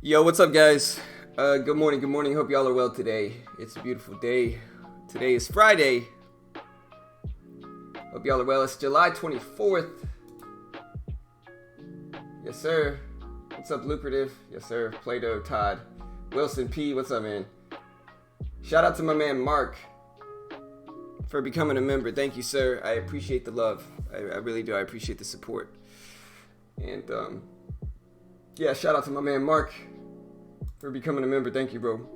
Yo, what's up, guys? Good morning, good morning. Hope y'all are well today. It's a beautiful day. Today is Friday. Hope y'all are well. It's July 24th. Yes, sir. What's up, Lucrative? Yes, sir. Play-Doh, Todd. Wilson P, what's up, man? Shout out to my man Mark for becoming a member. Thank you, sir. I appreciate the love. I really do. I appreciate the support. And, yeah, shout out to my man Mark for becoming a member. Thank you, bro.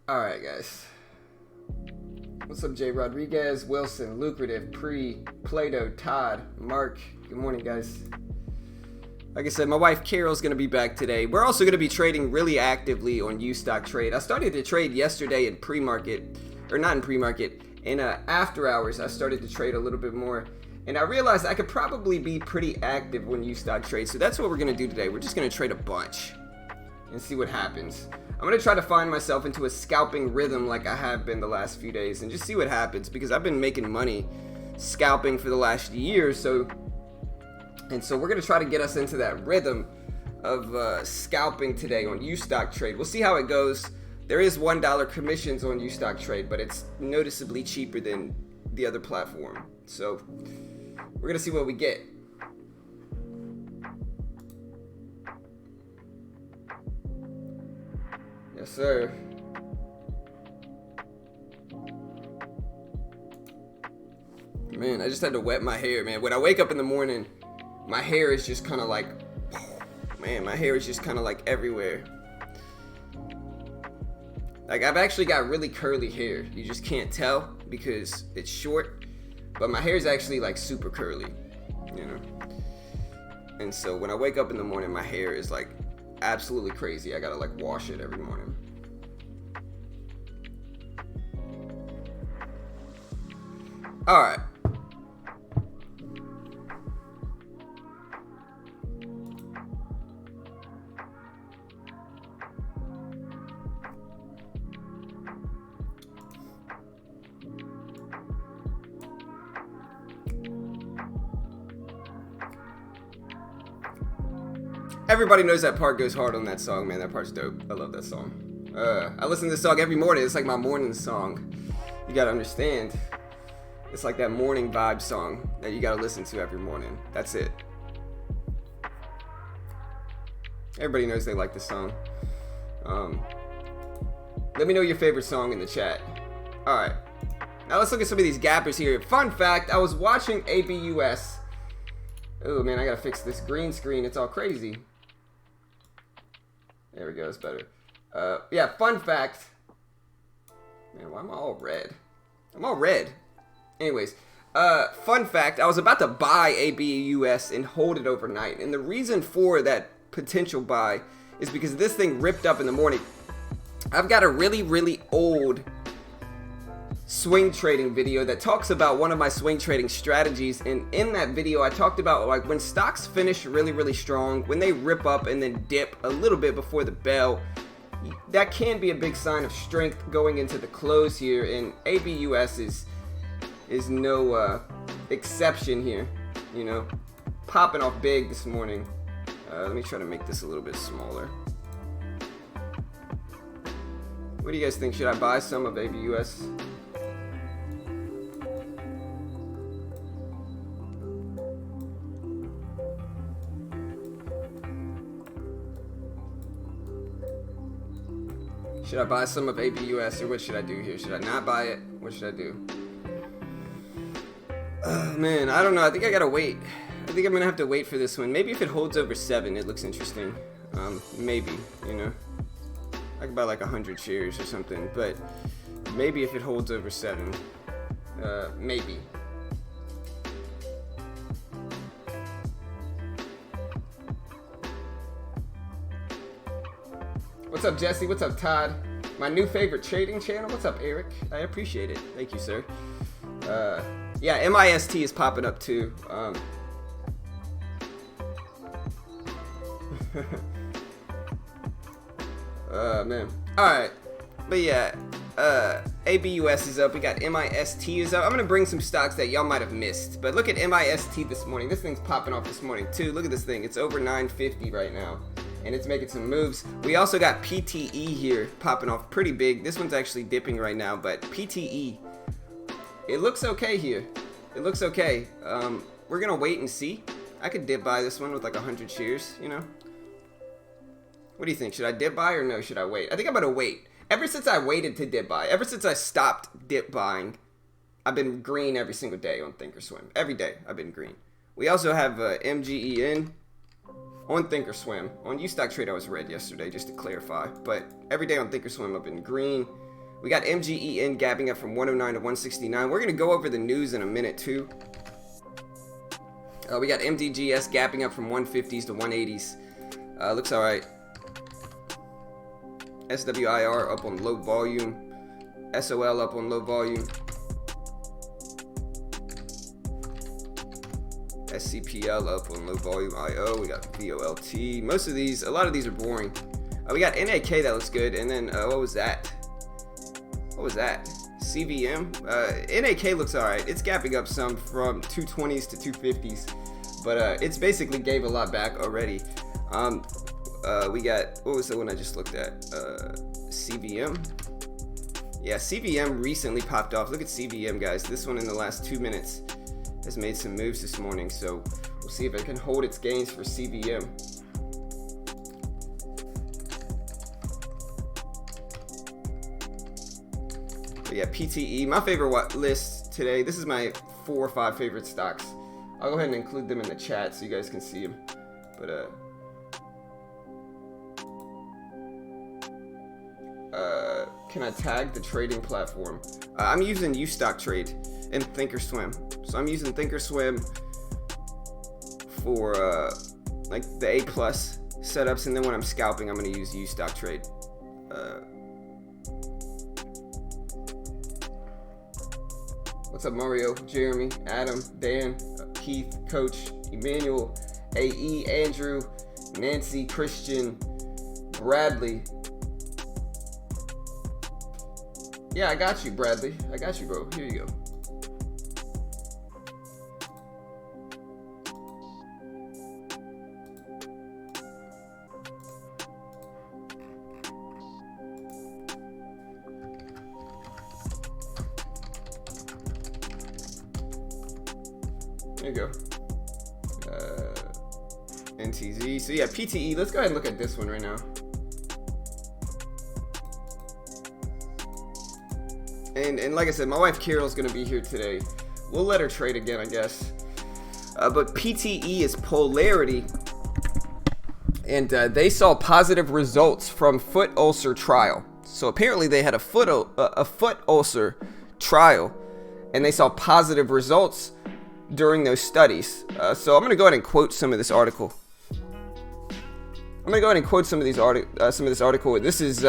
All right, guys. What's up, Jay Rodriguez, Wilson, Lucrative, Play-Doh, Todd, Mark. Good morning, guys. Like I said, my wife Carol's going to be back today. We're also going to be trading really actively on Ustock Trade. I started to trade yesterday in pre-market, or not in pre-market, in after hours. I started to trade a little bit more, and I realized I could probably be pretty active on Ustock Trade. So that's what we're going to do today. We're just going to trade a bunch and see what happens. I'm going to try to find myself into a scalping rhythm like I have been the last few days and just see what happens, because I've been making money scalping for the last year. So we're going to try to get us into that rhythm of scalping today on Ustock Trade. We'll see how it goes. There is $1 commissions on Ustock Trade, but it's noticeably cheaper than the other platform. So we're going to see what we get. Yes, sir. Man, I just had to wet my hair, man. When I wake up in the morning, my hair is just kind of like, man, my hair is just kind of like everywhere. Like, I've actually got really curly hair. You just can't tell because it's short, but my hair is actually like super curly, you know? And so when I wake up in the morning, my hair is like absolutely crazy. I gotta like wash it every morning. All right. Everybody knows that part goes hard on that song, man. That part's dope. I love that song. I listen to this song every morning. It's like my morning song. You gotta understand. It's like that morning vibe song that you gotta listen to every morning. That's it. Everybody knows they like this song. Let me know your favorite song in the chat. Alright. Now let's look at some of these gappers here. Fun fact, I was watching ABUS. Oh man, I gotta fix this green screen. It's all crazy. There we go, it's better. Yeah, fun fact. Man, why am I all red? I'm all red. Anyways, fun fact, I was about to buy ABUS and hold it overnight. And the reason for that potential buy is because this thing ripped up in the morning. I've got a really, really old swing trading video that talks about one of my swing trading strategies, and in that video I talked about like when stocks finish really, really strong, when they rip up and then dip a little bit before the bell, that can be a big sign of strength going into the close here, and ABUS is no exception here, you know, popping off big this morning. Let me try to make this a little bit smaller. What do you guys think? Should I buy some of ABUS? Should I buy some of ABUS, or what should I do here? Should I not buy it? What should I do? Man, I don't know. I think I gotta wait. I think I'm gonna have to wait for this one. Maybe if it holds over 7, it looks interesting. Maybe, you know. I could buy like 100 shares or something, but maybe if it holds over 7, maybe. What's up, Jesse? What's up, Todd? My new favorite trading channel. What's up, Eric? I appreciate it. Thank you, sir. Yeah, MIST is popping up too. Man. Alright. But yeah, ABUS is up. We got MIST is up. I'm going to bring some stocks that y'all might have missed. But look at MIST this morning. This thing's popping off this morning too. Look at this thing. It's over 950 right now. And it's making some moves. We also got PTE here popping off pretty big. This one's actually dipping right now. But PTE, it looks okay here. It looks okay. We're going to wait and see. I could dip buy this one with like 100 shares, you know. What do you think? Should I dip buy or no? Should I wait? I think I'm going to wait. Ever since I waited to dip buy, ever since I stopped dip buying, I've been green every single day on Thinkorswim. Every day I've been green. We also have MGEN on Thinkorswim. On UStockTrade I was red yesterday, just to clarify. But every day on Thinkorswim I've been green. We got MGEN gapping up from 109 to 169. We're going to go over the news in a minute too. We got MDGS gapping up from 150s to 180s. Looks alright. SWIR up on low volume. SOL up on low volume. SCPL up on low volume IO. We got VOLT. Most of these, a lot of these are boring. We got NAK that looks good. And then, what was that? What was that? CVM. NAK looks alright. It's gapping up some from 220s to 250s. But it's basically gave a lot back already. We got, what was the one I just looked at? CVM. Yeah, CVM recently popped off. Look at CVM, guys. This one in the last 2 minutes has made some moves this morning. So we'll see if it can hold its gains for CVM. But yeah, PTE, my favorite list today. This is my 4 or 5 favorite stocks. I'll go ahead and include them in the chat so you guys can see them. But can I tag the trading platform? I'm using UStockTrade and Thinkorswim. So I'm using Thinkorswim for like the A+ setups, and then when I'm scalping, I'm going to use UStockTrade. What's up, Mario, Jeremy, Adam, Dan, Keith, Coach, Emmanuel, AE, Andrew, Nancy, Christian, Bradley. Yeah, I got you, Bradley. I got you, bro. Here you go. There you go. NTZ. So yeah, PTE. Let's go ahead and look at this one right now. And like I said, my wife Carol's gonna be here today. We'll let her trade again, I guess. But PTE is polarity, and they saw positive results from foot ulcer trial. So apparently they had a foot ulcer trial, and they saw positive results during those studies. So I'm gonna go ahead and quote some of this article. This article. This is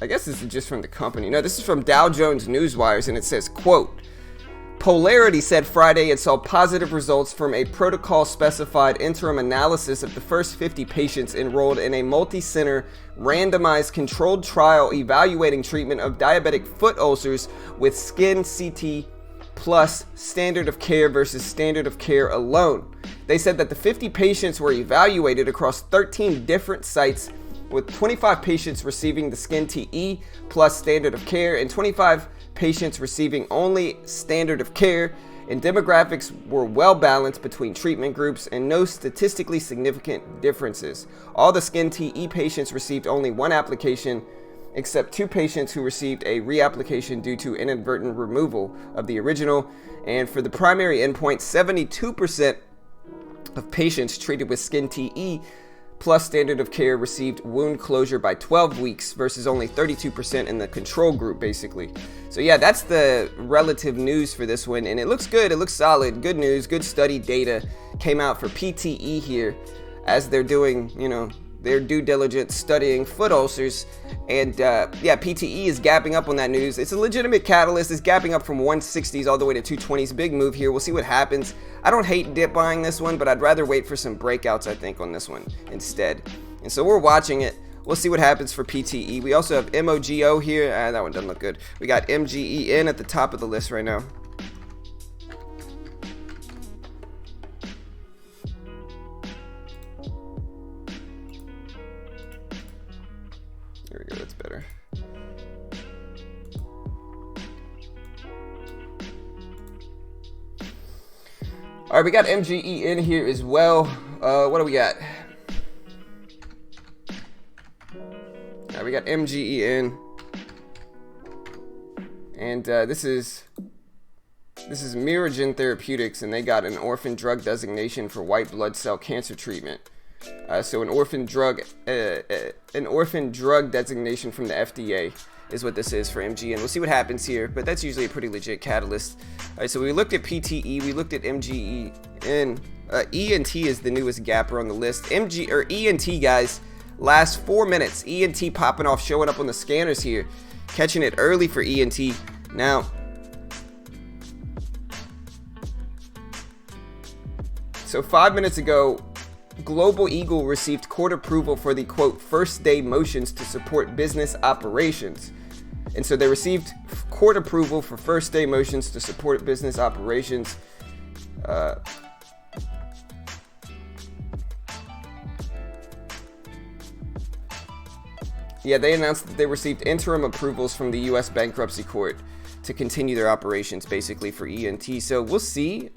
I guess this is just from the company. No, this is from Dow Jones Newswires, and it says, quote, Polarity said Friday it saw positive results from a protocol-specified interim analysis of the first 50 patients enrolled in a multi-center, randomized controlled trial evaluating treatment of diabetic foot ulcers with skin CT plus standard of care versus standard of care alone. They said that the 50 patients were evaluated across 13 different sites, with 25 patients receiving the skin TE plus standard of care and 25 patients receiving only standard of care, and demographics were well balanced between treatment groups and no statistically significant differences. All the skin TE patients received only one application, except 2 patients who received a reapplication due to inadvertent removal of the original. And for the primary endpoint, 72% of patients treated with skin TE plus standard of care received wound closure by 12 weeks versus only 32% in the control group, basically. So yeah, that's the relative news for this one, and it looks good. It looks solid. Good news. Good study data came out for PTE here, as they're doing, their due diligence studying foot ulcers. And yeah, PTE is gapping up on that news. It's a legitimate catalyst. It's gapping up from 160s all the way to 220s. Big move here. We'll see what happens. I don't hate dip buying this one, but I'd rather wait for some breakouts, I think, on this one instead. And so we're watching it. We'll see what happens for PTE. We also have MOGO here. That one doesn't look good. We got MGEN at the top of the list right now. There we go, that's better. All right, we got MGEN here as well. What do we got? All right, we got MGEN, and this is Miragen Therapeutics, and they got an orphan drug designation for white blood cell cancer treatment. So an orphan drug designation from the FDA is what this is for MGN. We'll see what happens here, but that's usually a pretty legit catalyst. All right, so we looked at PTE, we looked at MGEN. ENT is the newest gapper on the list. ENT, guys, last 4 minutes, ENT popping off, showing up on the scanners here, catching it early for ENT. Now, so 5 minutes ago, Global Eagle received court approval for the, quote, first day motions to support business operations. And so they received court approval for first day motions to support business operations. Yeah, they announced that they received interim approvals from the U.S. Bankruptcy Court to continue their operations, basically, for ENT. So we'll see.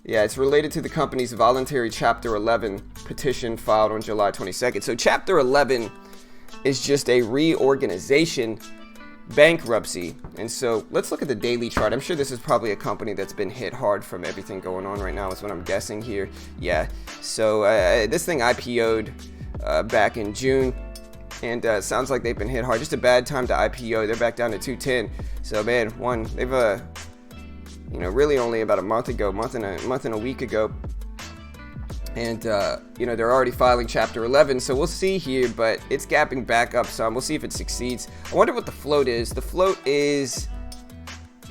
Yeah, it's related to the company's voluntary Chapter 11 petition filed on July 22nd. So Chapter 11 is just a reorganization bankruptcy. And so let's look at the daily chart. I'm sure this is probably a company that's been hit hard from everything going on right now, is what I'm guessing here. Yeah, so this thing IPO'd back in June. And sounds like they've been hit hard. Just a bad time to IPO. They're back down to 210. So man, they've really only about a month and a week ago, and they're already filing Chapter 11. So we'll see here, but it's gapping back up some. We'll see if it succeeds. I wonder what the float is. The float is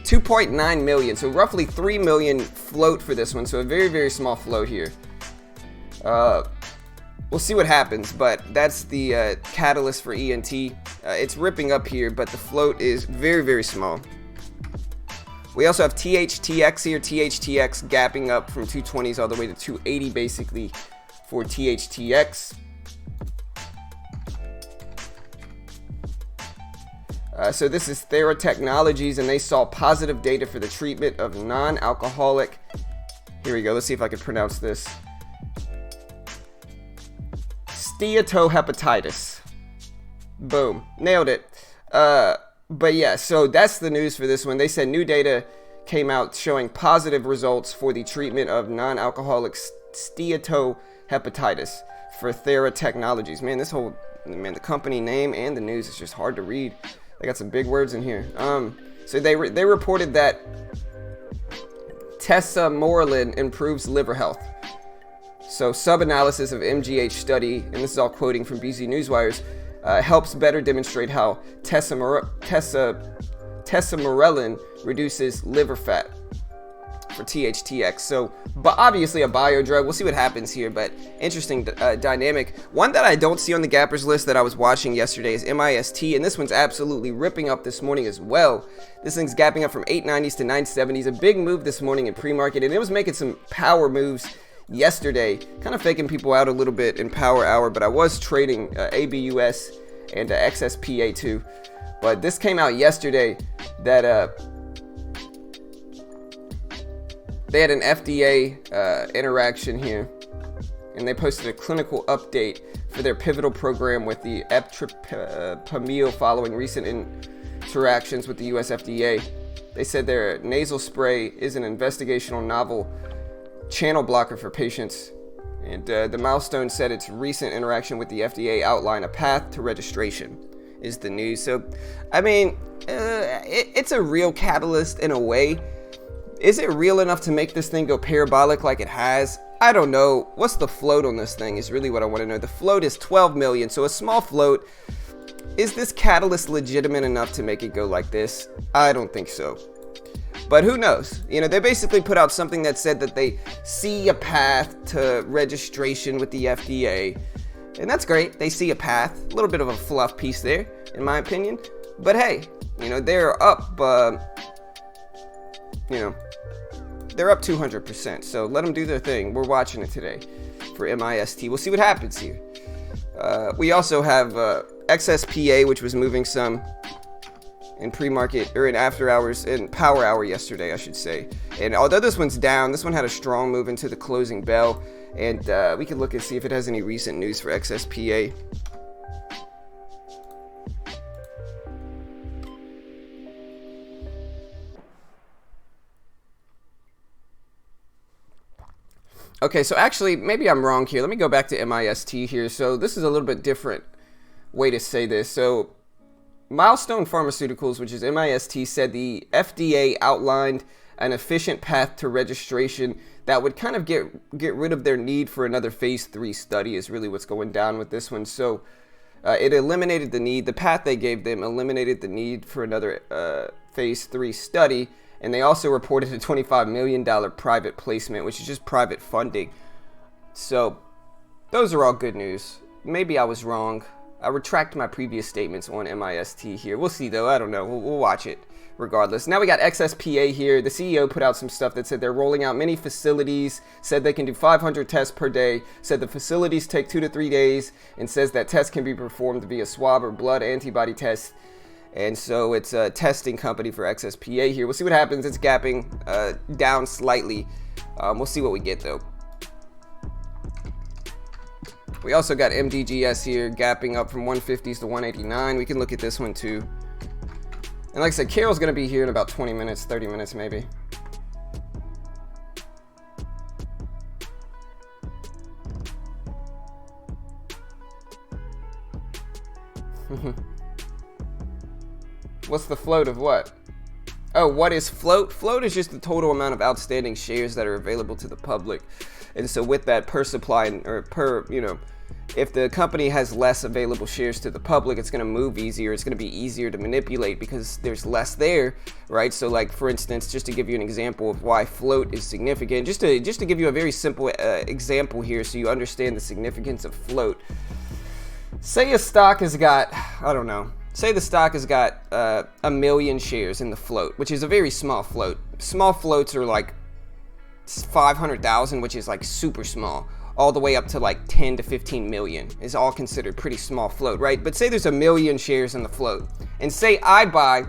2.9 million, so roughly 3 million float for this one. So a very, very small float here. We'll see what happens, but that's the catalyst for ENT. It's ripping up here, but the float is very, very small. We also have THTX here. THTX gapping up from 220s all the way to 280 basically for THTX. So this is Thera Technologies, and they saw positive data for the treatment of non-alcoholic. Here we go. Let's see if I can pronounce this. Steatohepatitis. Boom. Nailed it. But yeah, so that's the news for this one. They said new data came out showing positive results for the treatment of non-alcoholic steatohepatitis for Thera Technologies. Man, the company name and the news is just hard to read. They got some big words in here. So they reported that tesamorelin improves liver health. So sub-analysis of MGH study, and this is all quoting from BZ Newswires, helps better demonstrate how tesamorelin reduces liver fat for THTX. So, but obviously a bio drug. We'll see what happens here, but interesting dynamic. One that I don't see on the gappers list that I was watching yesterday is MIST, and this one's absolutely ripping up this morning as well. This thing's gapping up from 890s to 970s. A big move this morning in pre-market, and it was making some power moves yesterday, kind of faking people out a little bit in power hour, but I was trading ABUS and XSPA2. But this came out yesterday that they had an FDA interaction here, and they posted a clinical update for their pivotal program with the etripamil following recent interactions with the US FDA. They said their nasal spray is an investigational novel channel blocker for patients, and the milestone said its recent interaction with the FDA outlined a path to registration, is the news. So I mean, it's a real catalyst in a way. Is it real enough to make this thing go parabolic like it has? I don't know. What's the float on this thing is really what I want to know. The float is 12 million, so a small float. Is this catalyst legitimate enough to make it go like this? I don't think so. But who knows? You know, they basically put out something that said that they see a path to registration with the FDA. And that's great. They see a path. A little bit of a fluff piece there, in my opinion. But hey, you know, they're up, they're up 200%. So let them do their thing. We're watching it today for MIST. We'll see what happens here. We also have XSPA, which was moving some in pre-market, or in after hours, in power hour yesterday, I should say. And although this one's down, this one had a strong move into the closing bell. And we can look and see if it has any recent news for XSPA. Okay, so actually, maybe I'm wrong here. Let me go back to MIST here. So this is a little bit different way to say this. So Milestone Pharmaceuticals, which is MIST, said the FDA outlined an efficient path to registration that would kind of get rid of their need for another phase 3 study is really what's going down with this one. So it eliminated the need, the path they gave them eliminated the need for another phase 3 study. And they also reported a $25 million private placement, which is just private funding. So those are all good news. Maybe I was wrong. I retract my previous statements on MIST here. We'll see, though. I don't know. We'll watch it regardless. Now we got XSPA here. The CEO put out some stuff that said they're rolling out many facilities, said they can do 500 tests per day, said the facilities take 2 to 3 days, and says that tests can be performed via swab or blood antibody tests. And so it's a testing company for XSPA here. We'll see what happens. It's gapping down slightly. We'll see what we get, though. We also got MDGS here gapping up from 150s to 189. We can look at this one, too. And like I said, Carol's going to be here in about 20 minutes, 30 minutes maybe. What's the float of what? Oh, what is float? Float is just the total amount of outstanding shares that are available to the public. And so with that per supply, or per, if the company has less available shares to the public, it's going to move easier. It's going to be easier to manipulate because there's less there, right? So like, for instance, just to give you an example of why float is significant, just to give you a very simple example here so you understand the significance of float. Say a stock has got, I don't know, say the stock has got 1 million shares in the float, which is a very small float. Small floats are like 500,000, which is like super small, all the way up to like 10 to 15 million is all considered pretty small float, right? But say there's 1 million shares in the float, and say I buy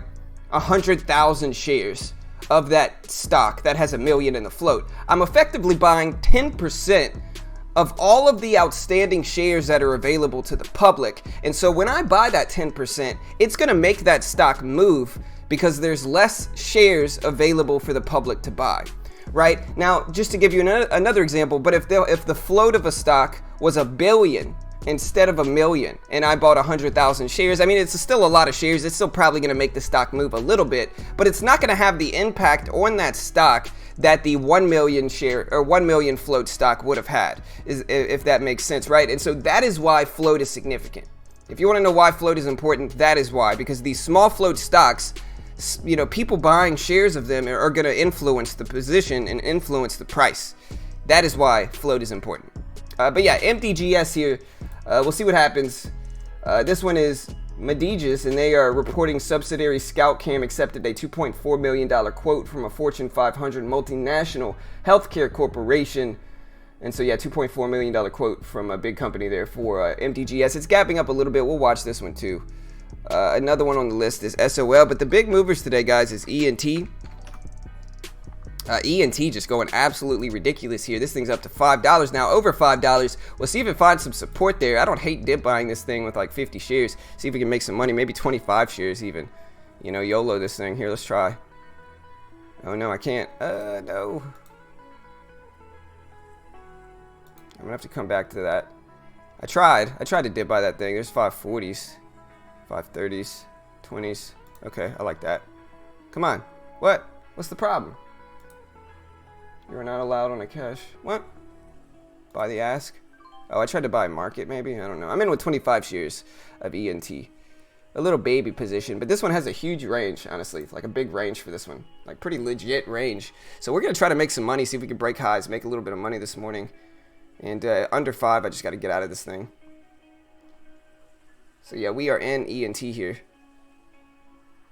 100,000 shares of that stock that has 1 million in the float. I'm effectively buying 10% of all of the outstanding shares that are available to the public. And so when I buy that 10%, it's going to make that stock move because there's less shares available for the public to buy, right? Now, just to give you another example, but if the float of a stock was 1 billion instead of 1 million, and I bought 100,000 shares, I mean, it's still a lot of shares. It's still probably going to make the stock move a little bit, but it's not going to have the impact on that stock that the 1 million share or 1 million float stock would have had, if that makes sense, right? And so that is why float is significant. If you want to know why float is important, that is why, because these small float stocks, people buying shares of them are going to influence the position and influence the price. That is why float is important. But yeah, MDGS here, we'll see what happens. This one is Medegis, and they are reporting subsidiary ScoutCam accepted a $2.4 million quote from a Fortune 500 multinational healthcare corporation. And so, yeah, $2.4 million quote from a big company there for MDGS. It's gapping up a little bit. We'll watch this one, too. Another one on the list is SOL, but the big movers today, guys, is ENT. ENT just going absolutely ridiculous here. This thing's up to $5 now, over $5. We'll see if it finds some support there. I don't hate dip buying this thing with like 50 shares. See if we can make some money, maybe 25 shares even. YOLO this thing. Here, let's try. Oh, no, I can't. No. I'm gonna have to come back to that. I tried to dip by that thing. There's 540s, 530s, 20s. Okay, I like that. Come on. What's the problem? You are not allowed on a cash. What? Buy the ask. Oh, I tried to buy market maybe. I don't know. I'm in with 25 shares of ENT. A little baby position, but this one has a huge range, honestly. Like a big range for this one. Like pretty legit range. So we're going to try to make some money, see if we can break highs, make a little bit of money this morning. And under 5, I just got to get out of this thing. So yeah, we are in ENT here.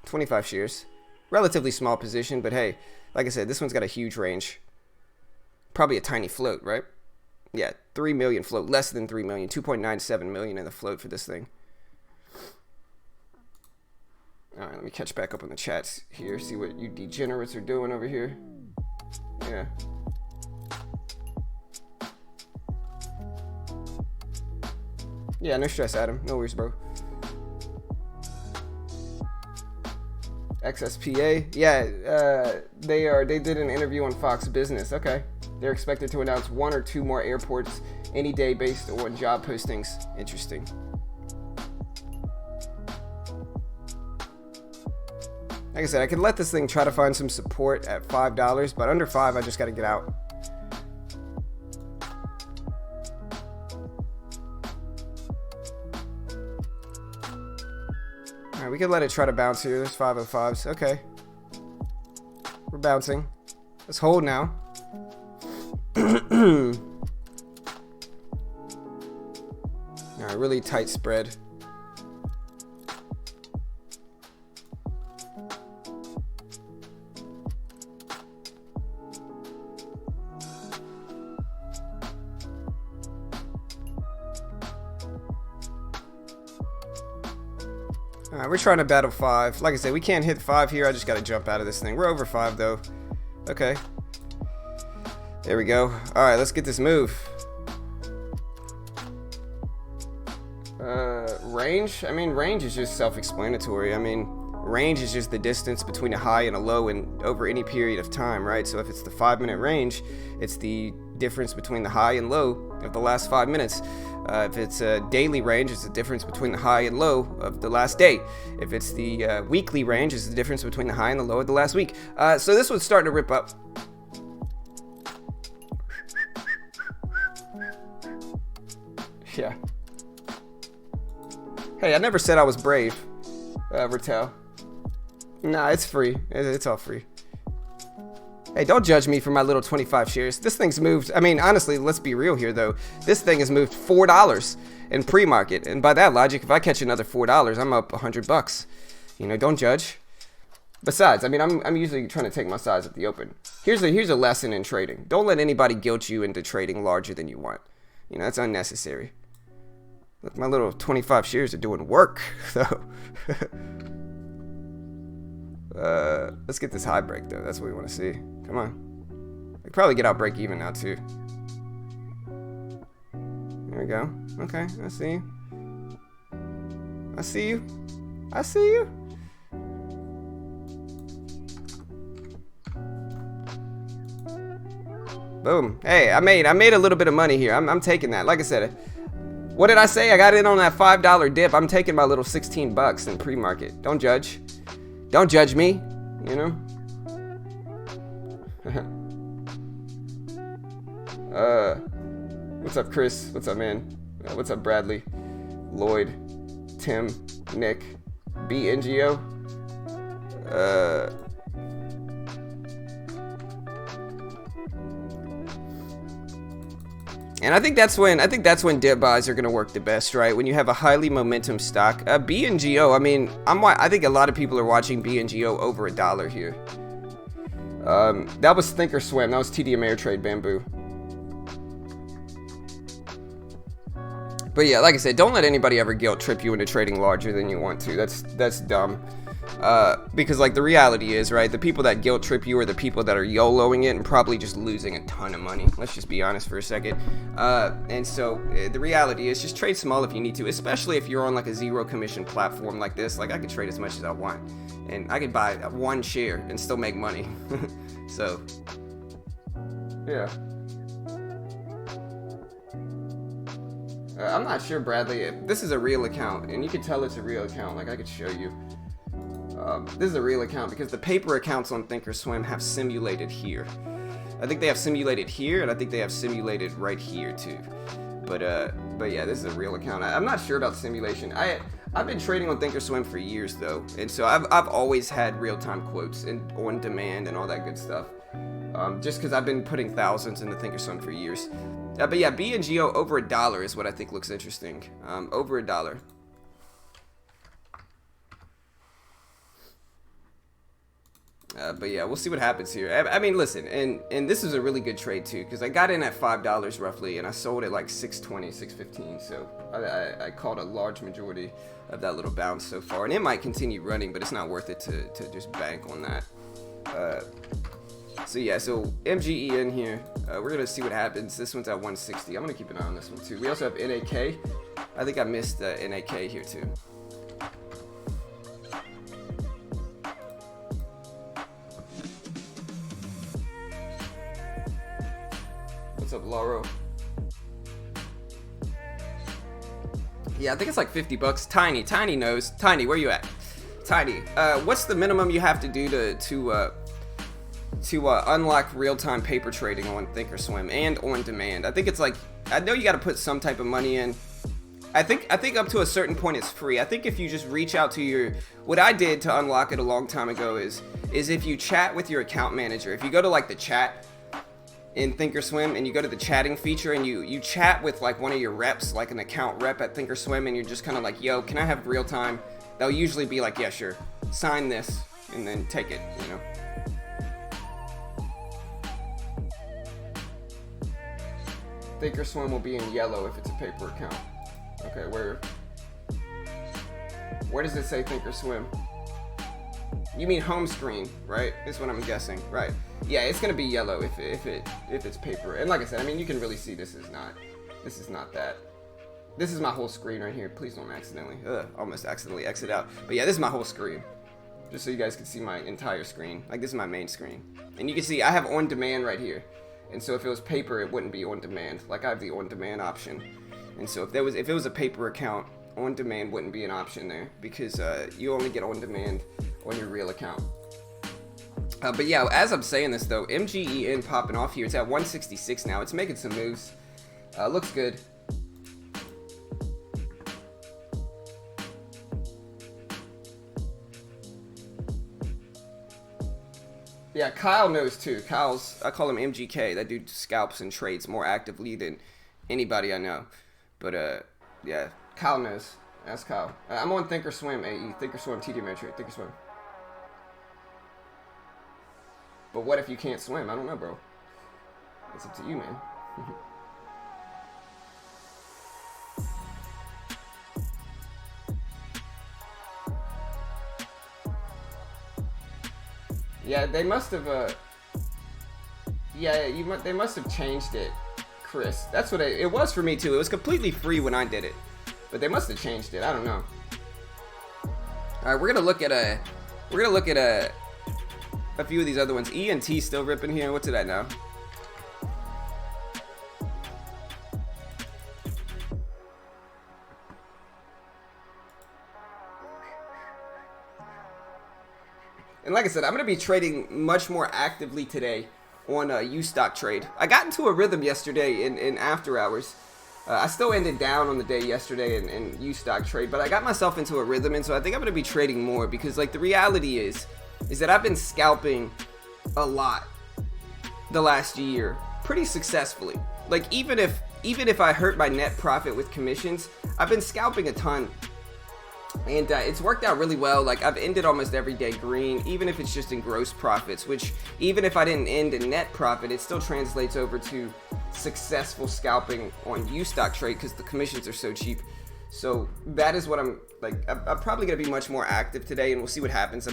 25 shares. Relatively small position, but hey, like I said, this one's got a huge range. Probably a tiny float, right? Yeah, 3 million float. Less than 3 million. 2.97 million in the float for this thing. All right, let me catch back up on the chats here. See what you degenerates are doing over here. Yeah. Yeah, no stress, Adam. No worries, bro. XSPA. Yeah, they did an interview on Fox Business. Okay. They're expected to announce 1 or 2 more airports any day based on job postings. Interesting. Like I said, I could let this thing try to find some support at $5, but under 5, I just got to get out. All right, we could let it try to bounce here. There's 505s. Okay. We're bouncing. Let's hold now. All right, really tight spread. Alright, we're trying to battle 5. Like I said, we can't hit 5 here. I just got to jump out of this thing. We're over 5, though. Okay. There we go. Alright, let's get this move. Range? I mean, range is just self-explanatory. I mean, range is just the distance between a high and a low in over any period of time, right? So if it's the 5-minute range, it's the difference between the high and low of the last 5 minutes. If it's a daily range, it's the difference between the high and low of the last day. If it's the weekly range, it's the difference between the high and the low of the last week. So this one's starting to rip up. Yeah. Hey, I never said I was brave, Ratel. Nah, it's free. It's all free. Hey, don't judge me for my little 25 shares. This thing's moved. I mean, honestly, let's be real here, though. This thing has moved $4 in pre-market. And by that logic, if I catch another $4, I'm up $100. You know, don't judge. Besides, I mean, I'm usually trying to take my size at the open. Here's a lesson in trading. Don't let anybody guilt you into trading larger than you want. You know, that's unnecessary. Look, my little 25 shares are doing work, though. Let's get this high break, though. That's what we want to see. Come on. I could probably get out break even now, too. There we go. Okay, I see you. I see you. I see you. Boom. Hey, I made a little bit of money here. I'm taking that. Like I said, what did I say? I got in on that $5 dip. I'm taking my little 16 bucks in pre-market. Don't judge. Don't judge me, you know? What's up, Chris? What's up, man? What's up, Bradley? Lloyd, Tim, Nick, BNGO. And I think that's when dip buys are gonna work the best, right? When you have a highly momentum stock. BNGO, I mean, I think a lot of people are watching BNGO over $1 here. That was Thinkorswim. That was TD Ameritrade Bamboo. But yeah, like I said, don't let anybody ever guilt trip you into trading larger than you want to. That's dumb. Because like the reality is, right, the people that guilt trip you are the people that are YOLOing it and probably just losing a ton of money. Let's just be honest for a second. And so the reality is just trade small if you need to, especially if you're on like a zero commission platform like this. Like I could trade as much as I want and I could buy 1 share and still make money. So yeah. I'm not sure, Bradley. This is a real account, and you can tell it's a real account. Like, I could show you. This is a real account because the paper accounts on Thinkorswim have simulated here. I think they have simulated here, and I think they have simulated right here too. But yeah, this is a real account. I'm not sure about simulation. I've been trading on Thinkorswim for years though, and so I've always had real-time quotes and on demand and all that good stuff. Just because I've been putting thousands into Thinkorswim for years. But yeah, BNGO over $1 is what I think looks interesting. Over $1. But yeah, we'll see what happens here. I mean, listen, and this is a really good trade too, because I got in at $5 roughly, and I sold at like $6.20, $6.15. So I called a large majority of that little bounce so far, and it might continue running, but it's not worth it to just bank on that. So yeah, so MGE in here. We're gonna see what happens. This one's at 160. I'm gonna keep an eye on this one too. We also have NAK. I think I missed NAK here too. What's up, Lauro? Yeah, I think it's like 50 bucks. Tiny knows. Tiny, where you at? Tiny, what's the minimum you have to do to unlock real-time paper trading on Thinkorswim and on demand? I think it's like, I know you got to put some type of money in. I think up to a certain point it's free. I think if you just reach out to what I did to unlock it a long time ago is if you chat with your account manager. If you go to like the chat in Thinkorswim and you go to the chatting feature and you chat with like one of your reps, like an account rep at Thinkorswim, and you're just kind of like, yo, can I have real time? They'll usually be like, yeah, sure, sign this and then take it, you know. Thinkorswim will be in yellow if it's a paper account. Okay, where does it say Thinkorswim? You mean home screen, right? Is what I'm guessing, right? Yeah, it's gonna be yellow if it's paper. And like I said, I mean, you can really see this is not that. This is my whole screen right here. Please don't accidentally, almost accidentally exit out. But yeah, this is my whole screen. Just so you guys can see my entire screen. Like, this is my main screen. And you can see I have on demand right here. And so if it was paper, it wouldn't be on demand. Like, I have the on demand option. And so if it was a paper account, on demand wouldn't be an option there, because you only get on demand on your real account. But yeah, as I'm saying this though, MGEN popping off here. It's at 166 now. It's making some moves. Looks good. Yeah, Kyle knows too. I call him MGK. That dude scalps and trades more actively than anybody I know. But yeah, Kyle knows. Ask Kyle. I'm on Thinkorswim AE. Thinkorswim TD Ameritrade. Thinkorswim. But what if you can't swim? I don't know, bro. It's up to you, man. Yeah, they must have. Yeah, they must have changed it, Chris. That's what it was for me too. It was completely free when I did it, but they must have changed it. I don't know. All right, we're gonna look at a few of these other ones. ENT still ripping here. What's it at now? And like I said, I'm going to be trading much more actively today on U-Stock trade. I got into a rhythm yesterday in after hours. I still ended down on the day yesterday in U-Stock trade, but I got myself into a rhythm, and so I think I'm going to be trading more, because like the reality is that I've been scalping a lot the last year pretty successfully. Like even if I hurt my net profit with commissions, I've been scalping a ton. And it's worked out really well. Like, I've ended almost every day green, even if it's just in gross profits, which even if I didn't end in net profit, it still translates over to successful scalping on U-Stock trade, because the commissions are so cheap. So that is what I'm like. I'm probably gonna be much more active today, and we'll see what happens.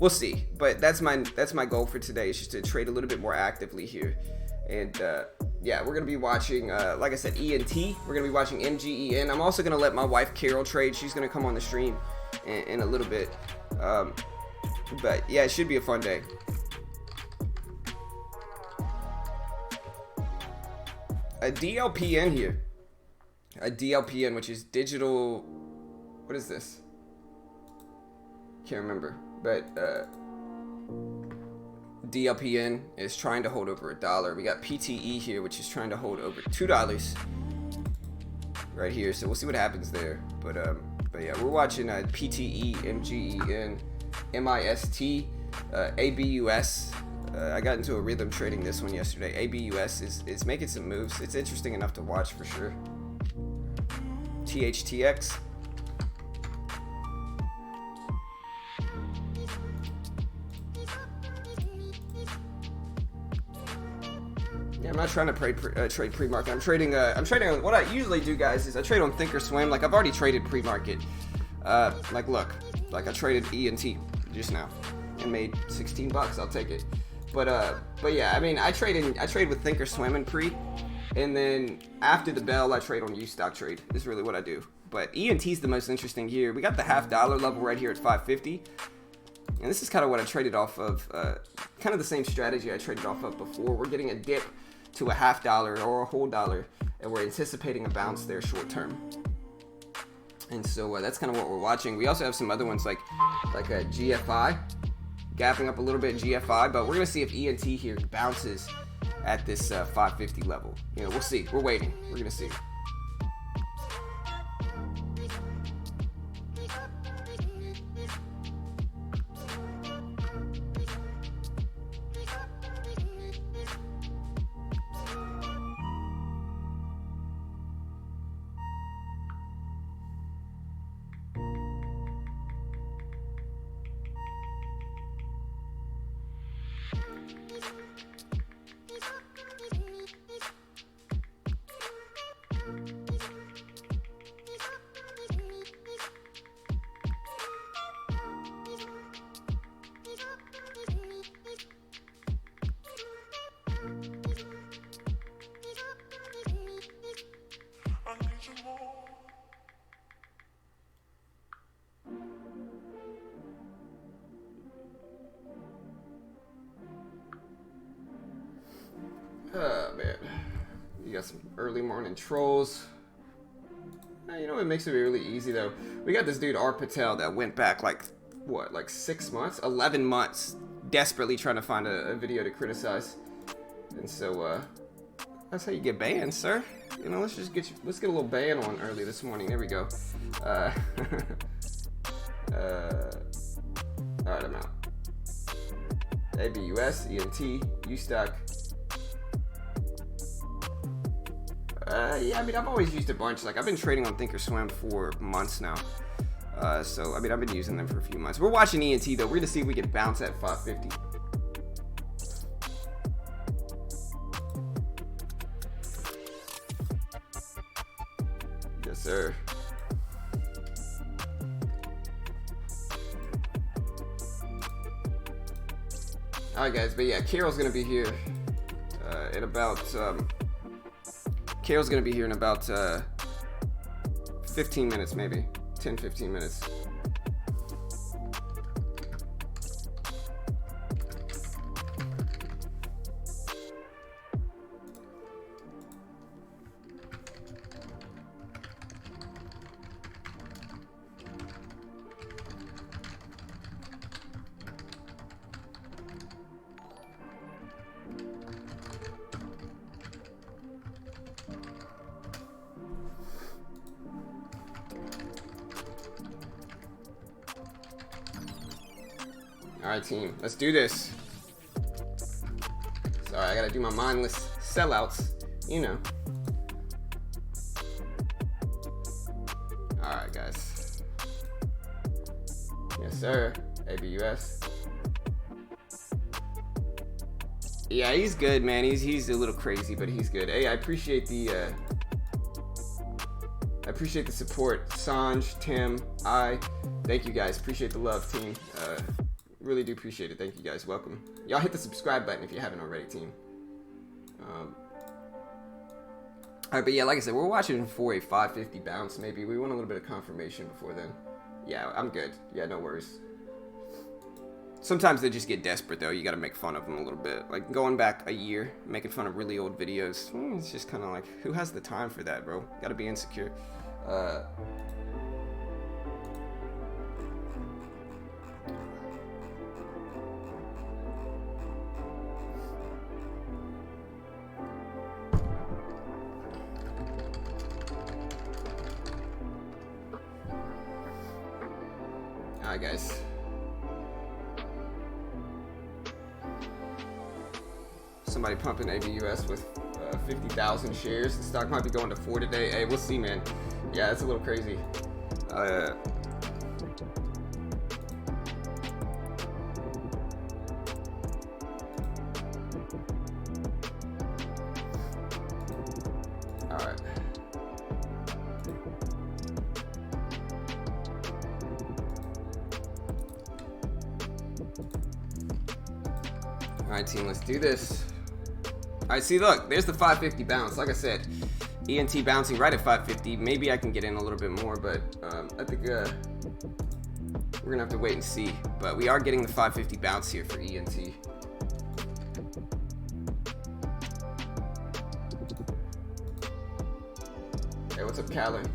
We'll see. But that's my goal for today, is just to trade a little bit more actively here. And yeah, we're gonna be watching, like I said, ENT. We're gonna be watching MGEN. I'm also gonna let my wife Carol trade. She's gonna come on the stream in a little bit. But yeah, it should be a fun day. A DLPN here. A DLPN, which is digital. What is this? Can't remember. But DLPN is trying to hold over $1. We got PTE here, which is trying to hold over $2 right here. So we'll see what happens there. But yeah, we're watching PTE, MGEN, MIST, ABUS. I got into a rhythm trading this one yesterday. ABUS is making some moves. It's interesting enough to watch for sure. THTX. Yeah, I'm not trying to trade pre-market. I'm trading on, what I usually do, guys, is I trade on Thinkorswim. Like, I've already traded pre-market. Like, look, like I traded ENT just now and made 16 bucks. I'll take it. But yeah, I mean, I trade with Thinkorswim and pre, and then after the bell, I trade on Ustock trade. Is really what I do. But ENT is the most interesting here. We got the $half level right here at 550, and this is kind of what I traded off of. Kind of the same strategy I traded off of before. We're getting a dip to a $half or a whole dollar, and we're anticipating a bounce there short term. And so that's kind of what we're watching. We also have some other ones like a GFI, gapping up a little bit GFI, but we're gonna see if ENT here bounces at this 550 level. You know, we'll see. We're waiting. We're gonna see. Oh man, you got some early morning trolls. You know what makes it really easy though? We got this dude R Patel that went back like 6 months, 11 months, desperately trying to find a video to criticize, and so that's how you get banned, sir. You know, let's get a little ban on early this morning. There we go. All right, I'm out. ABUS, ENT, Ustock. Yeah, I mean, I've always used a bunch. Like, I've been trading on Thinkorswim for months now. So, I mean, I've been using them for a few months. We're watching ENT, though. We're going to see if we can bounce at 550. Yes, sir. All right, guys. But, yeah, Carol's going to be here in about... Carol's gonna be here in about 15 minutes, maybe 10-15 minutes. All right, team, let's do this. Sorry, I gotta do my mindless sellouts, you know. All right, guys. Yes, sir. ABUS. Yeah, he's good, man. He's a little crazy, but he's good. Hey, I appreciate the support, Sanj, Tim, thank you guys. Appreciate the love, team. Really do appreciate it. Thank you guys. Welcome. Y'all hit the subscribe button if you haven't already, team. All right, but yeah, like I said, we're watching for a 550 bounce. Maybe we want a little bit of confirmation before then. Yeah, I'm good. Yeah, no worries. Sometimes they just get desperate though. You got to make fun of them a little bit. Like going back a year, making fun of really old videos. It's just kind of like, who has the time for that, bro? Got to be insecure. Alright, guys. Somebody pumping ABUS with 50,000 shares. The stock might be going to 4 today. Hey, we'll see, man. Yeah, it's a little crazy. Alright. Alright, team, let's do this. Alright, see, look, there's the 550 bounce. Like I said, ENT bouncing right at 550. Maybe I can get in a little bit more, but I think we're gonna have to wait and see. But we are getting the 550 bounce here for ENT. Hey, what's up, Callan?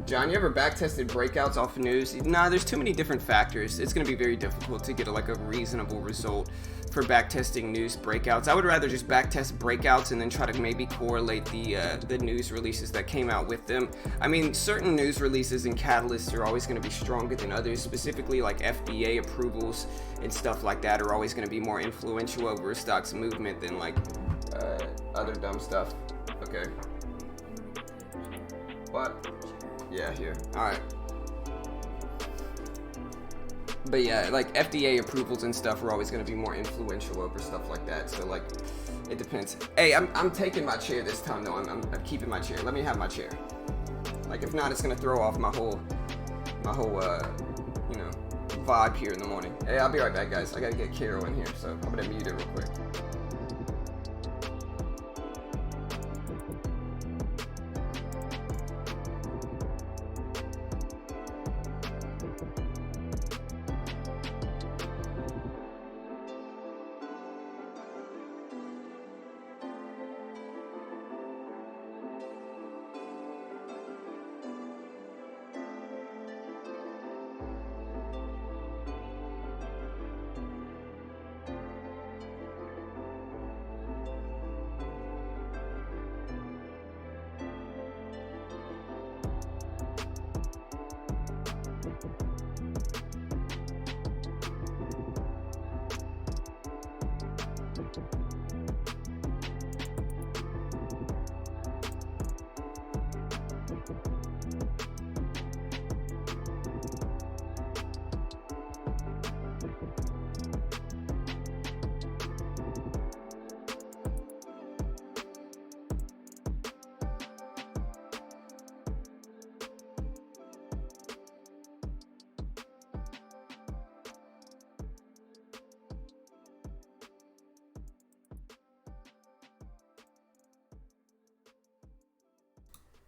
John, you ever back-tested breakouts off of news? Nah, there's too many different factors. It's going to be very difficult to get a reasonable result for back-testing news breakouts. I would rather just back-test breakouts and then try to maybe correlate the news releases that came out with them. I mean, certain news releases and catalysts are always going to be stronger than others. Specifically, like FDA approvals and stuff like that are always going to be more influential over a stock's movement than other dumb stuff. Okay. What? Yeah, here. Alright. But yeah, like FDA approvals and stuff are always going to be more influential over stuff like that. So like, it depends. Hey, I'm taking my chair this time though. I'm keeping my chair. Let me have my chair. Like if not, it's going to throw off my whole you know, vibe here in the morning. Hey, I'll be right back, guys. I got to get Carol in here, so I'm going to mute it real quick.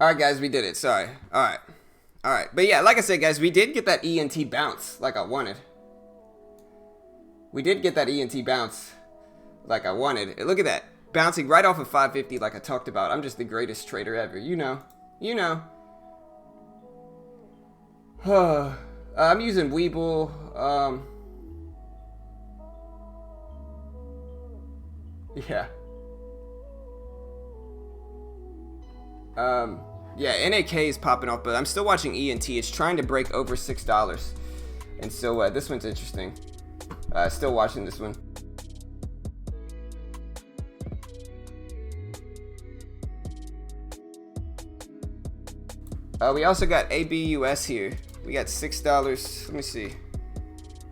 Alright, guys, we did it. Sorry. Alright. Alright. But yeah, like I said, guys, we did get that ENT bounce like I wanted. We did get that ENT bounce like I wanted. Look at that. Bouncing right off of 550 like I talked about. I'm just the greatest trader ever. You know. You know. I'm using Weeble. Yeah. Yeah, NAK is popping off, but I'm still watching ENT. It's trying to break over $6. And so this one's interesting. Still watching this one. We also got ABUS here. We got $6. Let me see.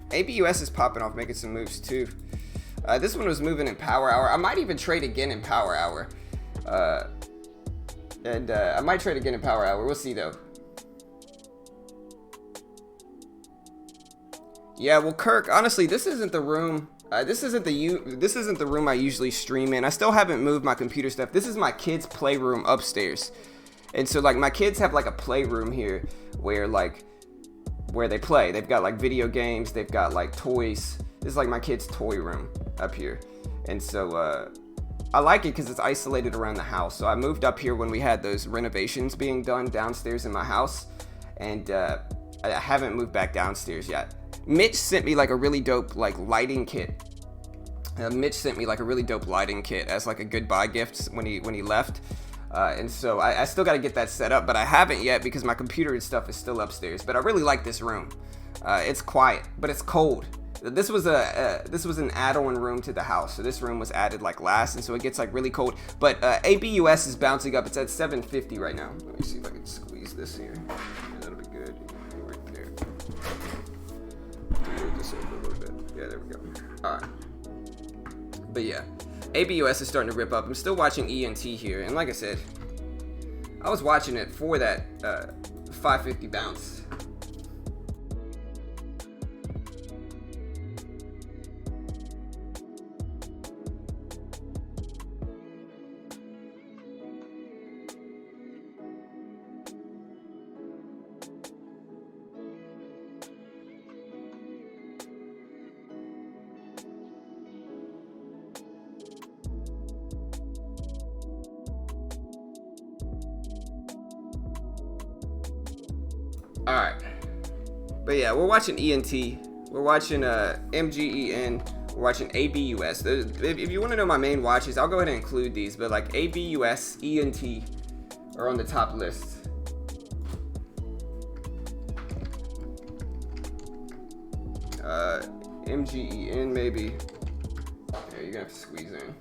ABUS is popping off, making some moves too. This one was moving in Power Hour. I might even trade again in Power Hour. And I might trade again in Power Hour. We'll see though. Yeah, well, Kirk, honestly, this isn't the room. This isn't the room I usually stream in. I still haven't moved my computer stuff. This is my kids' playroom upstairs. And so like my kids have like a playroom here where they play. They've got like video games, they've got like toys. This is like my kids' toy room up here. And so I like it because it's isolated around the house. So I moved up here when we had those renovations being done downstairs in my house. And I haven't moved back downstairs yet. Mitch sent me like a really dope like lighting kit. Mitch sent me like a really dope lighting kit as like a goodbye gift when he left. And so I still got to get that set up, but I haven't yet because my computer and stuff is still upstairs. But I really like this room. It's quiet, but it's cold. This was an add-on room to the house, so this room was added like last, and so it gets like really cold. But ABUS is bouncing up. It's at 750 right now. Let me see if I can squeeze this here. Yeah, that'll be good. Right there. Move this over a little bit. Yeah, there we go. All right. But yeah, ABUS is starting to rip up. I'm still watching ENT here, and like I said, I was watching it for that 550 bounce. Alright, but yeah, we're watching ENT, we're watching MGEN, we're watching ABUS. If you want to know my main watches, I'll go ahead and include these, but like ABUS, ENT are on the top list. MGEN maybe. Yeah, you're gonna have to squeeze in.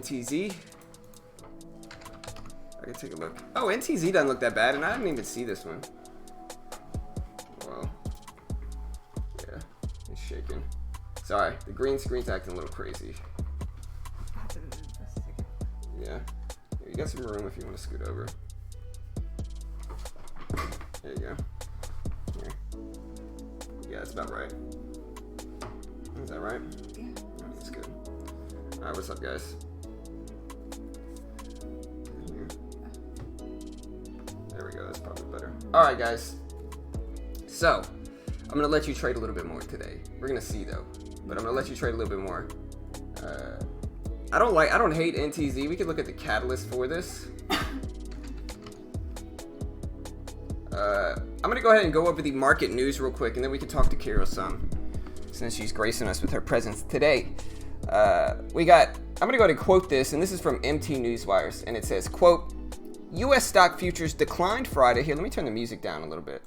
NTZ. I can take a look. Oh, NTZ doesn't look that bad, and I didn't even see this one. Well, yeah, it's shaking. Sorry, the green screen's acting a little crazy. Yeah, you got some room if you want to scoot over. There you go. Here. Yeah, that's about right. Is that right? Yeah. Oh, that's good. All right, what's up, guys? There we go, that's probably better. Alright guys, so I'm gonna let you trade a little bit more today. We're gonna see though, but I'm gonna let you trade a little bit more. I don't hate NTZ. We could look at the catalyst for this. I'm gonna go ahead and go over the market news real quick, and then we can talk to Carol some, since she's gracing us with her presence today. I'm gonna go ahead and quote this, and this is from MT Newswires, and it says, quote, U.S. stock futures declined Friday. Here, let me turn the music down a little bit.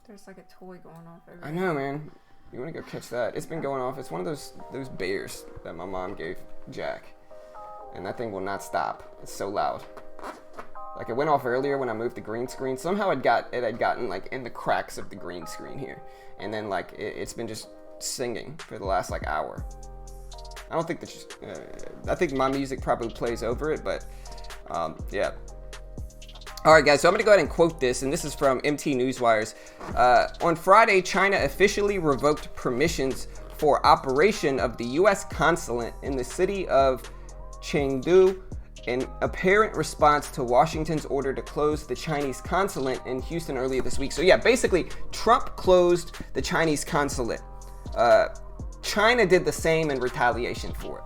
There's like a toy going off over I know, man. You want to go catch that? It's been going off. It's one of those bears that my mom gave Jack. And that thing will not stop. It's so loud. Like, it went off earlier when I moved the green screen. Somehow it had gotten, like, in the cracks of the green screen here. And then, like, it's been just singing for the last, like, hour. I don't think I think my music probably plays over it, but... yeah. Alright guys, so I'm going to go ahead and quote this, and this is from MT Newswires. On Friday, China officially revoked permissions for operation of the U.S. consulate in the city of Chengdu in apparent response to Washington's order to close the Chinese consulate in Houston earlier this week. So yeah, basically, Trump closed the Chinese consulate. China did the same in retaliation for it.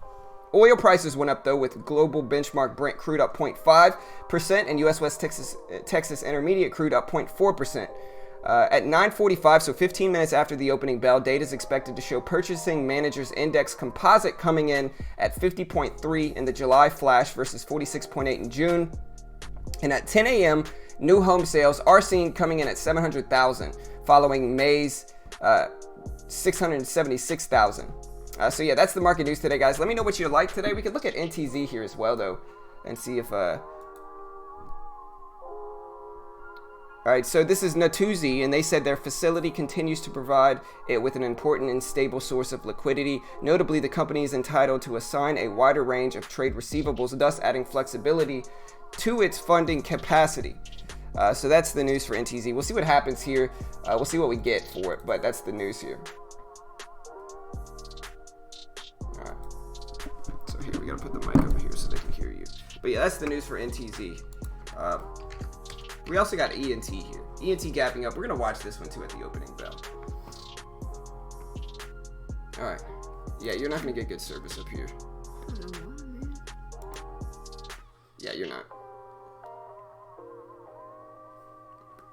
Oil prices went up though, with global benchmark Brent crude up 0.5% and U.S. West Texas Intermediate crude up 0.4%. At 9:45, so 15 minutes after the opening bell, data is expected to show Purchasing Managers Index Composite coming in at 50.3 in the July flash versus 46.8 in June. And at 10 a.m., new home sales are seen coming in at 700,000, following May's 676,000. So yeah, that's the market news today, guys. Let me know what you like today. We could look at NTZ here as well, though, and see if... Alright, so this is Natuzzi, and they said their facility continues to provide it with an important and stable source of liquidity. Notably, the company is entitled to assign a wider range of trade receivables, thus adding flexibility to its funding capacity. So that's the news for NTZ. We'll see what happens here. We'll see what we get for it, but that's the news here. Alright. So here, we gotta put the mic over here so they can hear you. But yeah, that's the news for NTZ. We also got ENT here. ENT gapping up. We're going to watch this one too at the opening bell. Alright. Yeah, you're not going to get good service up here. Yeah, you're not.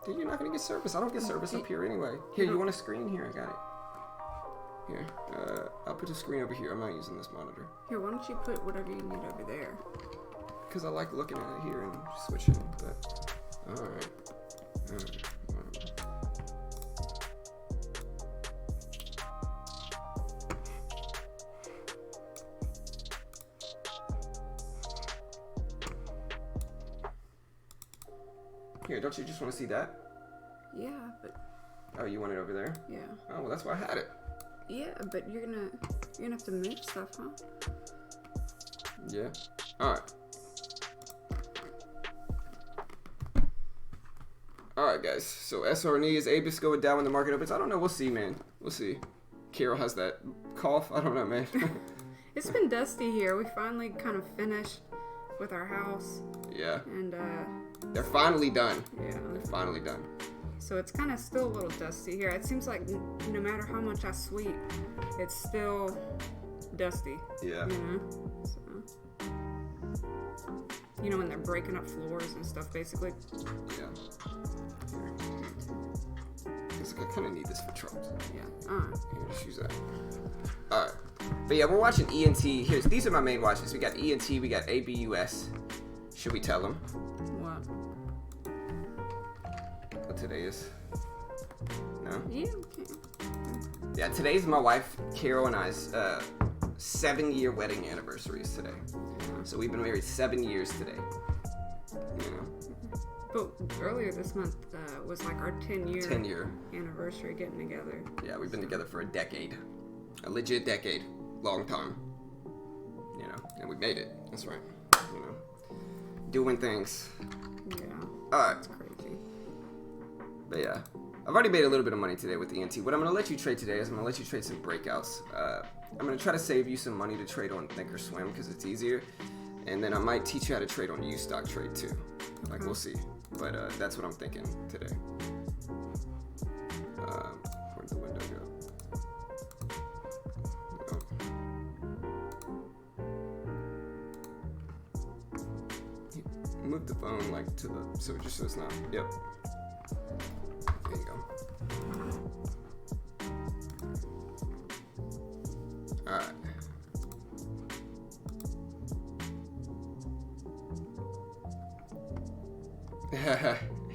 Dude, you're not going to get service. I don't get service up here anyway. Here, you want a screen? Here, I got it. Here, I'll put the screen over here. I'm not using this monitor. Here, why don't you put whatever you need over there? Because I like looking at it here and switching, but... Alright. Here, don't you just want to see that? Yeah, but... Oh, you want it over there? Yeah. Oh, well, that's why I had it. Yeah, but you're gonna have to move stuff, huh? Yeah. Alright. Alright, guys. So SRNE is Abus going down when the market opens. I don't know. We'll see, man. We'll see. Carol has that cough. I don't know, man. It's been dusty here. We finally kind of finished with our house. Yeah. And, they're finally done. yeah. They're finally done. So it's kind of still a little dusty here. It seems like no matter how much I sweep, it's still dusty. Yeah. You know? So, you know, when they're breaking up floors and stuff, basically. Yeah. I kind of need this for Charles. Yeah. Here, just use that. Alright. But yeah, we're watching ENT. These are my main watches. We got ENT, we got ABUS. Should we tell them What? what today is? No? Yeah, okay. Yeah, today's my wife, Carol, and I's 7-year wedding anniversaries today. So we've been married 7 years today. You know? But earlier this month was like our 10-year 10-year anniversary getting together. Yeah, we've been together for a decade. A legit decade. Long time. You know, and we made it. That's right. You know, doing things. Yeah. Alright. It's crazy. But yeah, I've already made a little bit of money today with the ENT. What I'm going to let you trade today is I'm going to let you trade some breakouts. I'm going to try to save you some money to trade on Thinkorswim because it's easier. And then I might teach you how to trade on U-Stock Trade too. Like, we'll see. But that's what I'm thinking today. Where'd the window go? Move the phone like to the so it's not. Yep. There you go. All right.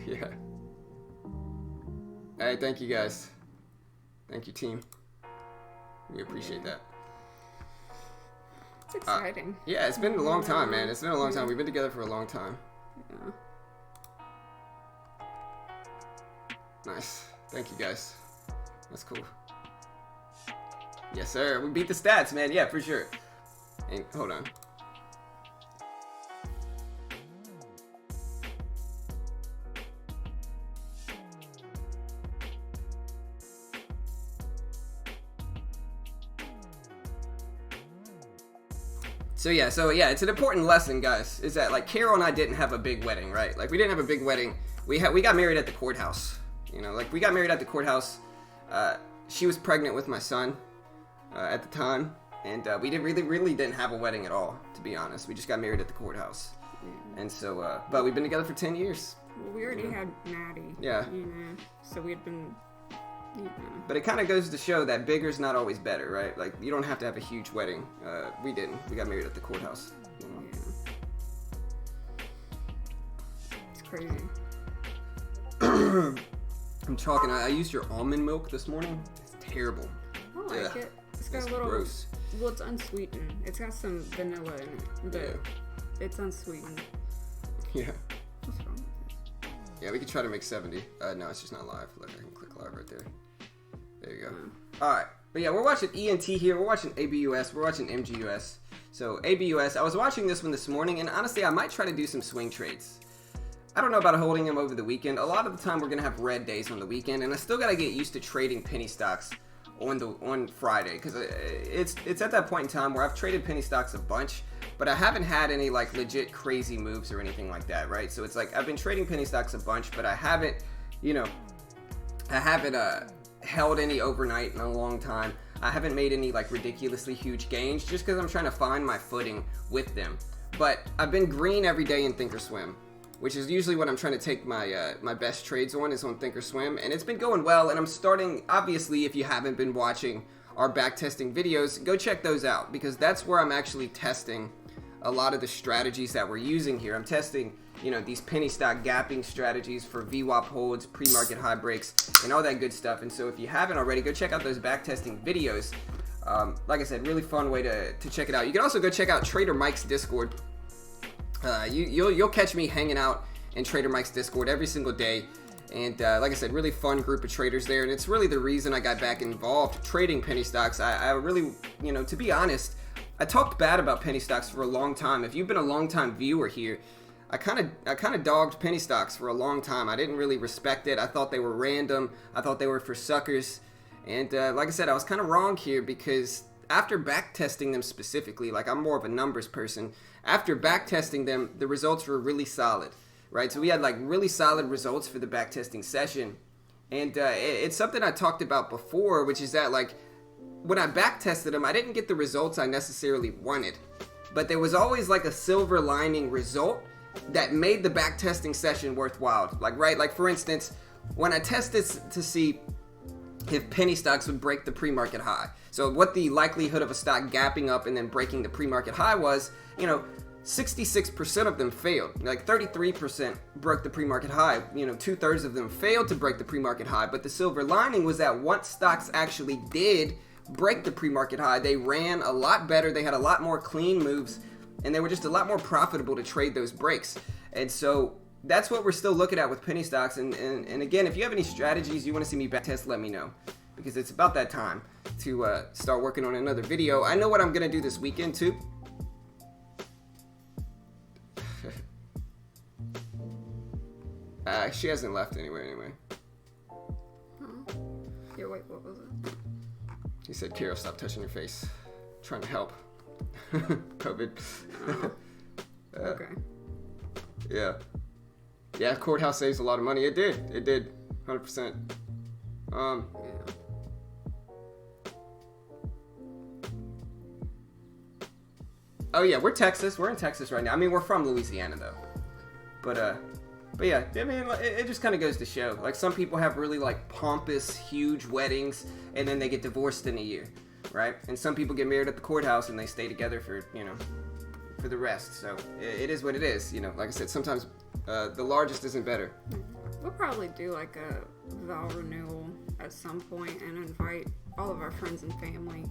Yeah. Hey, thank you guys. Thank you, team. We appreciate that. It's exciting. Yeah, it's been a long time, man. It's been a long time. We've been together for a long time. Yeah. Nice. Thank you, guys. That's cool. Yes, sir. We beat the stats, man. Yeah, for sure. And hold on. So yeah, it's an important lesson, guys, is that, like, Carol and I didn't have a big wedding, right? Like, we didn't have a big wedding. We got married at the courthouse, you know? Like, we got married at the courthouse. She was pregnant with my son at the time, and we really didn't have a wedding at all, to be honest. We just got married at the courthouse. And so, but we've been together for 10 years. Well, we already had Maddie. Yeah. You know, so we had been... But it kind of goes to show that bigger's not always better, right? Like, you don't have to have a huge wedding. We didn't. We got married at the courthouse. You know? Yeah. It's crazy. I'm talking. I used your almond milk this morning. It's terrible. I like it. It's got It's a little... gross. Well, it's unsweetened. It's got some vanilla in it, but Yeah. it's unsweetened. Yeah. What's wrong with this? Yeah, we could try to make 70. No, it's just not live. Look, I can click live right there. There you go. Alright. But yeah, we're watching ENT here. We're watching ABUS. We're watching MGUS. So, ABUS. I was watching this one this morning, and honestly, I might try to do some swing trades. I don't know about holding them over the weekend. A lot of the time, we're going to have red days on the weekend, and I still got to get used to trading penny stocks on Friday, because it's at that point in time where I've traded penny stocks a bunch, but I haven't had any, like, legit crazy moves or anything like that, right? So it's like I've been trading penny stocks a bunch, but I haven't, you know, held any overnight in a long time. I haven't made any, like, ridiculously huge gains just because I'm trying to find my footing with them. But I've been green every day in Thinkorswim, which is usually what I'm trying to take my my best trades on, is on Thinkorswim, and it's been going well. And I'm starting, obviously, if you haven't been watching our back testing videos, go check those out, because that's where I'm actually testing a lot of the strategies that we're using here. I'm testing, these penny stock gapping strategies for VWAP holds, pre-market high breaks, and all that good stuff. And so if you haven't already, go check out those back testing videos. Like I said, really fun way to check it out. You can also go check out Trader Mike's Discord. You'll catch me hanging out in Trader Mike's Discord every single day. And like I said, really fun group of traders there. And it's really the reason I got back involved trading penny stocks. I really, to be honest, I talked bad about penny stocks for a long time. If you've been a long time viewer here, I kind of dogged penny stocks for a long time. I didn't really respect it. I thought they were random. I thought they were for suckers. And like I said, I was kind of wrong here, because after back testing them specifically, like I'm more of a numbers person, after back testing them, the results were really solid, right? So we had like really solid results for the back testing session. And it's something I talked about before, which is that like when I back tested them, I didn't get the results I necessarily wanted, but there was always like a silver lining result that made the back testing session worthwhile. Like for instance, when I tested to see if penny stocks would break the pre-market high. So what the likelihood of a stock gapping up and then breaking the pre-market high was, 66% of them failed. Like 33% broke the pre-market high. 2/3 of them failed to break the pre-market high. But the silver lining was that once stocks actually did break the pre-market high, they ran a lot better. They had a lot more clean moves, and they were just a lot more profitable to trade those breaks. And so that's what we're still looking at with penny stocks. And again, if you have any strategies you want to see me back test, let me know, because it's about that time to start working on another video. I know what I'm going to do this weekend too. She hasn't left anyway. Yeah, wait, what was it? He said, Kiro, stop touching your face. Trying to help. COVID. Okay. Yeah. Yeah, courthouse saves a lot of money. It did. 100%. Yeah. Oh yeah, we're Texas. We're in Texas right now. I mean, we're from Louisiana though. But yeah, I mean, it just kind of goes to show. Like, some people have really like pompous, huge weddings, and then they get divorced in a year, right? And some people get married at the courthouse and they stay together for, for the rest. So it is what it is. Like I said, sometimes the largest isn't better. We'll probably do like a vow renewal at some point and invite all of our friends and family,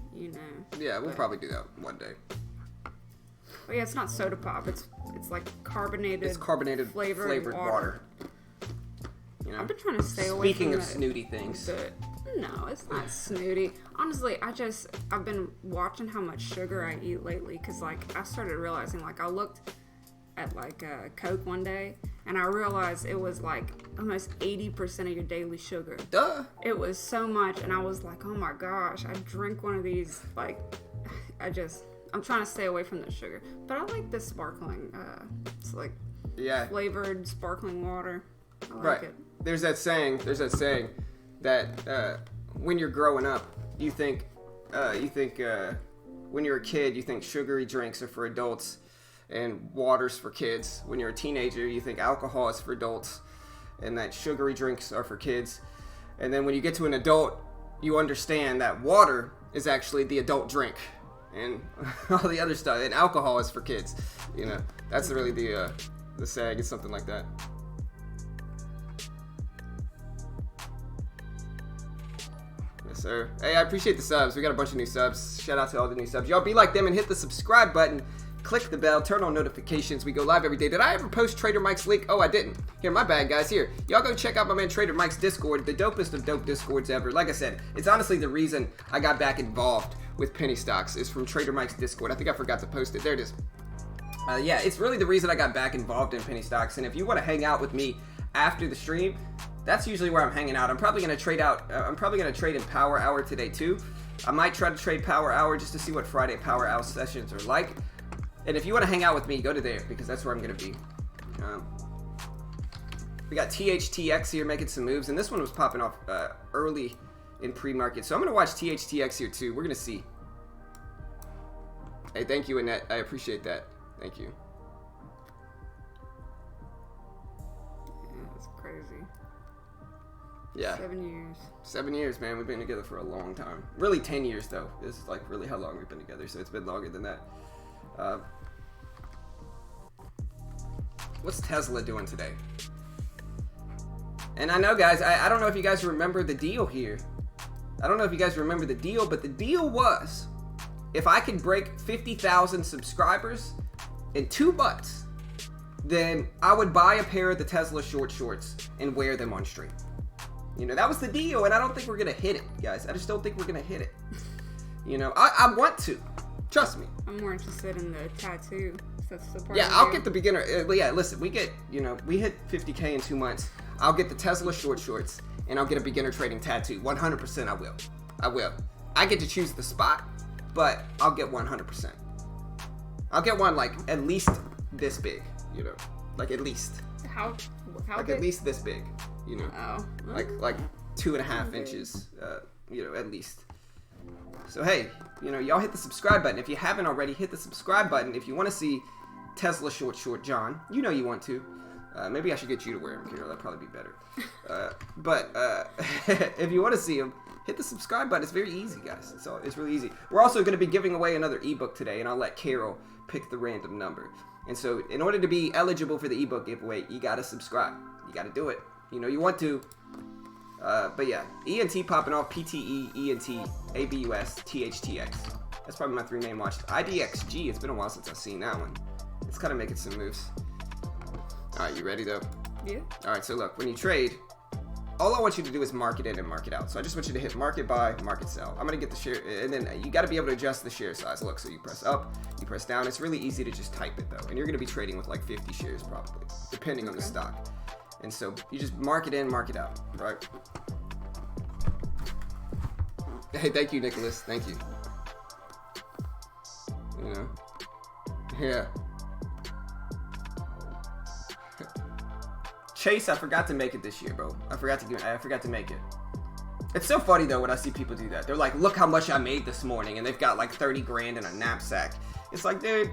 Yeah, we'll probably do that one day. But yeah, it's not soda pop. It's like carbonated. It's carbonated flavored water. I've been trying to stay away Speaking from of snooty things. But no, it's not snooty. Honestly, I've been watching how much sugar I eat lately, because like I started realizing, like I looked at like Coke one day and I realized it was like almost 80% of your daily sugar. Duh. It was so much, and I was like, oh my gosh, I drink one of these, like I'm trying to stay away from the sugar. But I like this sparkling, it's like flavored sparkling water. I like it. There's that saying that when you're growing up, you think when you're a kid, you think sugary drinks are for adults and water's for kids. When you're a teenager, you think alcohol is for adults and that sugary drinks are for kids. And then when you get to an adult, you understand that water is actually the adult drink. And all the other stuff, and alcohol is for kids. That's really the saying. It's something like that. Yes, sir. Hey, I appreciate the subs. We got a bunch of new subs. Shout out to all the new subs. Y'all be like them and hit the subscribe button. Click the bell. Turn on notifications. We go live every day. Did I ever post Trader Mike's link? Oh, I didn't. Here, my bad, guys. Here. Y'all go check out my man Trader Mike's Discord. The dopest of dope Discords ever. Like I said, it's honestly the reason I got back involved with penny stocks is from Trader Mike's Discord. I think I forgot to post it. There it is. Yeah, it's really the reason I got back involved in penny stocks. And if you want to hang out with me after the stream, that's usually where I'm hanging out. I'm probably going to trade out. I'm probably going to trade in Power Hour today too. I might try to trade Power Hour just to see what Friday Power Hour sessions are like. And if you want to hang out with me, go to there, because that's where I'm going to be. We got THTX here making some moves, and this one was popping off early in pre-market. So I'm going to watch THTX here too. We're going to see. Hey, thank you, Annette. I appreciate that. Thank you. Yeah, that's crazy. Yeah. 7 years. 7 years, man. We've been together for a long time. Really 10 years, though. This is like really how long we've been together, so it's been longer than that. What's Tesla doing today? And I know, guys, I don't know if you guys remember the deal here. I don't know if you guys remember the deal, but the deal was if I could break 50,000 subscribers in 2 months, then I would buy a pair of the Tesla short shorts and wear them on stream. You know, that was the deal, and I don't think we're going to hit it, guys. I just don't think we're going to hit it. You know, I want to. Trust me. I'm more interested in the tattoo. That's the part. Yeah, I'll get the beginner. Yeah, listen, we hit 50K in 2 months. I'll get the Tesla short shorts, and I'll get a beginner trading tattoo. 100% I will. I will. I get to choose the spot, but I'll get 100%. I'll get one, like, at least this big, you know. Like, at least. How like, big? at least this big, you know. Oh. Like 2.5 inches, you know, at least. So, hey, you know, y'all hit the subscribe button. If you haven't already, hit the subscribe button. If you want to see Tesla short John, you know you want to. Maybe I should get you to wear him, Carol. That'd probably be better. But if you want to see him, hit the subscribe button. It's very easy, guys. It's really easy. We're also going to be giving away another ebook today, and I'll let Carol pick the random number. And so, in order to be eligible for the ebook giveaway, you got to subscribe. You got to do it. You know you want to. But yeah, ENT popping off, PTE, ENT, ABUS, THTX. That's probably my 3 main watches. IDXG, it's been a while since I've seen that one. It's kind of making some moves. Alright, you ready though? Yeah. Alright, so look, when you trade, all I want you to do is market in and market out. So I just want you to hit market buy, market sell. I'm going to get the share, and then you got to be able to adjust the share size. Look, so you press up, you press down. It's really easy to just type it though. And you're going to be trading with like 50 shares probably, depending on the stock. And so you just mark it in, mark it out, right? Hey, thank you, Nicholas. Thank you. You know? Yeah. Chase, I forgot to make it this year, bro. I forgot to make it. It's so funny though when I see people do that. They're like, look how much I made this morning, and they've got like 30 grand in a knapsack. It's like, dude,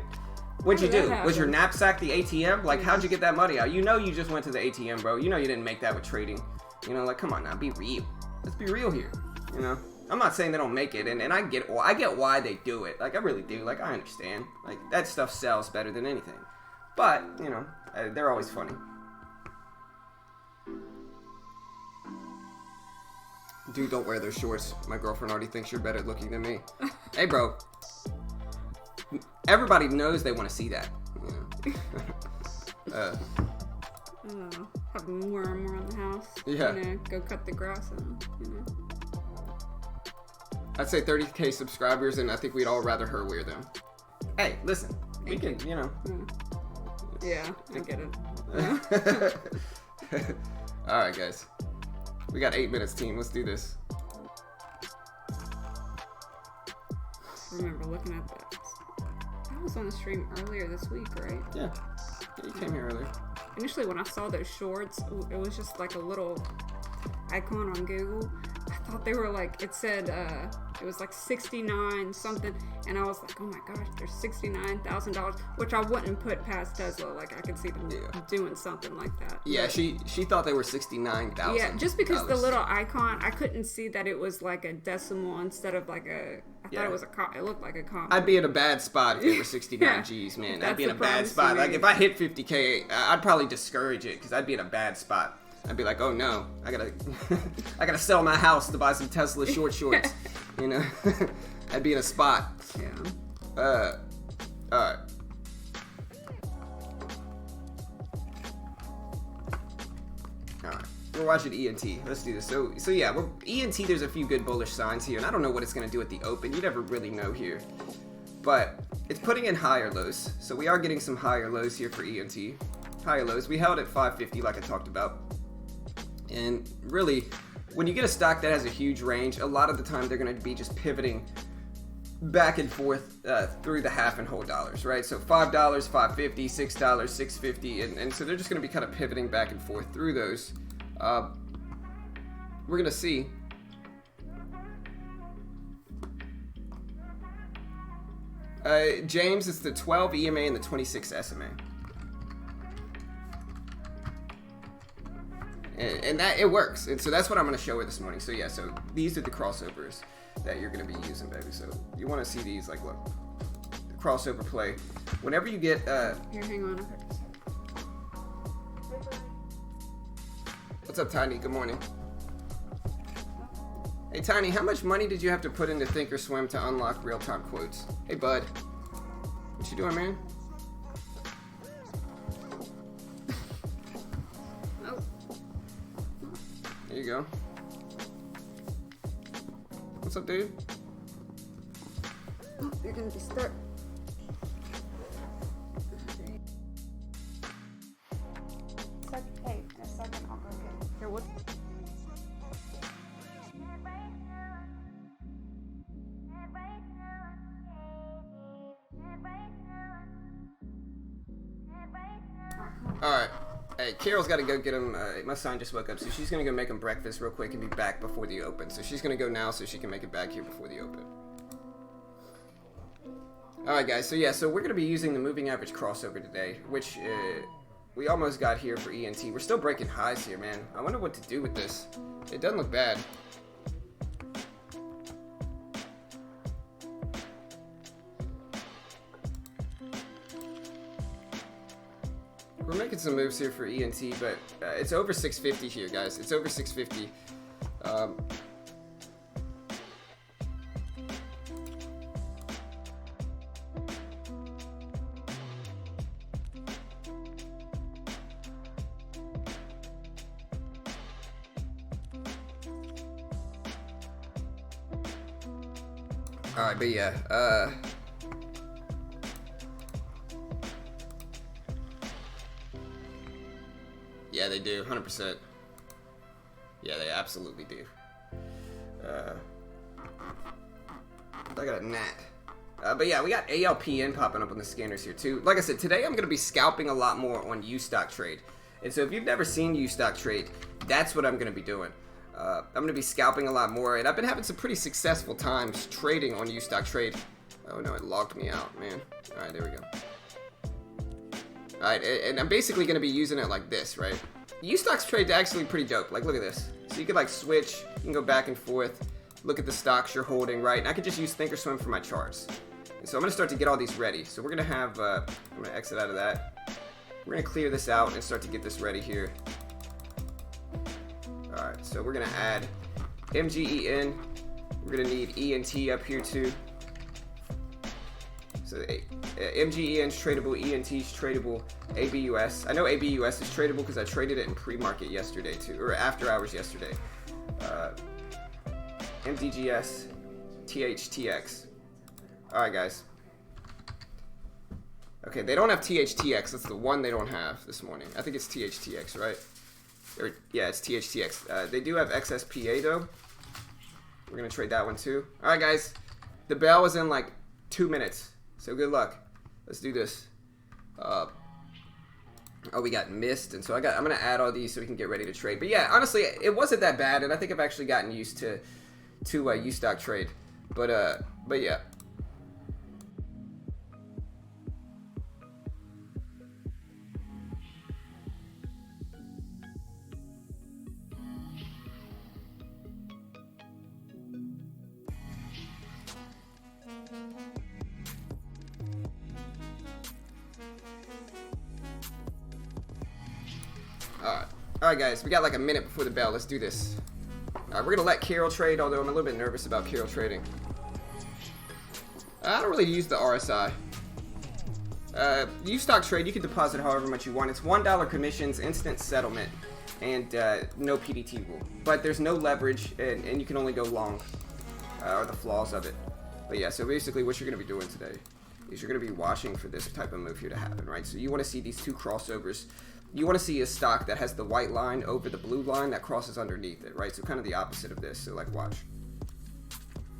what'd you do? Was your knapsack the ATM? Like, how'd you get that money out? You know you just went to the ATM, bro. You know you didn't make that with trading. You know, like, come on now, be real. Let's be real here. You know? I'm not saying they don't make it, and I get why they do it. Like, I really do. Like, I understand. Like, that stuff sells better than anything. But, you know, they're always funny. Dude, don't wear those shorts. My girlfriend already thinks you're better looking than me. Hey, bro. Everybody knows they want to see that. You know? Have them wear them around the house. Yeah. You know, go cut the grass and, you know. I'd say 30K subscribers, and I think we'd all rather her wear them. Hey, listen. We can, you know. Yeah, I get it. Yeah. Alright, guys. We got 8 minutes, team. Let's do this. I remember looking at that. I was on the stream earlier this week, right? Yeah. You came here earlier. Initially, when I saw those shorts, it was just like a little icon on Google. I thought they were like, it said, it was like 69 something, and I was like, oh my gosh, there's $69,000, which I wouldn't put past Tesla. Like, I could see them doing something like that. Yeah, but she thought they were 69,000. Yeah, just because the little icon, I couldn't see that it was like a decimal instead of like a. I thought it was it looked like a comma. I'd be in a bad spot if it were 69 G's, man. I'd be in a bad spot. Like, if I hit 50K, I'd probably discourage it because I'd be in a bad spot. I'd be like, oh no, I gotta sell my house to buy some Tesla short shorts. You know, I'd be in a spot. Yeah. Alright. Alright. We're watching ENT. Let's do this. So yeah, ENT, there's a few good bullish signs here, and I don't know what it's gonna do at the open. You never really know here. But it's putting in higher lows. So we are getting some higher lows here for ENT. Higher lows. We held at 550 like I talked about. And really, when you get a stock that has a huge range, a lot of the time they're going to be just pivoting back and forth through the half and whole dollars, right? So $5, $5.50, $6, $6.50, and so they're just going to be kind of pivoting back and forth through those. We're going to see. James, it's the 12 EMA and the 26 SMA. And that it works. And so that's what I'm going to show her this morning. So yeah, so these are the crossovers that you're going to be using, baby. So you want to see these, like, look, the crossover play. Whenever you get Here, hang on. What's up, Tiny? Good morning. Hey, Tiny, how much money did you have to put into Thinkorswim to unlock real-time quotes? Hey, bud. What you doing, man? Oh. There you go. What's up, dude? Oh, you're gonna be stuck. Hey, in a second, I'll go get. Here, what? Alright. Hey, Carol's got to go get him. My son just woke up, so she's going to go make him breakfast real quick and be back before the open. So she's going to go now so she can make it back here before the open. Alright, guys. So yeah, so we're going to be using the moving average crossover today, which we almost got here for ENT. We're still breaking highs here, man. I wonder what to do with this. It doesn't look bad. We're making some moves here for ENT, but it's over 650 here, guys. It's over 650. All right, but yeah. Yeah, they do, 100%. Yeah, they absolutely do. I got a gnat. But yeah, we got ALPN popping up on the scanners here too. Like I said, today I'm going to be scalping a lot more on U-Stock Trade. And so if you've never seen U-Stock Trade, that's what I'm going to be doing. I'm going to be scalping a lot more, and I've been having some pretty successful times trading on U-Stock Trade. Oh no, it logged me out, man. Alright, there we go. Alright, and I'm basically going to be using it like this, right? U-Stock's Trade's actually pretty dope. Like, look at this. So you can, like, switch. You can go back and forth. Look at the stocks you're holding, right? And I can just use Thinkorswim for my charts. And so I'm going to start to get all these ready. So we're going to have, I'm going to exit out of that. We're going to clear this out and start to get this ready here. Alright, so we're going to add MGEN. We're going to need ENT up here too. So MGEN's tradable, ENT's tradable, ABUS. I know ABUS is tradable because I traded it in pre-market yesterday too, or after hours yesterday. MDGS, THTX. Alright, guys. Okay, they don't have THTX. That's the one they don't have this morning. I think it's THTX, right? Or, yeah, it's THTX. They do have XSPA though. We're gonna trade that one too. Alright, guys. The bell is in like 2 minutes. So good luck. Let's do this. Oh, we got missed, and so I'm gonna add all these so we can get ready to trade. But yeah, honestly, it wasn't that bad, and I think I've actually gotten used to U-Stock Trade. But yeah. Alright, guys, we got like a minute before the bell. Let's do this. We're going to let Carol trade, although I'm a little bit nervous about Carol trading. I don't really use the RSI. U-Stock Trade, you can deposit however much you want. It's $1 commissions, instant settlement, and no PDT rule. But there's no leverage, and you can only go long, are the flaws of it. But yeah, so basically what you're going to be doing today is you're going to be watching for this type of move here to happen, right? So you want to see these two crossovers. You want to see a stock that has the white line over the blue line that crosses underneath it, right? So kind of the opposite of this. So like, watch.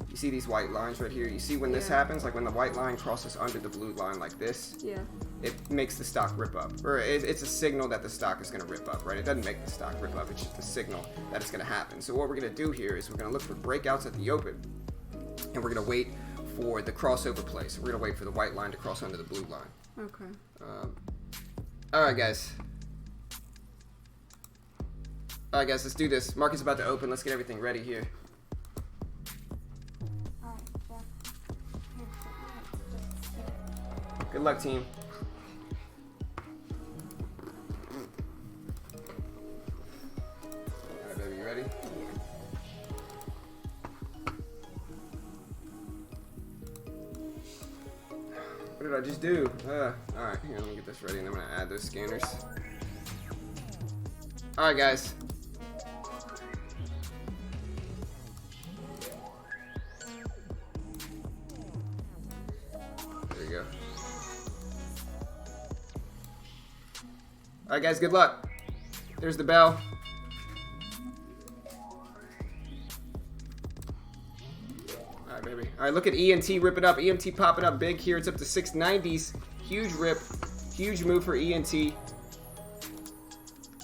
You see these white lines right here? You see when this happens, like when the white line crosses under the blue line like this, it makes the stock rip up. Or it's a signal that the stock is going to rip up, right? It doesn't make the stock rip up. It's just a signal that it's going to happen. So what we're going to do here is we're going to look for breakouts at the open, and we're going to wait for the crossover play. So we're going to wait for the white line to cross under the blue line. Okay. All right, guys. All right, guys, let's do this. Market's about to open. Let's get everything ready here. Alright, Jeff. Good luck, team. All right, baby, you ready? What did I just do? All right, here, let me get this ready, and I'm gonna add those scanners. All right, guys. There you go. All right, guys, good luck. There's the bell. All right, baby. All right, look at ENT rip it up. ENT popping up big here. It's up to 690s. Huge rip. Huge move for ENT.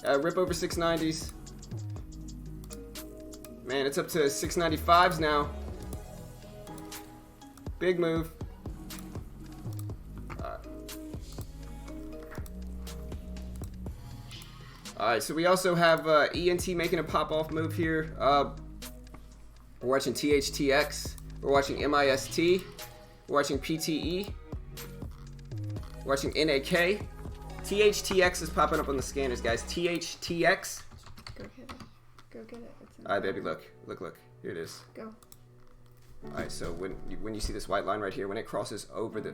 Rip over 690s. Man, it's up to 695s now. Big move. Alright, so we also have ENT making a pop-off move here. We're watching THTX. We're watching MIST. We're watching PTE. We're watching NAK. THTX is popping up on the scanners, guys. THTX. Go get it. Go get it. It's in Alright, baby, look. Look. Here it is. Go. Alright, so when you see this white line right here, when it crosses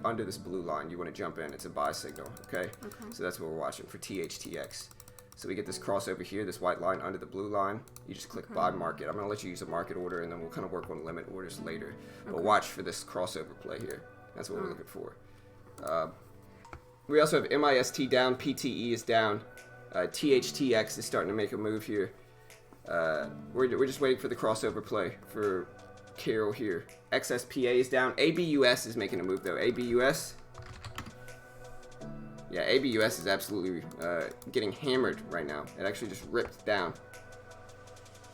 under this blue line, you want to jump in. It's a buy signal, okay? Okay. So that's what we're watching for THTX. So we get this crossover here, this white line under the blue line. You just click buy market. I'm going to let you use a market order, and then we'll kind of work on limit orders later. But watch for this crossover play here. That's what we're looking for. We also have MIST down, PTE is down. THTX is starting to make a move here. We're just waiting for the crossover play for Carol here. XSPA is down. ABUS is making a move, though. ABUS. Yeah, ABUS is absolutely getting hammered right now. It actually just ripped down.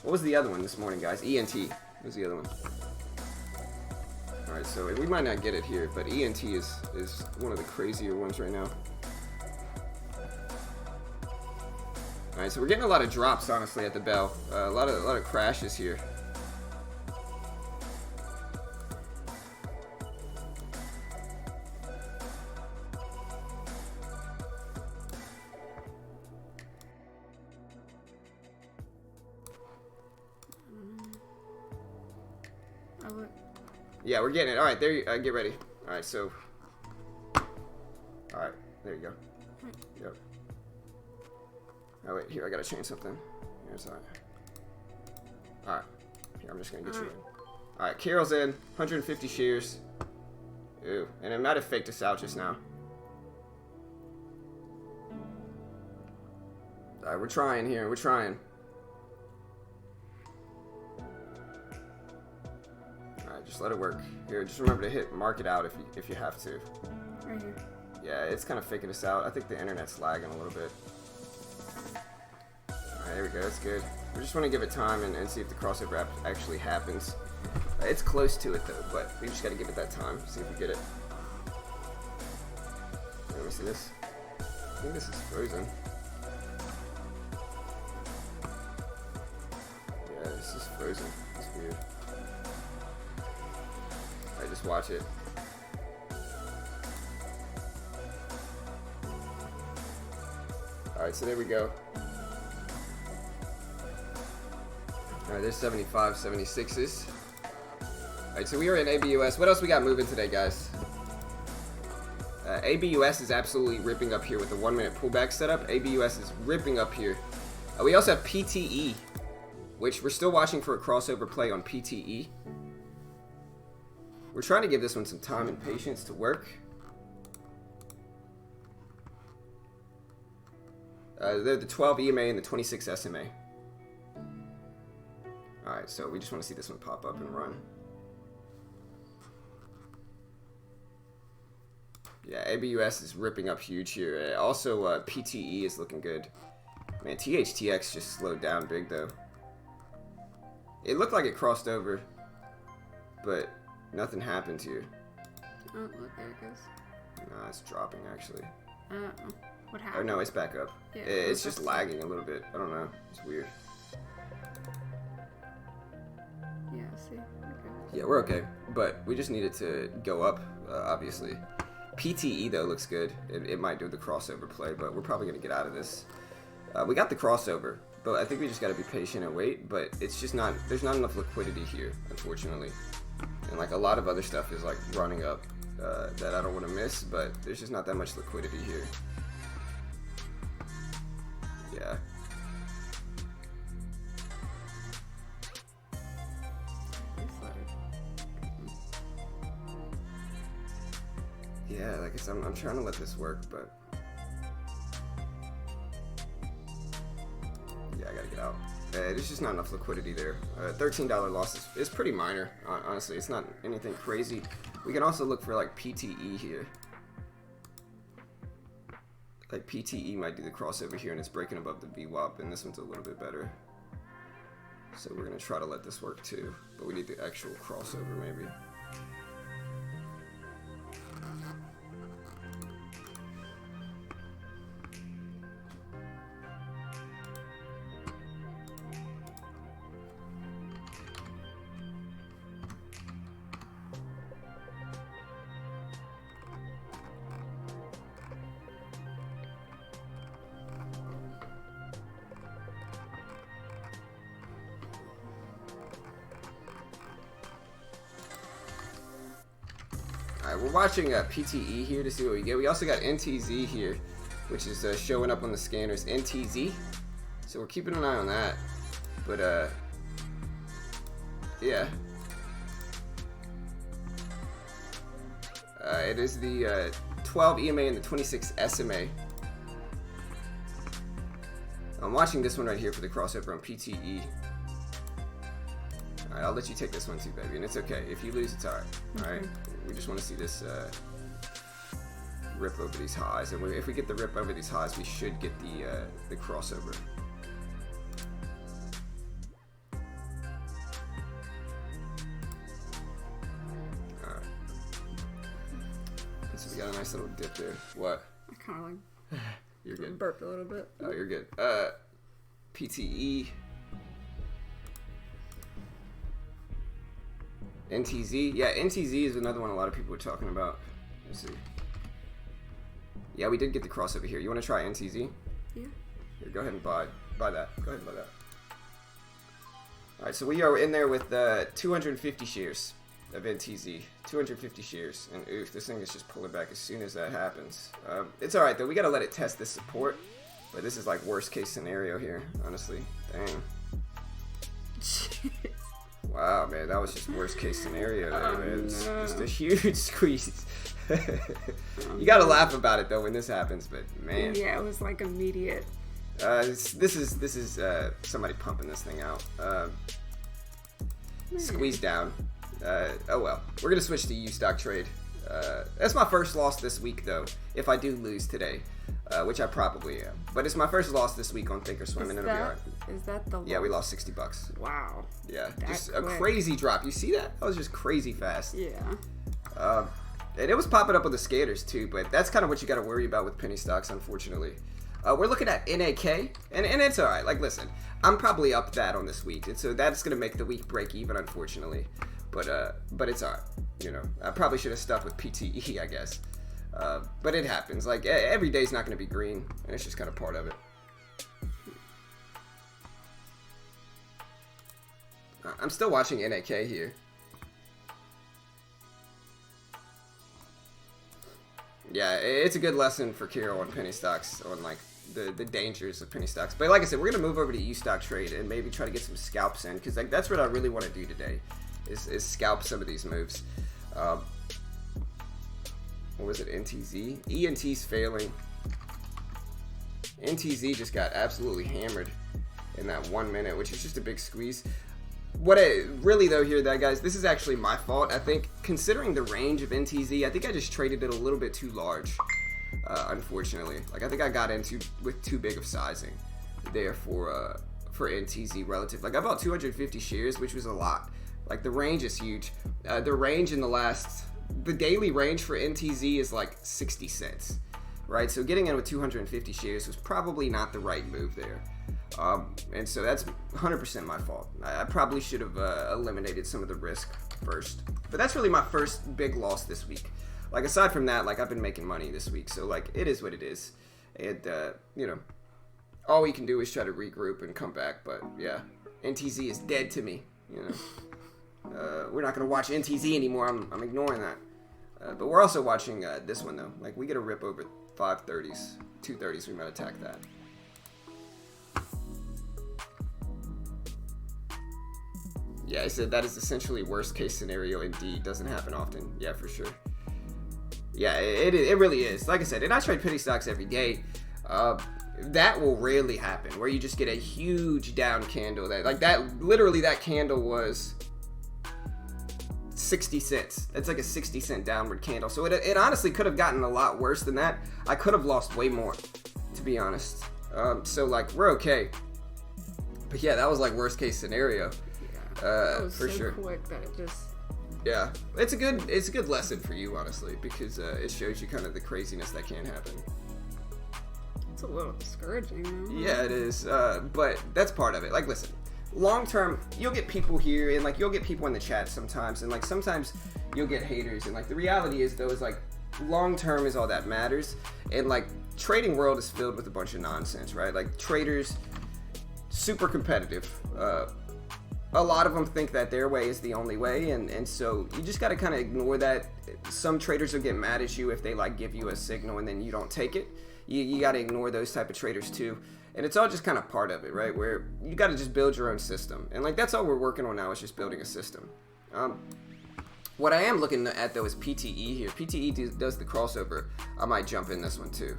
What was the other one this morning, guys? ENT. What was the other one? Alright, so we might not get it here, but ENT is one of the crazier ones right now. Alright, so we're getting a lot of drops, honestly, at the bell. A lot of crashes here. Yeah, we're getting it. All right, there you get ready. All right, so. All right, there you go. Yep. Oh wait, here I gotta change something. Here's that. All right, here I'm just gonna get you in. All right, Carol's in. 150 shares. Ooh, and it might have faked us out just now. All right, we're trying here. We're trying. Just let it work. Here, just remember to hit market out if you have to. Right here. Yeah, it's kind of faking us out. I think the internet's lagging a little bit. Alright, there we go. That's good. We just want to give it time and see if the crossover actually happens. It's close to it, though, but we just got to give it that time. See if we get it. Let me see this. I think this is frozen. Yeah, this is frozen. It's weird. Alright, just watch it. Alright, so there we go. Alright, there's 75, 76s. Alright, so we are in ABUS. What else we got moving today, guys? ABUS is absolutely ripping up here with the 1 minute pullback setup. ABUS is ripping up here. We also have PTE, which we're still watching for a crossover play on PTE. We're trying to give this one some time and patience to work. They're the 12 EMA and the 26 SMA. Alright, so we just want to see this one pop up and run. Yeah, ABUS is ripping up huge here. Also, PTE is looking good. Man, THTX just slowed down big, though. It looked like it crossed over, but nothing happened here. Oh, look, there it goes. Nah, it's dropping, actually. What happened? Oh, no, it's back up. Yeah, It's just lagging a little bit. I don't know. It's weird. see. Okay. Yeah, we're okay, but we just need it to go up, obviously. PTE, though, looks good. It might do the crossover play, but we're probably going to get out of this. We got the crossover, but I think we just got to be patient and wait, but it's just not, there's not enough liquidity here, unfortunately. And, like, a lot of other stuff is, like, running up that I don't want to miss, but there's just not that much liquidity here. Yeah. Yeah, like I said, I'm trying to let this work, but yeah, I gotta get out. There's just not enough liquidity there. $13 loss is pretty minor, honestly. It's not anything crazy. We can also look for like PTE here. Like PTE might do the crossover here, and it's breaking above the VWAP, and this one's a little bit better. So we're gonna try to let this work too, but we need the actual crossover maybe. Alright, we're watching PTE here to see what we get. We also got NTZ here, which is showing up on the scanners. NTZ. So we're keeping an eye on that. But, yeah. It is the 12 EMA and the 26 SMA. I'm watching this one right here for the crossover on PTE. Alright, I'll let you take this one too, baby, and it's okay. If you lose, it's alright. Alright? We just want to see this rip over these highs, and if we get the rip over these highs, we should get the crossover. Alright. So we got a nice little dip there. What? I kind of like You're good. burped a little bit. Oh, you're good. PTE. NTZ. Yeah, NTZ is another one a lot of people are talking about. Let's see. Yeah, we did get the crossover here. You want to try NTZ? Yeah. Here, go ahead and buy that. Go ahead and buy that. Alright, so we are in there with 250 shares of NTZ. 250 shares. And oof, this thing is just pulling back as soon as that happens. It's alright, though. We got to let it test this support. But this is like worst case scenario here, honestly. Dang. Wow, man, that was just worst case scenario there, man. It's just a huge squeeze. You gotta laugh about it though when this happens, but man. Yeah, it was like immediate. This is somebody pumping this thing out. Squeeze down. Oh well, we're gonna switch to U stock trade. That's my first loss this week though. If I do lose today, which I probably am, but it's my first loss this week on Thinkorswim, and it'll be alright. Is that the? Yeah, we lost $60. Wow. Yeah, That just quick. a crazy drop. You see that? That was just crazy fast. Yeah. And it was popping up on the scanners too, but that's kind of what you got to worry about with penny stocks, unfortunately. We're looking at NAK, and it's alright. Like, listen, I'm probably up that on this week, and so that's gonna make the week break even, unfortunately. But it's alright. You know, I probably should have stuck with PTE, I guess. But it happens. Like, every day's not gonna be green, and it's just kind of part of it. I'm still watching NAK here. Yeah, it's a good lesson for Kiro on penny stocks, on like the dangers of penny stocks. But like I said, we're gonna move over to U stock trade and maybe try to get some scalps in, because like that's what I really want to do today, is scalp some of these moves. What was it? NTZ. ENT's failing. NTZ just got absolutely hammered in that 1 minute, which is just a big squeeze. What I really though here, that guys, this is actually my fault. I think considering the range of NTZ, I think I just traded it a little bit too large. Unfortunately, like I think I got into with too big of sizing there for NTZ relative. Like I bought 250 shares, which was a lot. Like the range is huge. The range in the daily range for NTZ is like 60 cents, right? So getting in with 250 shares was probably not the right move there. And so that's 100% my fault. I probably should have eliminated some of the risk first. But that's really my first big loss this week. Like, aside from that, like, I've been making money this week. So, like, it is what it is. And, you know, all we can do is try to regroup and come back. But, yeah, NTZ is dead to me, you know. We're not going to watch NTZ anymore. I'm ignoring that. But we're also watching this one, though. Like, we get a rip over 530s, 230s. We might attack that. Yeah, I said that is essentially worst case scenario indeed. Doesn't happen often. Yeah, for sure. Yeah, it really is. Like I said, and I trade penny stocks every day. That will rarely happen, where you just get a huge down candle. Literally that candle was 60 cents. That's like a 60-cent downward candle. So it honestly could have gotten a lot worse than that. I could have lost way more, to be honest. So, like, we're okay. But yeah, that was like worst case scenario. That was for so sure. quick that it just... Yeah, it's a good lesson for you, honestly, because it shows you kind of the craziness that can happen. It's a little discouraging, though. Yeah, it is, but that's part of it. Like, listen, long term, you'll get people here, and like you'll get people in the chat sometimes, and like sometimes you'll get haters, and like the reality is though is like long term is all that matters, and like trading world is filled with a bunch of nonsense, right? Like traders, super competitive. A lot of them think that their way is the only way, and so you just got to kind of ignore that. Some traders will get mad at you if they like give you a signal and then you don't take it. You got to ignore those type of traders too, and it's all just kind of part of it, right? Where you got to just build your own system, and like that's all we're working on now is just building a system. What I am looking at though is PTE here. PTE does the crossover. I might jump in this one too.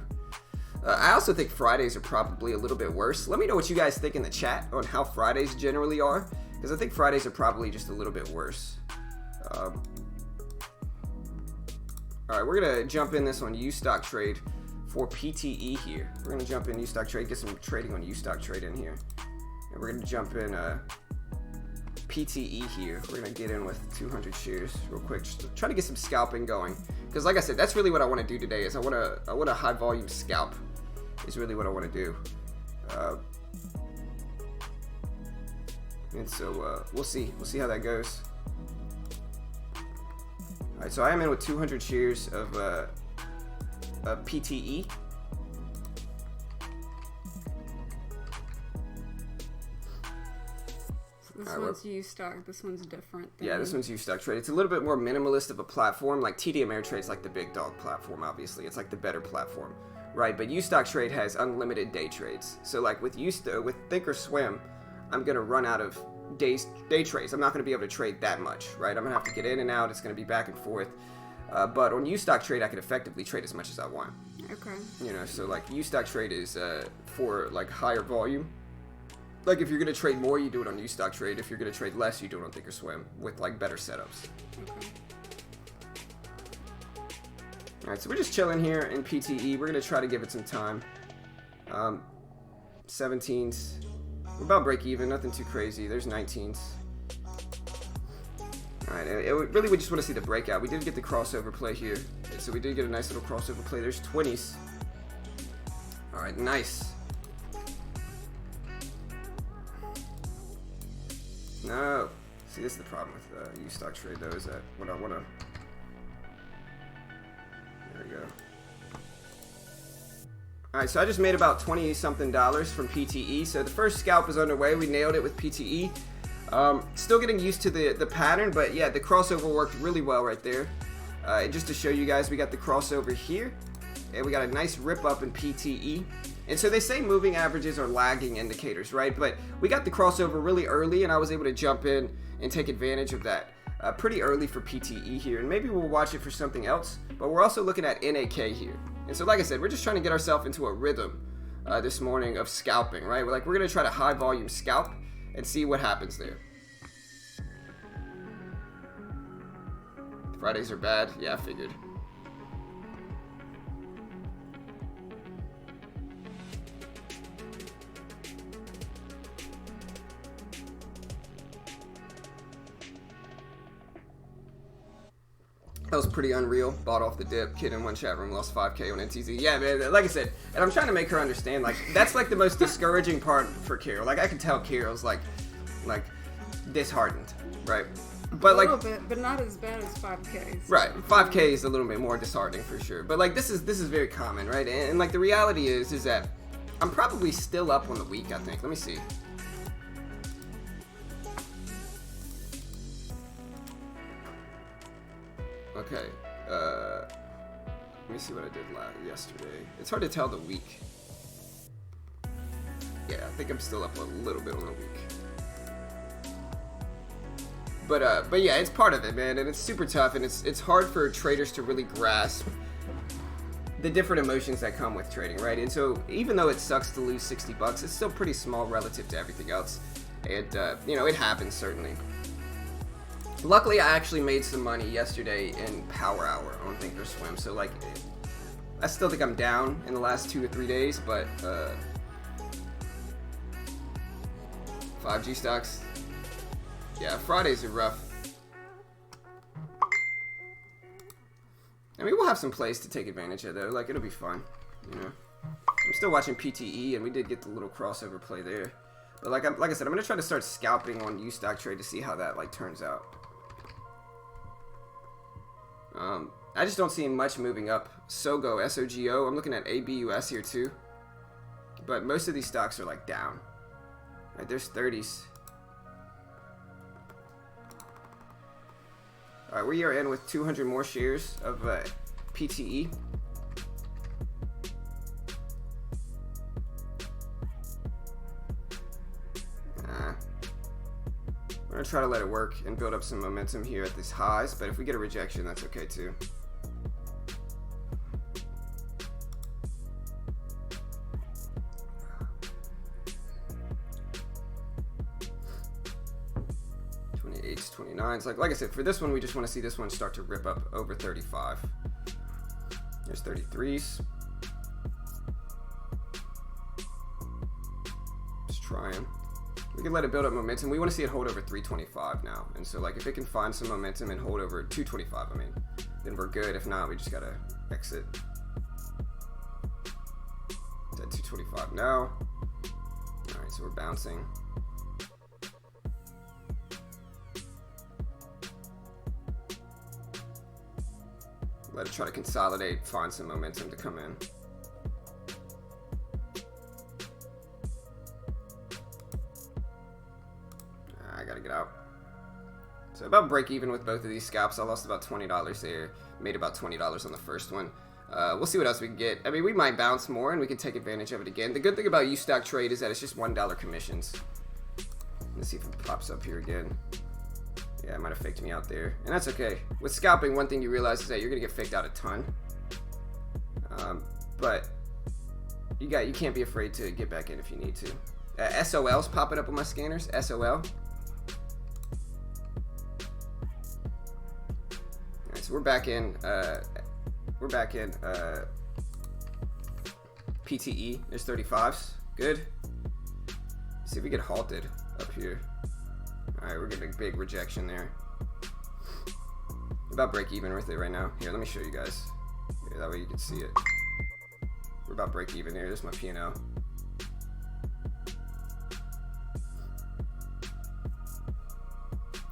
I also think Fridays are probably a little bit worse. Let me know what you guys think in the chat on how Fridays generally are, because I think Fridays are probably just a little bit worse. All right, we're gonna jump in this on U-Stock Trade for PTE here. We're gonna jump in U-Stock Trade, get some trading on U-Stock Trade in here, and we're gonna jump in PTE here. We're gonna get in with 200 shares real quick, just to try to get some scalping going. Because like I said, that's really what I want to do today. Is I want a high volume scalp. Is really what I want to do. And so we'll see how that goes. All right, so I am in with 200 shares of PTE. This one's U-Stock. This one's different. Yeah, this one's U-Stock Trade. It's a little bit more minimalist of a platform. Like TD Ameritrade's like the big dog platform, obviously. It's like the better platform, right? But U-Stock Trade has unlimited day trades. So like with Thinkorswim, I'm gonna run out of day trades. I'm not gonna be able to trade that much, right? I'm gonna have to get in and out. It's gonna be back and forth. But on U-Stock Trade, I can effectively trade as much as I want. Okay. You know, so like U-Stock Trade is for like higher volume. Like if you're gonna trade more, you do it on U-Stock Trade. If you're gonna trade less, you do it on Thinkorswim with like better setups. Okay. All right, so we're just chilling here in PTE. We're gonna try to give it some time. 17s. We're about break even. Nothing too crazy. There's 19s. All right, really we just want to see the breakout. We did get the crossover play here, so we did get a nice little crossover play. There's 20s. All right, nice. No. See, this is the problem with U-Stock Trade, though, is that when I want to... There we go. Alright, so I just made about $20-something from PTE. So the first scalp is underway. We nailed it with PTE. Still getting used to the pattern, but yeah, the crossover worked really well right there. Just to show you guys, we got the crossover here, and we got a nice rip up in PTE. And so they say moving averages are lagging indicators, right? But we got the crossover really early, and I was able to jump in and take advantage of that pretty early for PTE here. And maybe we'll watch it for something else, but we're also looking at NAK here. And so like I said, we're just trying to get ourselves into a rhythm this morning of scalping, right? We're going to try to high volume scalp and see what happens there. Fridays are bad? Yeah, I figured. That was pretty unreal. Bought off the dip. Kid in one chat room lost 5K on NTZ. Yeah, man, like I said, and I'm trying to make her understand, like, that's like the most discouraging part for Carol. Like, I can tell Carol's like disheartened, right? But a like, little bit, but not as bad as 5K. right, 5K is a little bit more disheartening for sure. But like, this is very common, right? And like, the reality is that I'm probably still up on the week, I think. Let me see. Okay, let me see what I did yesterday. It's hard to tell the week. Yeah, I think I'm still up a little bit on the week. But yeah, it's part of it, man, and it's super tough, and it's hard for traders to really grasp the different emotions that come with trading, right? And so even though it sucks to lose 60 bucks, it's still pretty small relative to everything else. And you know, it happens certainly. Luckily, I actually made some money yesterday in Power Hour on Thinkorswim. So like, I still think I'm down in the last 2 or 3 days, but 5G stocks. Yeah, Fridays are rough. I mean, we'll have some plays to take advantage of though. Like, it'll be fun, you know. I'm still watching PTE, and we did get the little crossover play there. But like I said, I'm gonna try to start scalping on U-Stock trade to see how that like turns out. I just don't see much moving up. SOGO, SOGO. I'm looking at ABUS here too. But most of these stocks are like down. Right, there's 30s. Alright, we are in with 200 more shares of PTE. I'm going to try to let it work and build up some momentum here at these highs, but if we get a rejection, that's okay too. '28s, '29s. Like I said, for this one, we just want to see this one start to rip up over 35. There's 33s. Just trying. We can let it build up momentum. We want to see it hold over 325 now. And so, like, if it can find some momentum and hold over 225, I mean, then we're good. If not, we just got to exit. It's at 225 now. All right, so we're bouncing. Let it try to consolidate, find some momentum to come in. I gotta get out. So about break even with both of these scalps. I lost about $20 there. Made about $20 on the first one. We'll see what else we can get. I mean, we might bounce more and we can take advantage of it again. The good thing about U-Stock trade is that it's just $1 commissions. Let's see if it pops up here again. Yeah, it might have faked me out there. And that's okay. With scalping, one thing you realize is that you're gonna get faked out a ton. But you can't be afraid to get back in if you need to. SOL's popping up on my scanners. SOL. So we're back in PTE. There's 35s. Good. Let's see if we get halted up here. Alright, we're getting a big rejection there. About break even with it right now. Here, let me show you guys. Here, that way you can see it. We're about break even here. There's my P&L.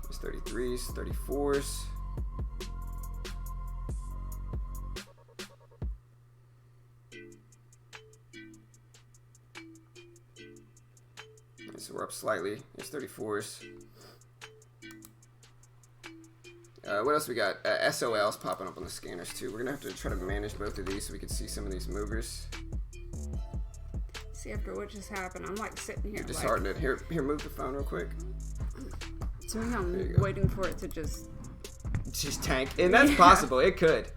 There's 33s, 34s. So we're up slightly. There's 34s. What else we got? SOL's popping up on the scanners too. We're gonna have to try to manage both of these so we can see some of these movers. See, after what just happened, I'm like sitting here. You're disheartened. Like, here, move the phone real quick. To me, I'm waiting for it to just tank, and that's possible. It could.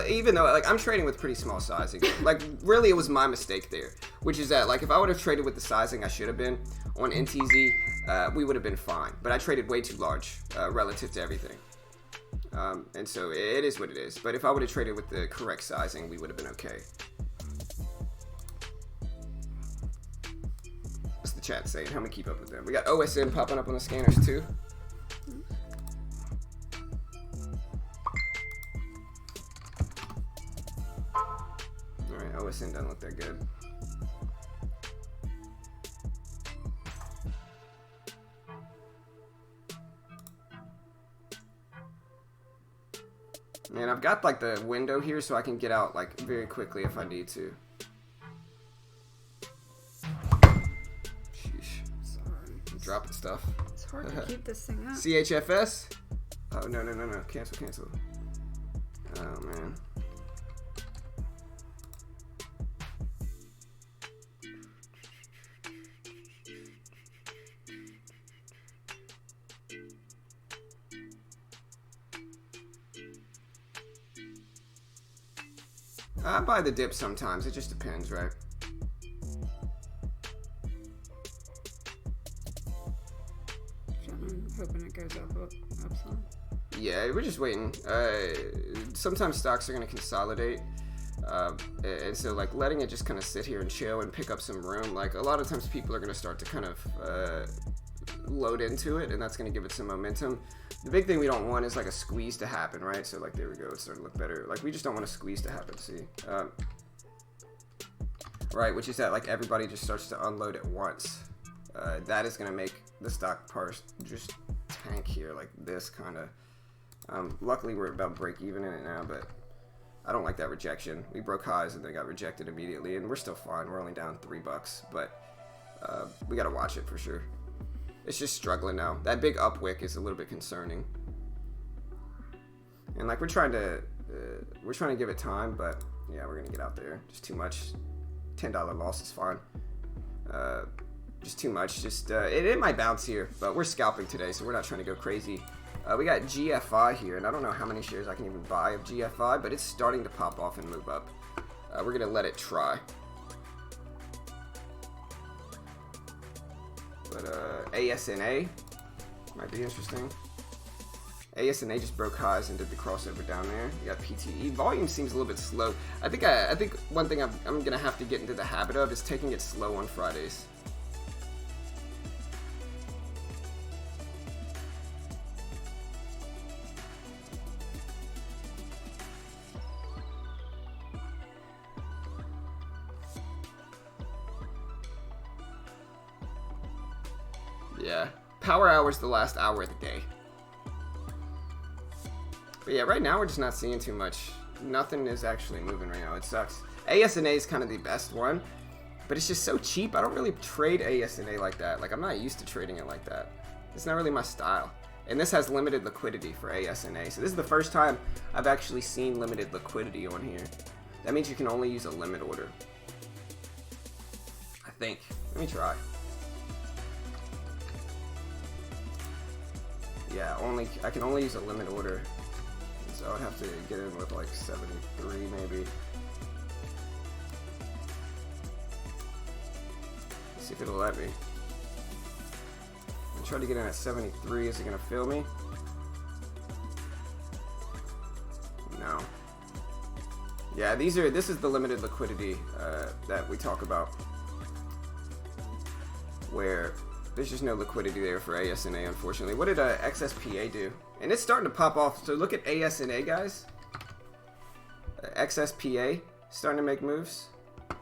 Even though, like, I'm trading with pretty small sizing. Like, really, it was my mistake there. Which is that, like, if I would have traded with the sizing I should have been on NTZ, we would have been fine. But I traded way too large relative to everything. And so it is what it is. But if I would have traded with the correct sizing, we would have been okay. What's the chat saying? How many keep up with them? We got OSN popping up on the scanners too. Wilson doesn't look that good. Man, I've got like the window here so I can get out like very quickly if I need to. Sheesh. Sorry. I'm dropping stuff. It's hard to keep this thing up. CHFS? Oh, no. Cancel. Oh, man. I buy the dip sometimes. It just depends, right? I'm hoping it goes up some. Yeah, we're just waiting. Sometimes stocks are going to consolidate. And so, like, letting it just kind of sit here and chill and pick up some room. Like, a lot of times people are going to start to kind of load into it, and that's going to give it some momentum. The big thing we don't want is, like, a squeeze to happen, right? So, like, there we go. It's starting to look better. Like, we just don't want a squeeze to happen, see? Right, which is that, like, everybody just starts to unload at once. That is going to make the stock price just tank here, like this kind of. Luckily, we're about break even in it now, but I don't like that rejection. We broke highs and then got rejected immediately, and we're still fine. We're only down $3, but we got to watch it for sure. It's just struggling now. That big up wick is a little bit concerning. And like we're trying to give it time, but yeah, we're gonna get out there. Just too much. $10 loss is fine. Just too much. Just it might bounce here, but we're scalping today, so we're not trying to go crazy. We got GFI here, and I don't know how many shares I can even buy of GFI, but it's starting to pop off and move up. We're gonna let it try. But ASNA might be interesting. ASNA just broke highs and did the crossover down there. You got PTE. Volume seems a little bit slow. I think one thing I'm gonna have to get into the habit of is taking it slow on Fridays. Yeah, power hour is the last hour of the day. But yeah, right now we're just not seeing too much. Nothing is actually moving right now. It sucks. ASNA is kind of the best one, but it's just so cheap. I don't really trade ASNA like that. Like, I'm not used to trading it like that. It's not really my style. And this has limited liquidity for ASNA. So this is the first time I've actually seen limited liquidity on here. That means you can only use a limit order. I think. Let me try. Yeah, I can only use a limit order. So I'd have to get in with like 73 maybe. Let's see if it'll let me. I'm trying to get in at 73. Is it gonna fill me? No. Yeah, this is the limited liquidity that we talk about, where there's just no liquidity there for ASNA, unfortunately. What did XSPA do? And it's starting to pop off. So look at ASNA, guys. XSPA starting to make moves. Let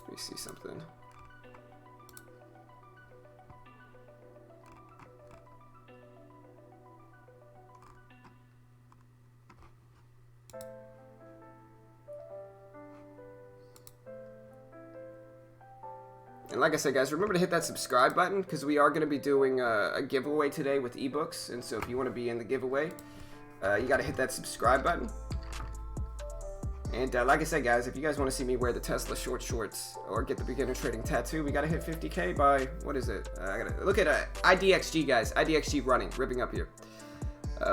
me see something. And like I said, guys, remember to hit that subscribe button, because we are going to be doing a giveaway today with ebooks. And so if you want to be in the giveaway, you got to hit that subscribe button. And like I said, guys, if you guys want to see me wear the Tesla shorts or get the beginner trading tattoo, we got to hit 50K by, what is it? I got to look at IDXG, guys. IDXG running, ripping up here.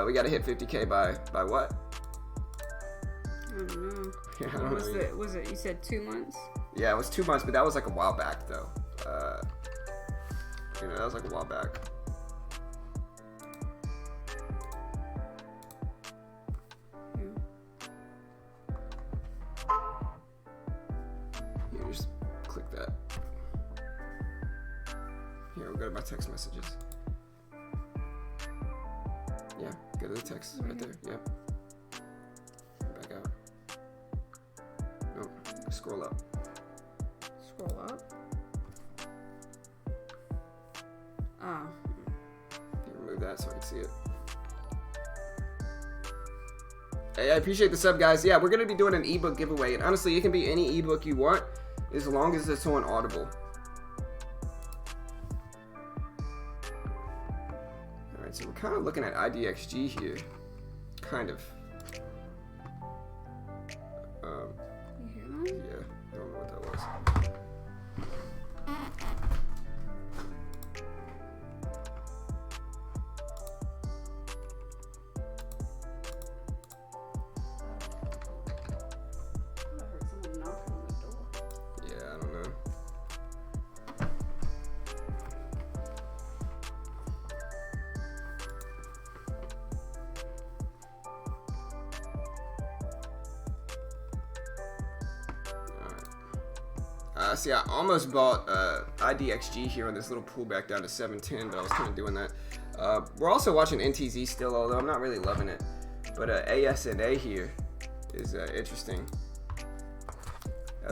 We got to hit 50K by what? I don't know. Yeah, I don't know. Was it, you said 2 months? Yeah, it was 2 months, but that was like a while back, though. That was like a while back. Here, just click that. Here, we'll go to my text messages. Yeah, go to the text right there. Yep. Back out. Scroll up. Scroll up. Oh. Remove that so I can see it. Hey, I appreciate the sub, guys. Yeah, we're going to be doing an ebook giveaway. And honestly, it can be any ebook you want as long as it's on Audible. Alright, so we're kind of looking at IDXG here. Kind of. You hear that? Yeah, I don't know what that was. I heard someone knocking on the door. Yeah, I don't know. See, I almost bought IDXG here on this little pullback down to 710, but I was kind of doing that. We're also watching NTZ still, although I'm not really loving it. But ASNA here is interesting.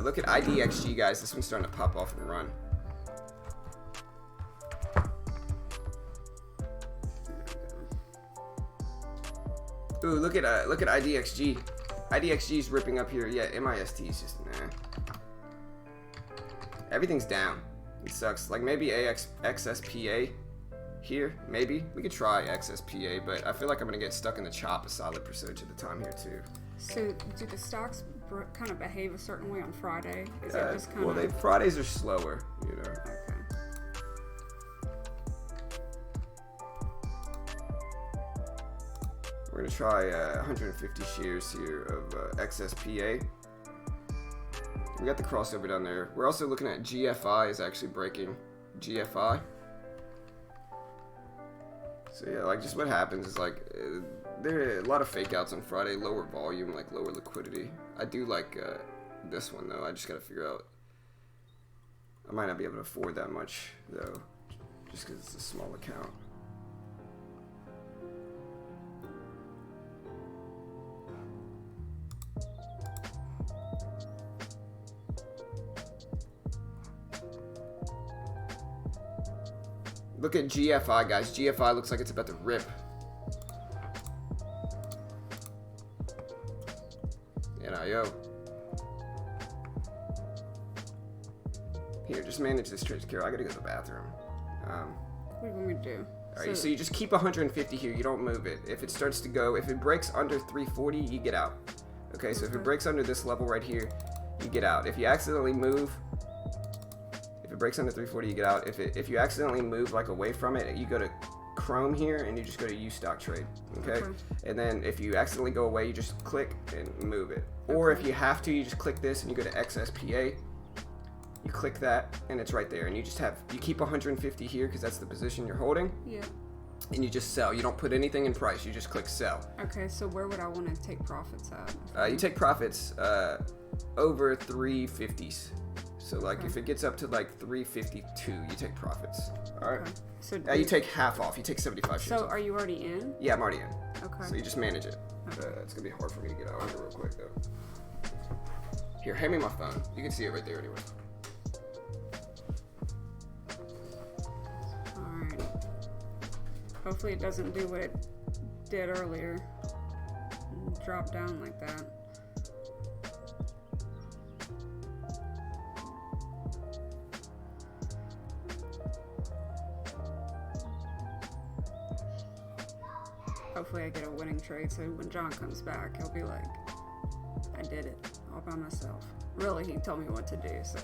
Look at IDXG, guys. This one's starting to pop off and run. Ooh, look at IDXG. IDXG is ripping up here. Yeah, MIST is just nah. Everything's down. It sucks. Like maybe XSPA here. Maybe we could try XSPA, but I feel like I'm gonna get stuck in the chop a solid percentage of the time here too. So do the stocks kind of behave a certain way on Friday? Is it just kind well, of... Fridays are slower, you know. Okay. We're gonna try 150 shares here of XSPA. We got the crossover down there. We're also looking at GFI is actually breaking GFI. So yeah, like just what happens is like there are a lot of fake outs on Friday, lower volume, like lower liquidity. I do like this one though. I just gotta figure out. I might not be able to afford that much though, just because it's a small account. Look at GFI, guys. GFI looks like it's about to rip. NIO. Here, just manage this trade, Carol. I gotta go to the bathroom. What do you want me to do? Alright, so you just keep 150 here. You don't move it. If it starts to go, if it breaks under 340, you get out. Okay, so if it breaks under this level right here, you get out. If you accidentally move, if it breaks under 340, you get out. If you accidentally move like away from it, you go to Chrome here and you just go to use stock trade. Okay? And then if you accidentally go away, you just click and move it. Or if you have to, you just click this and you go to XSPA. You click that and it's right there. And you just you keep 150 here because that's the position you're holding. Yeah. And you just sell. You don't put anything in price. You just click sell. Okay, so where would I want to take profits at? You take profits over 350s. So like if it gets up to like 352, you take profits. All right. Okay. So You take half off. You take 75 shares So off. are you already in? Yeah, I'm already in. Okay. So you just manage it. Okay. It's gonna be hard for me to get out of here real quick though. Here, hand me my phone. You can see it right there anyway. Alright. Hopefully it doesn't do what it did earlier. Drop down like that. Hopefully I get a winning trade so when John comes back, he'll be like, I did it all by myself. Really, he told me what to do, so.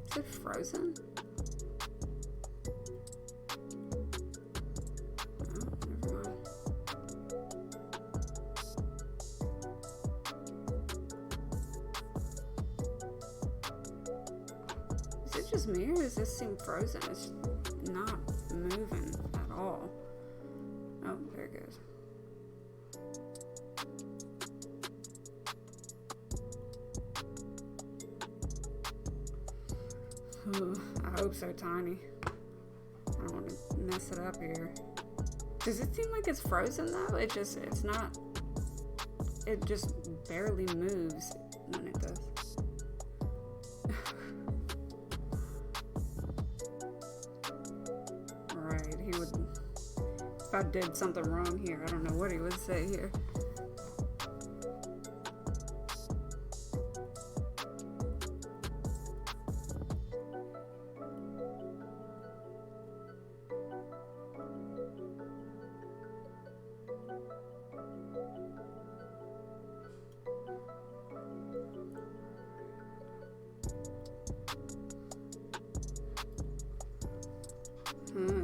Is it frozen? Oh, never mind. just me or does this seem frozen? It's not moving at all. Oh, there it goes. I hope so, Tiny. I don't want to mess it up here. Does it seem like it's frozen though? It's not. It just barely moves when it does. Right, he would. If I did something wrong here, I don't know what he would say here.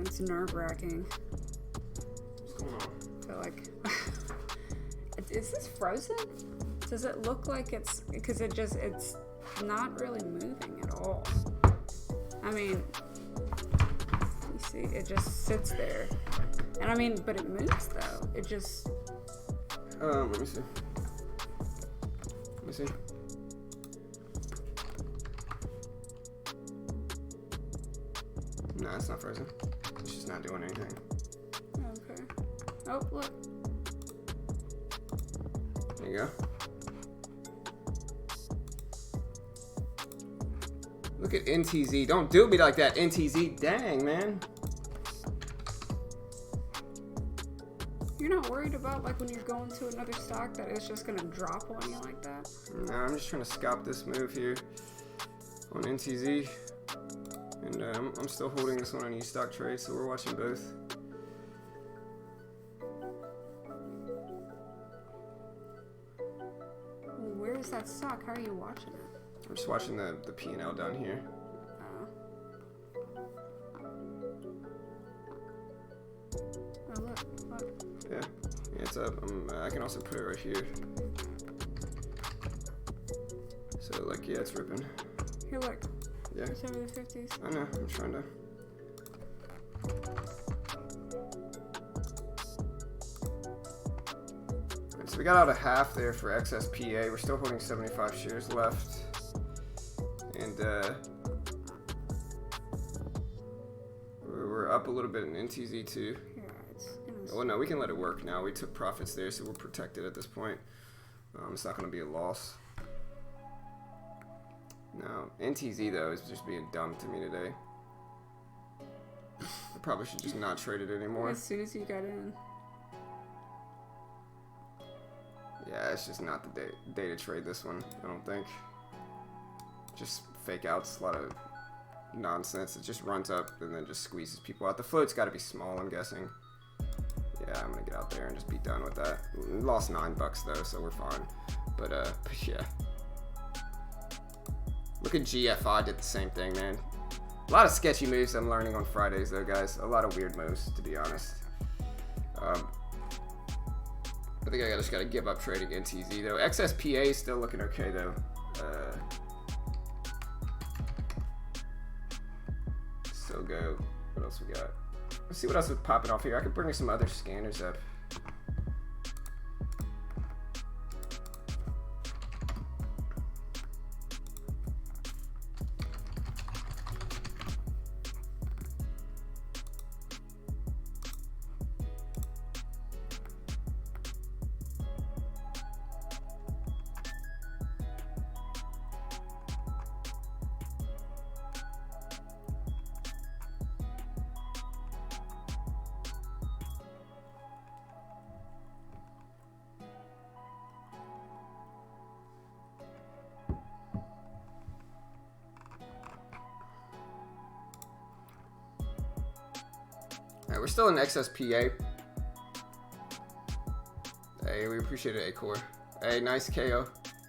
It's nerve-wracking. What's going on? I feel like... Is this frozen? Does it look like it's... Because it's not really moving at all. I mean... You see, it just sits there. And I mean, but it moves though. It just... Let me see. Let me see. No, it's not frozen. It's just not doing anything. Okay. Oh, look. There you go. Look at NTZ. Don't do me like that, NTZ. Dang, man. You're not worried about like when you're going to another stock that it's just gonna drop on you like that? No, I'm just trying to scalp this move here on NTZ. And I'm still holding this one on E-Stock Trade, so we're watching both. Where is that stock? How are you watching it? I'm just watching the P&L down here. Oh, look. Yeah, it's up. I can also put it right here. So, like, yeah, it's ripping. Here, look. Yeah. It's over the 50s. I know, I'm trying to. Right, so we got out a half there for XSPA. We're still holding 75 shares left. And we're up a little bit in NTZ too. Yeah, Well, no, we can let it work now. We took profits there, so we're protected at this point. It's not going to be a loss. No, NTZ though is just being dumb to me today. I probably should just not trade it anymore. As soon as you got in. Yeah, it's just not the day to trade this one, I don't think. Just fake outs, a lot of nonsense. It just runs up and then just squeezes people out. The float's got to be small, I'm guessing. Yeah, I'm going to get out there and just be done with that. We lost $9 though, so we're fine. But yeah. Look at GFI did the same thing, man. A lot of sketchy moves I'm learning on Fridays, though, guys. A lot of weird moves, to be honest. I think I just gotta give up trading NTZ, though. XSPA is still looking okay, though. So go. What else we got? Let's see what else is popping off here. I could bring some other scanners up. Alright, we're still in XSPA. Hey, we appreciate it, A-Core. Hey, nice KO.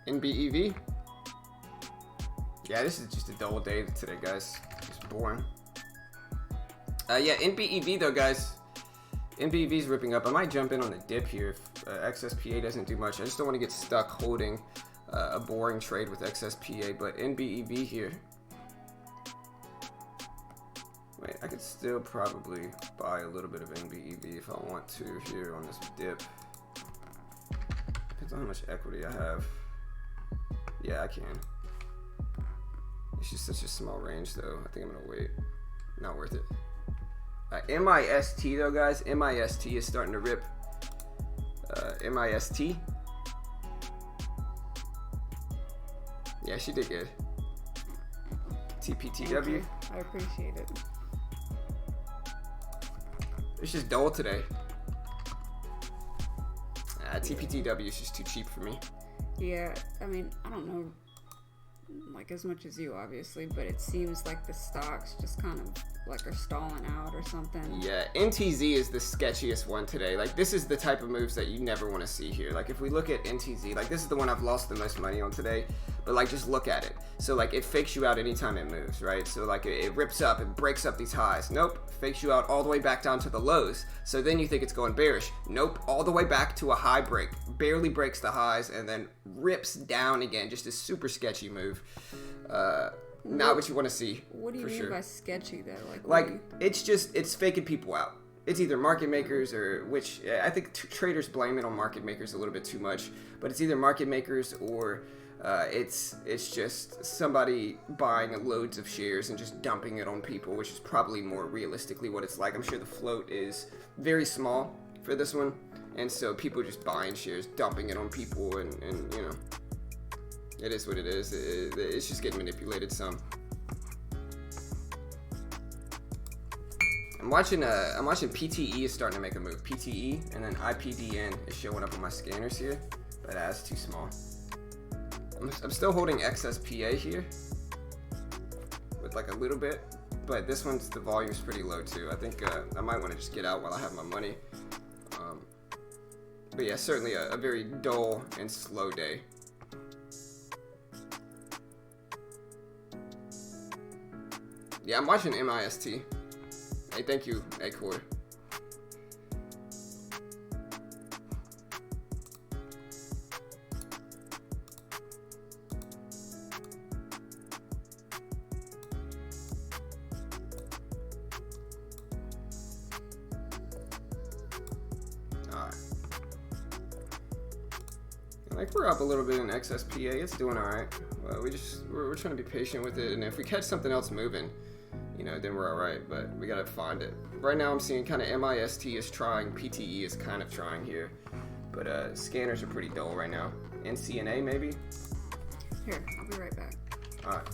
NBEV. Yeah, this is just a dull day today, guys. Just boring. Yeah, NBEV though, guys. NBEV is ripping up. I might jump in on the dip here if XSPA doesn't do much. I just don't want to get stuck holding a boring trade with XSPA, but NBEV here. Wait, I could still probably buy a little bit of NBEV if I want to here on this dip. Depends on how much equity I have. Yeah, I can. It's just such a small range though. I think I'm gonna wait. Not worth it. MIST though, guys. MIST is starting to rip. MIST. Yeah, she did good. TPTW. I appreciate it. It's just dull today. TPTW is just too cheap for me. Yeah, I mean, I don't know like as much as you obviously, but it seems like the stocks just kind of like are stalling out or something. Yeah, NTZ is the sketchiest one today. Like this is the type of moves that you never want to see here. Like if we look at NTZ, like this is the one I've lost the most money on today, but like just look at it. So like it fakes you out anytime it moves, right? So like it rips up, it breaks up these highs. Nope, fakes you out all the way back down to the lows. So then you think it's going bearish. Nope, all the way back to a high break. Barely breaks the highs and then rips down again. Just a super sketchy move. Not what you want to see. What do you mean by sketchy though? Like it's faking people out. It's either market makers or which I think traders blame it on market makers a little bit too much, but it's either market makers or it's just somebody buying loads of shares and just dumping it on people, which is probably more realistically what it's like. I'm sure the float is very small for this one, and so people just buying shares, dumping it on people, and you know. It is what it is. It's just getting manipulated some. I'm watching PTE is starting to make a move. PTE and then IPDN is showing up on my scanners here, but that's too small. I'm still holding XSPA here with like a little bit, but this one's the volume's pretty low too. I think I might want to just get out while I have my money. But yeah, certainly a very dull and slow day. Yeah, I'm watching MIST. Hey, thank you, Acor. Alright. Like we're up a little bit in XSPA. It's doing alright. Well, we're trying to be patient with it, and if we catch something else moving, you know, then we're all right, but we gotta find it. Right now I'm seeing kind of MIST is trying, PTE is kind of trying here, but scanners are pretty dull right now. NCNA maybe? Here, I'll be right back. All right.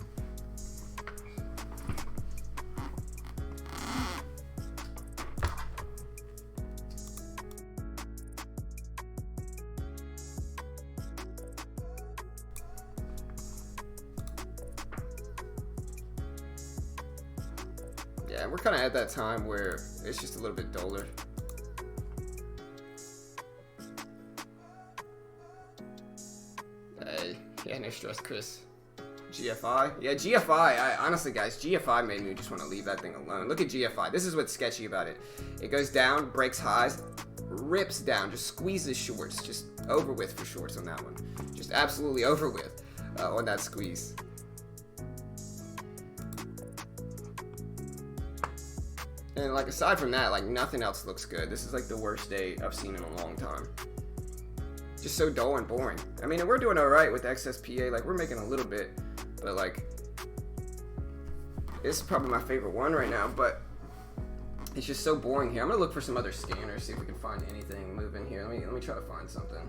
Yeah, we're kind of at that time where it's just a little bit duller. Hey, yeah, no stress, Chris. GFI? Yeah, GFI, honestly, guys, GFI made me just want to leave that thing alone. Look at GFI. This is what's sketchy about it. It goes down, breaks highs, rips down, just squeezes shorts. Just over with for shorts on that one. Just absolutely over with on that squeeze. And like aside from that, like nothing else looks good. This is like the worst day I've seen in a long time. Just so dull and boring. I mean, we're doing all right with XSPA. Like we're making a little bit, but like this is probably my favorite one right now. But it's just so boring here. I'm gonna look for some other scanners, see if we can find anything moving here. Let me try to find something.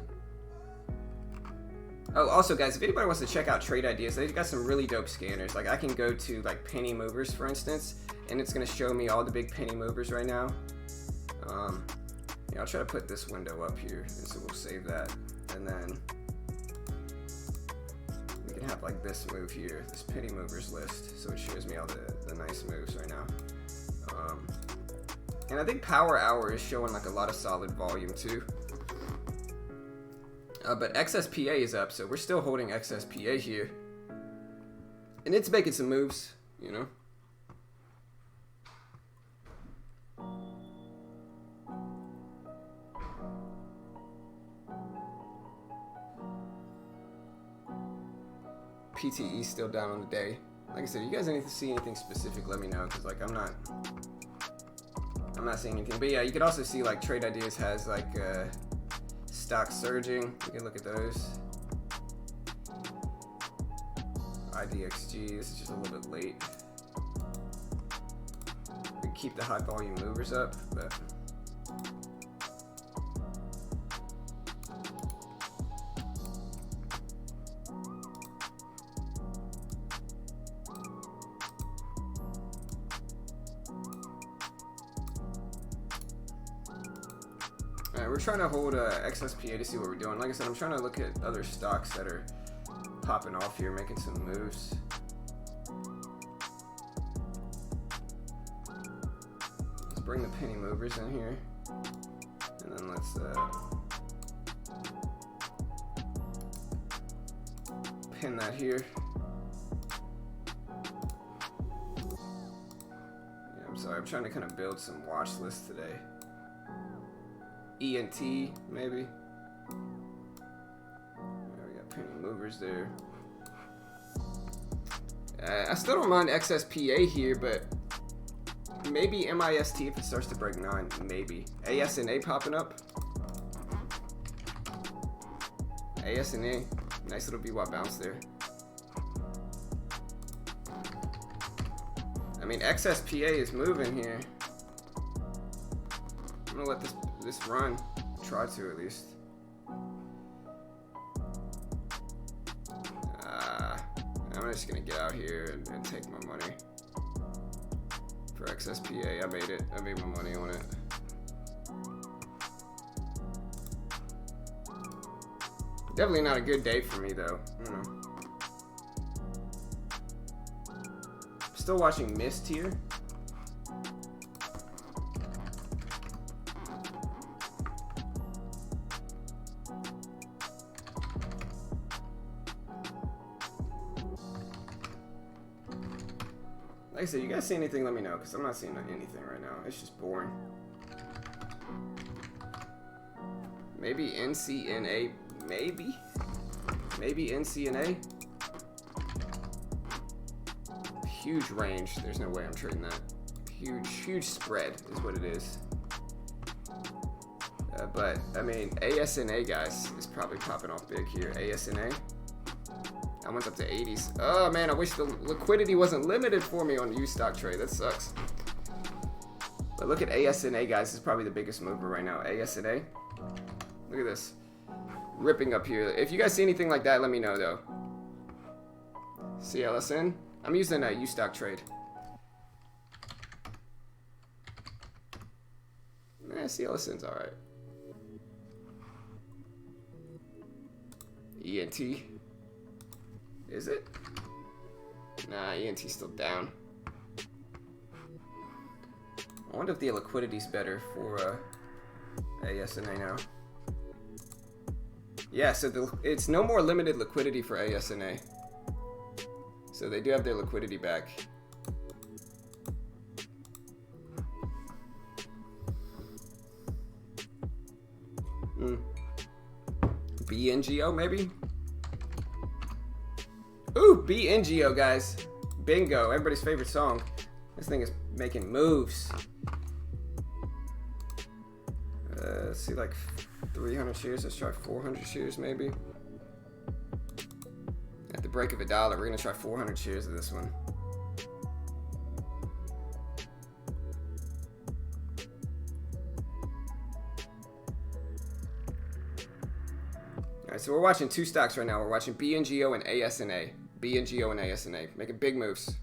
Oh, also guys, if anybody wants to check out Trade Ideas, they've got some really dope scanners. Like I can go to like penny movers, for instance, and it's gonna show me all the big penny movers right now. Yeah, I'll try to put this window up here, and so we'll save that, and then we can have like this move here, this penny movers list, so it shows me all the nice moves right now. And I think Power Hour is showing like a lot of solid volume too. But XSPA is up, so we're still holding XSPA here. And it's making some moves, you know. PTE still down on the day. Like I said, you guys need to see anything specific, let me know, because like I'm not seeing anything. But yeah, you could also see like Trade Ideas has like stock surging. You can look at those. IDXG, this is just a little bit late. We can keep the high volume movers up, but alright, we're trying to hold XSPA to see what we're doing. Like I said, I'm trying to look at other stocks that are popping off here, making some moves. Let's bring the penny movers in here, and then let's pin that here. Yeah, I'm sorry, I'm trying to kind of build some watch lists today. ENT, maybe. Penny movers there. I still don't mind XSPA here, but maybe MIST if it starts to break 9. Maybe. ASNA popping up. ASNA. Nice little BY bounce there. I mean, XSPA is moving here. I'm gonna let this run. Try to at least. I'm just gonna get out here and take my money for XSPA. I made it. I made my money on it. Definitely not a good day for me though. Still watching Mist here. Like I said, you guys see anything, let me know, because I'm not seeing anything right now. It's just boring. Maybe NCNA, maybe? Maybe NCNA? Huge range. There's no way I'm trading that. Huge spread is what it is. But, I mean, ASNA, guys, is probably popping off big here. ASNA. I went up to 80s. Oh man, I wish the liquidity wasn't limited for me on the U-Stock trade. That sucks. But look at ASNA, guys. This is probably the biggest mover right now. ASNA. Look at this. Ripping up here. If you guys see anything like that, let me know though. CLSN. I'm using a U-Stock trade. CLSN's alright. ENT. Is it? Nah, ENT's still down. I wonder if the liquidity's better for ASNA now. Yeah, so it's no more limited liquidity for ASNA. So they do have their liquidity back. BNGO maybe? Ooh, BNGO, guys. Bingo, everybody's favorite song. This thing is making moves. Let's see, like 300 shares. Let's try 400 shares maybe. At the break of $1, we're gonna try 400 shares of this one. Alright, so we're watching two stocks right now. We're watching BNGO and ASNA. BNGO and ASNA making big moves.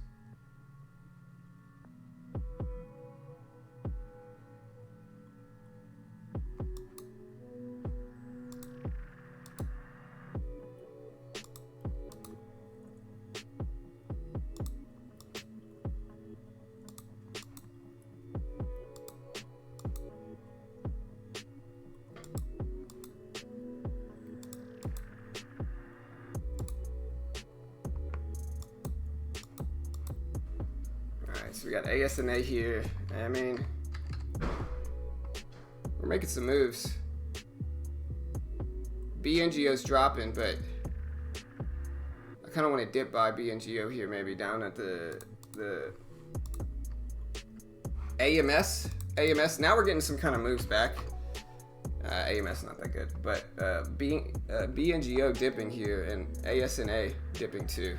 So we got ASNA here. I mean, we're making some moves. BNGO's dropping, but I kind of want to dip by BNGO here, maybe down at the AMS. Now we're getting some kind of moves back. AMS not that good, but BNGO dipping here and ASNA dipping too.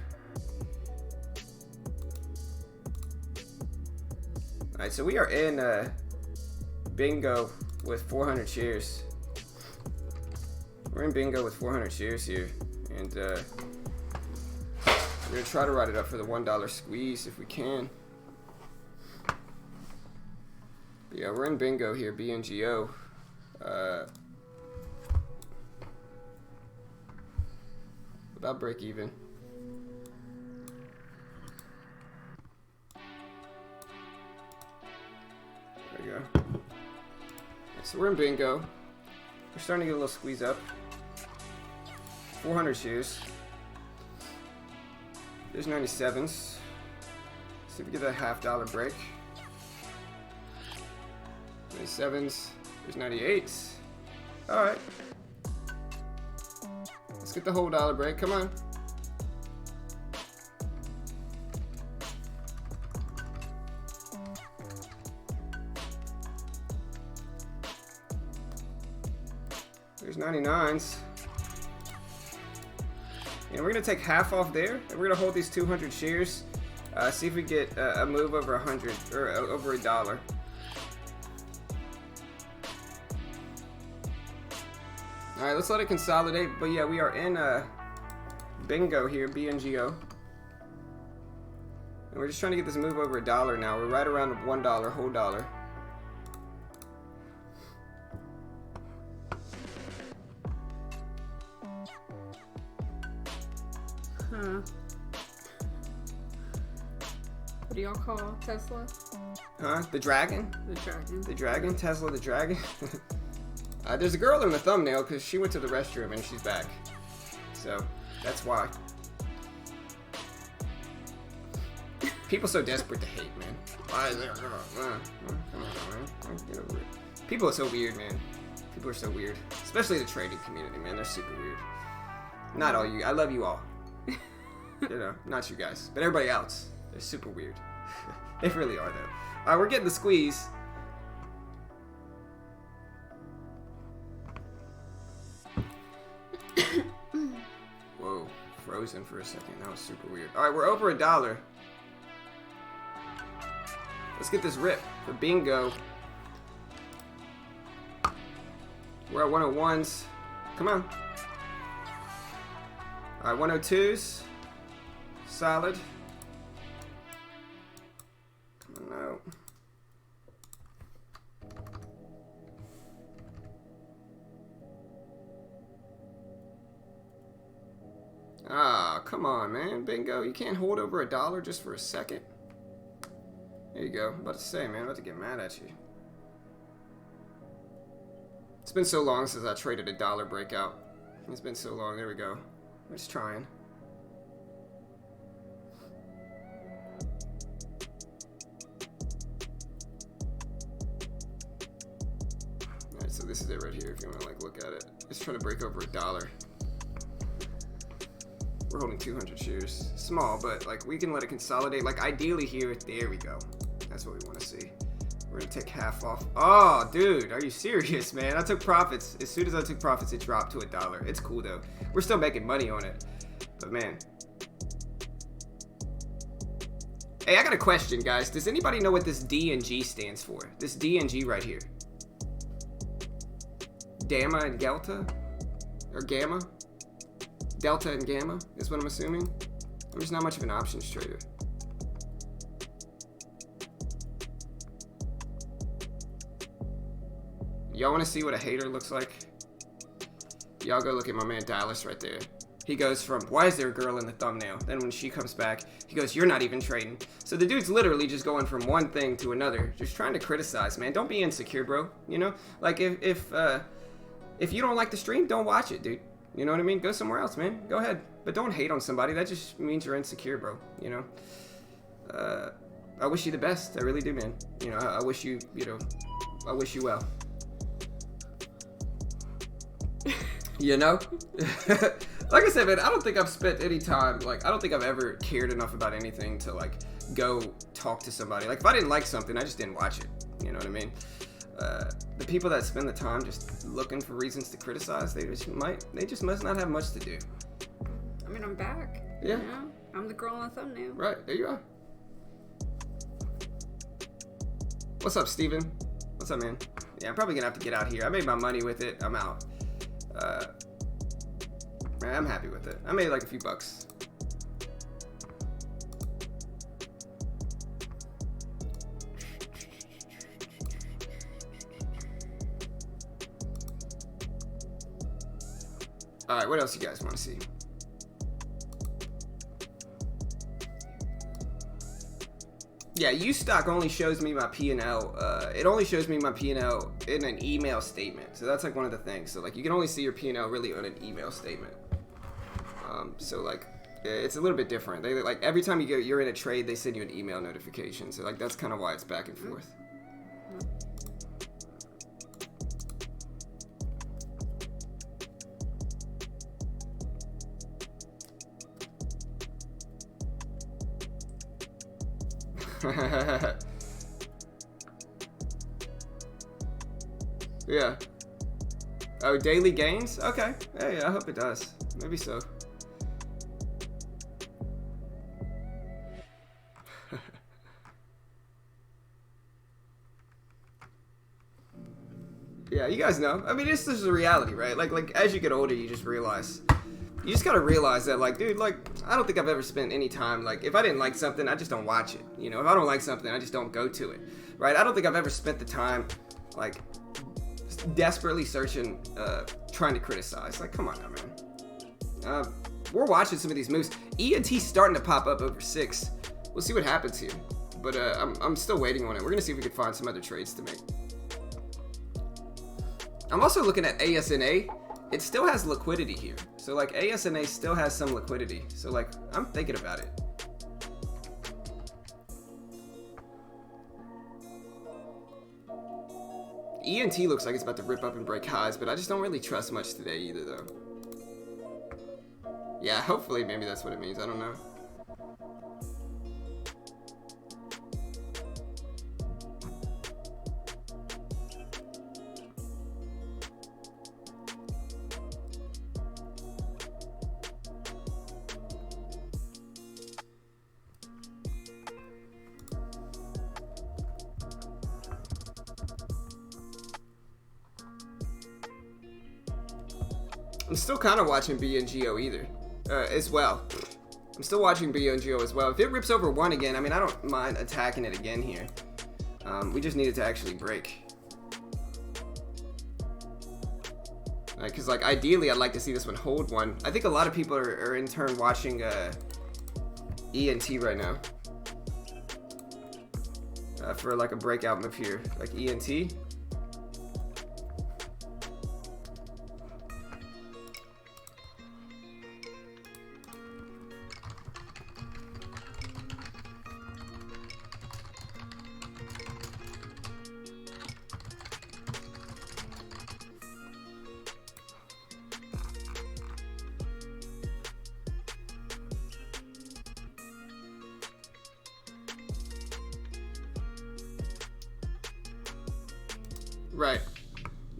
All right, so we are in bingo with 400 shares. We're in bingo with 400 shares here, and we're gonna try to ride it up for the $1 squeeze if we can. But yeah, we're in bingo here, BNGO. About break even. There we go. So we're in bingo. We're starting to get a little squeeze up. 400 shares. There's 97s. Let's see if we get that $half break. 97s. There's 98s. Alright. Let's get the whole dollar break. Come on. There's 99s. And we're going to take half off there. And we're going to hold these 200 shares. See if we get a move over 100 or over $1. Alright, let's let it consolidate. But yeah, we are in bingo here, BNGO. And we're just trying to get this move over $1 now. We're right around $1, whole dollar. Huh. What do y'all call Tesla? Huh? The dragon? The dragon. The dragon? Tesla the dragon? There's a girl in the thumbnail because she went to the restroom and she's back. So, that's why. People so desperate to hate, man. Why is there a girl? Come on, man. Get over it. People are so weird, man. People are so weird. Especially the trading community, man. They're super weird. Not all you. I love you all. You know, not you guys. But everybody else. They're super weird. They really are, though. Alright, we're getting the squeeze. Whoa, frozen for a second. That was super weird. Alright, we're over $1. Let's get this rip for bingo. We're at 101s. Come on. Alright, 102s. Solid. Come on out. Ah, come on, man. Bingo. You can't hold over $1 just for a second. There you go. I'm about to say, man. I'm about to get mad at you. It's been so long since I traded $1 breakout. It's been so long. There we go. I'm just trying. Alright, so this is it right here if you want to like look at it. Just trying to break over $1. We're holding 200 shares. Small, but like we can let it consolidate. Like ideally here, there we go. That's what we want to see. We're gonna take half off. Oh, dude, are you serious, man? I took profits. As soon as I took profits, it dropped to $1. It's cool though. We're still making money on it. But man. Hey, I got a question, guys. Does anybody know what this D and G stands for? This D and G right here. Gamma and Delta? Or Gamma? Delta and Gamma is what I'm assuming. I'm just not much of an options trader. Y'all want to see what a hater looks like? Y'all go look at my man Dallas right there. He goes from, why is there a girl in the thumbnail? Then when she comes back, he goes, you're not even trading. So the dude's literally just going from one thing to another. Just trying to criticize, man. Don't be insecure, bro. You know? Like, if you don't like the stream, don't watch it, dude. You know what I mean? Go somewhere else, man. Go ahead. But don't hate on somebody. That just means you're insecure, bro. You know? I wish you the best. I really do, man. You know, I wish you, I wish you well. You know? Like I said, man, I don't think I've spent any time, like, I don't think I've ever cared enough about anything to, like, go talk to somebody. Like, if I didn't like something, I just didn't watch it. You know what I mean? The people that spend the time just looking for reasons to criticize, they just must not have much to do. I mean, I'm back. Yeah. You know? I'm the girl on the thumbnail. Right, there you are. What's up, Steven? What's up, man? Yeah, I'm probably gonna have to get out here. I made my money with it. I'm out. I'm happy with it. I made like a few bucks. All right, what else you guys want to see? Yeah, U-Stock only shows me my P&L. It only shows me my P&L in an email statement. So that's like one of the things. So like you can only see your P&L really on an email statement. So like it's a little bit different. They like every time you're in a trade, they send you an email notification. So like that's kind of why it's back and forth. Yeah. Oh, daily gains? Okay. Hey, I hope it does. Maybe so. Yeah, you guys know. I mean, this is the reality, right? Like as you get older, you just gotta realize that, like, dude, like, I don't think I've ever spent any time, like, if I didn't like something, I just don't watch it. You know, if I don't like something, I just don't go to it, right? I don't think I've ever spent the time, like, desperately searching, trying to criticize. Like, come on now, man. We're watching some of these moves. ENT's starting to pop up over 6. We'll see what happens here. But I'm still waiting on it. We're gonna see if we can find some other trades to make. I'm also looking at ASNA. It still has liquidity here. So like ASNA still has some liquidity. So like I'm thinking about it. ENT looks like it's about to rip up and break highs, but I just don't really trust much today either though. Yeah, hopefully maybe that's what it means. I don't know. I'm still kind of watching BNGO either, as well. I'm still watching BNGO as well. If it rips over 1 again, I mean, I don't mind attacking it again here. We just need it to actually break. Because, like, ideally, I'd like to see this one hold 1. I think a lot of people are in turn watching ENT right now. For, like, a breakout move here. Like, ENT. Right.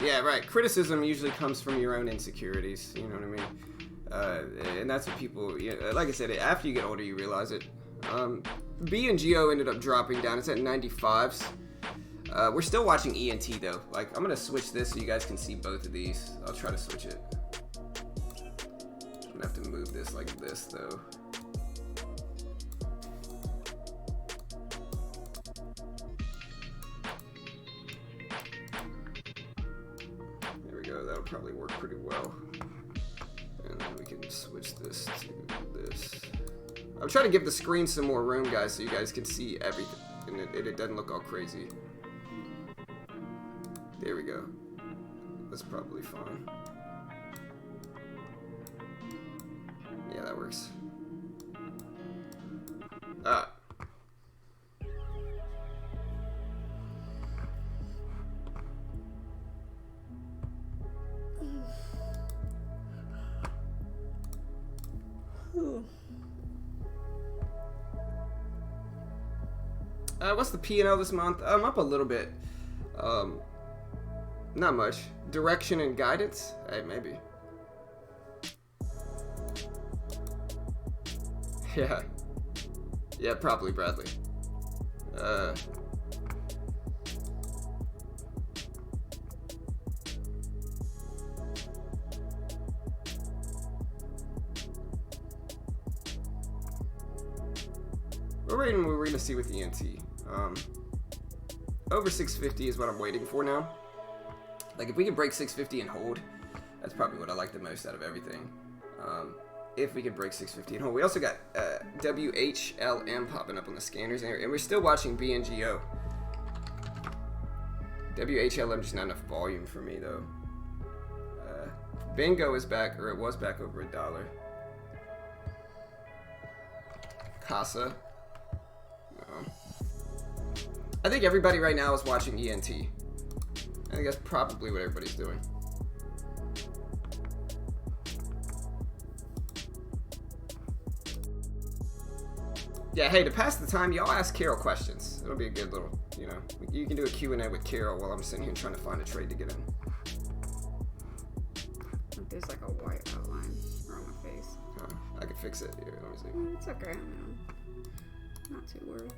Yeah, right. Criticism usually comes from your own insecurities. You know what I mean? And that's what people, like I said, after you get older, you realize it. BNGO ended up dropping down. It's at 95s. We're still watching ENT, though. Like, I'm going to switch this so you guys can see both of these. I'll try to switch it. I'm going to have to move this like this, though. That'll probably work pretty well. And then we can switch this to this. I'm trying to give the screen some more room, guys, so you guys can see everything and it doesn't look all crazy. There we go. That's probably fine. Yeah, that works. What's the P&L this month? I'm up a little bit. Not much. Direction and guidance? Hey, maybe. Yeah. Yeah, probably Bradley. We're going to see with ENT. Over 650 is what I'm waiting for now. Like, if we can break 650 and hold, that's probably what I like the most out of everything. If we can break 650 and hold. We also got WHLM popping up on the scanners, and we're still watching BNGO. WHLM just not enough volume for me, though. Bingo is back, or it was back over $1. Casa. No. I think everybody right now is watching ENT. I think that's probably what everybody's doing. Yeah, hey, to pass the time, y'all ask Carol questions. It'll be a good little, you know, you can do a Q&A with Carol while I'm sitting here trying to find a trade to get in. There's like a white outline around my face. I can fix it. Here, let me see. It's okay, man. Not too worried.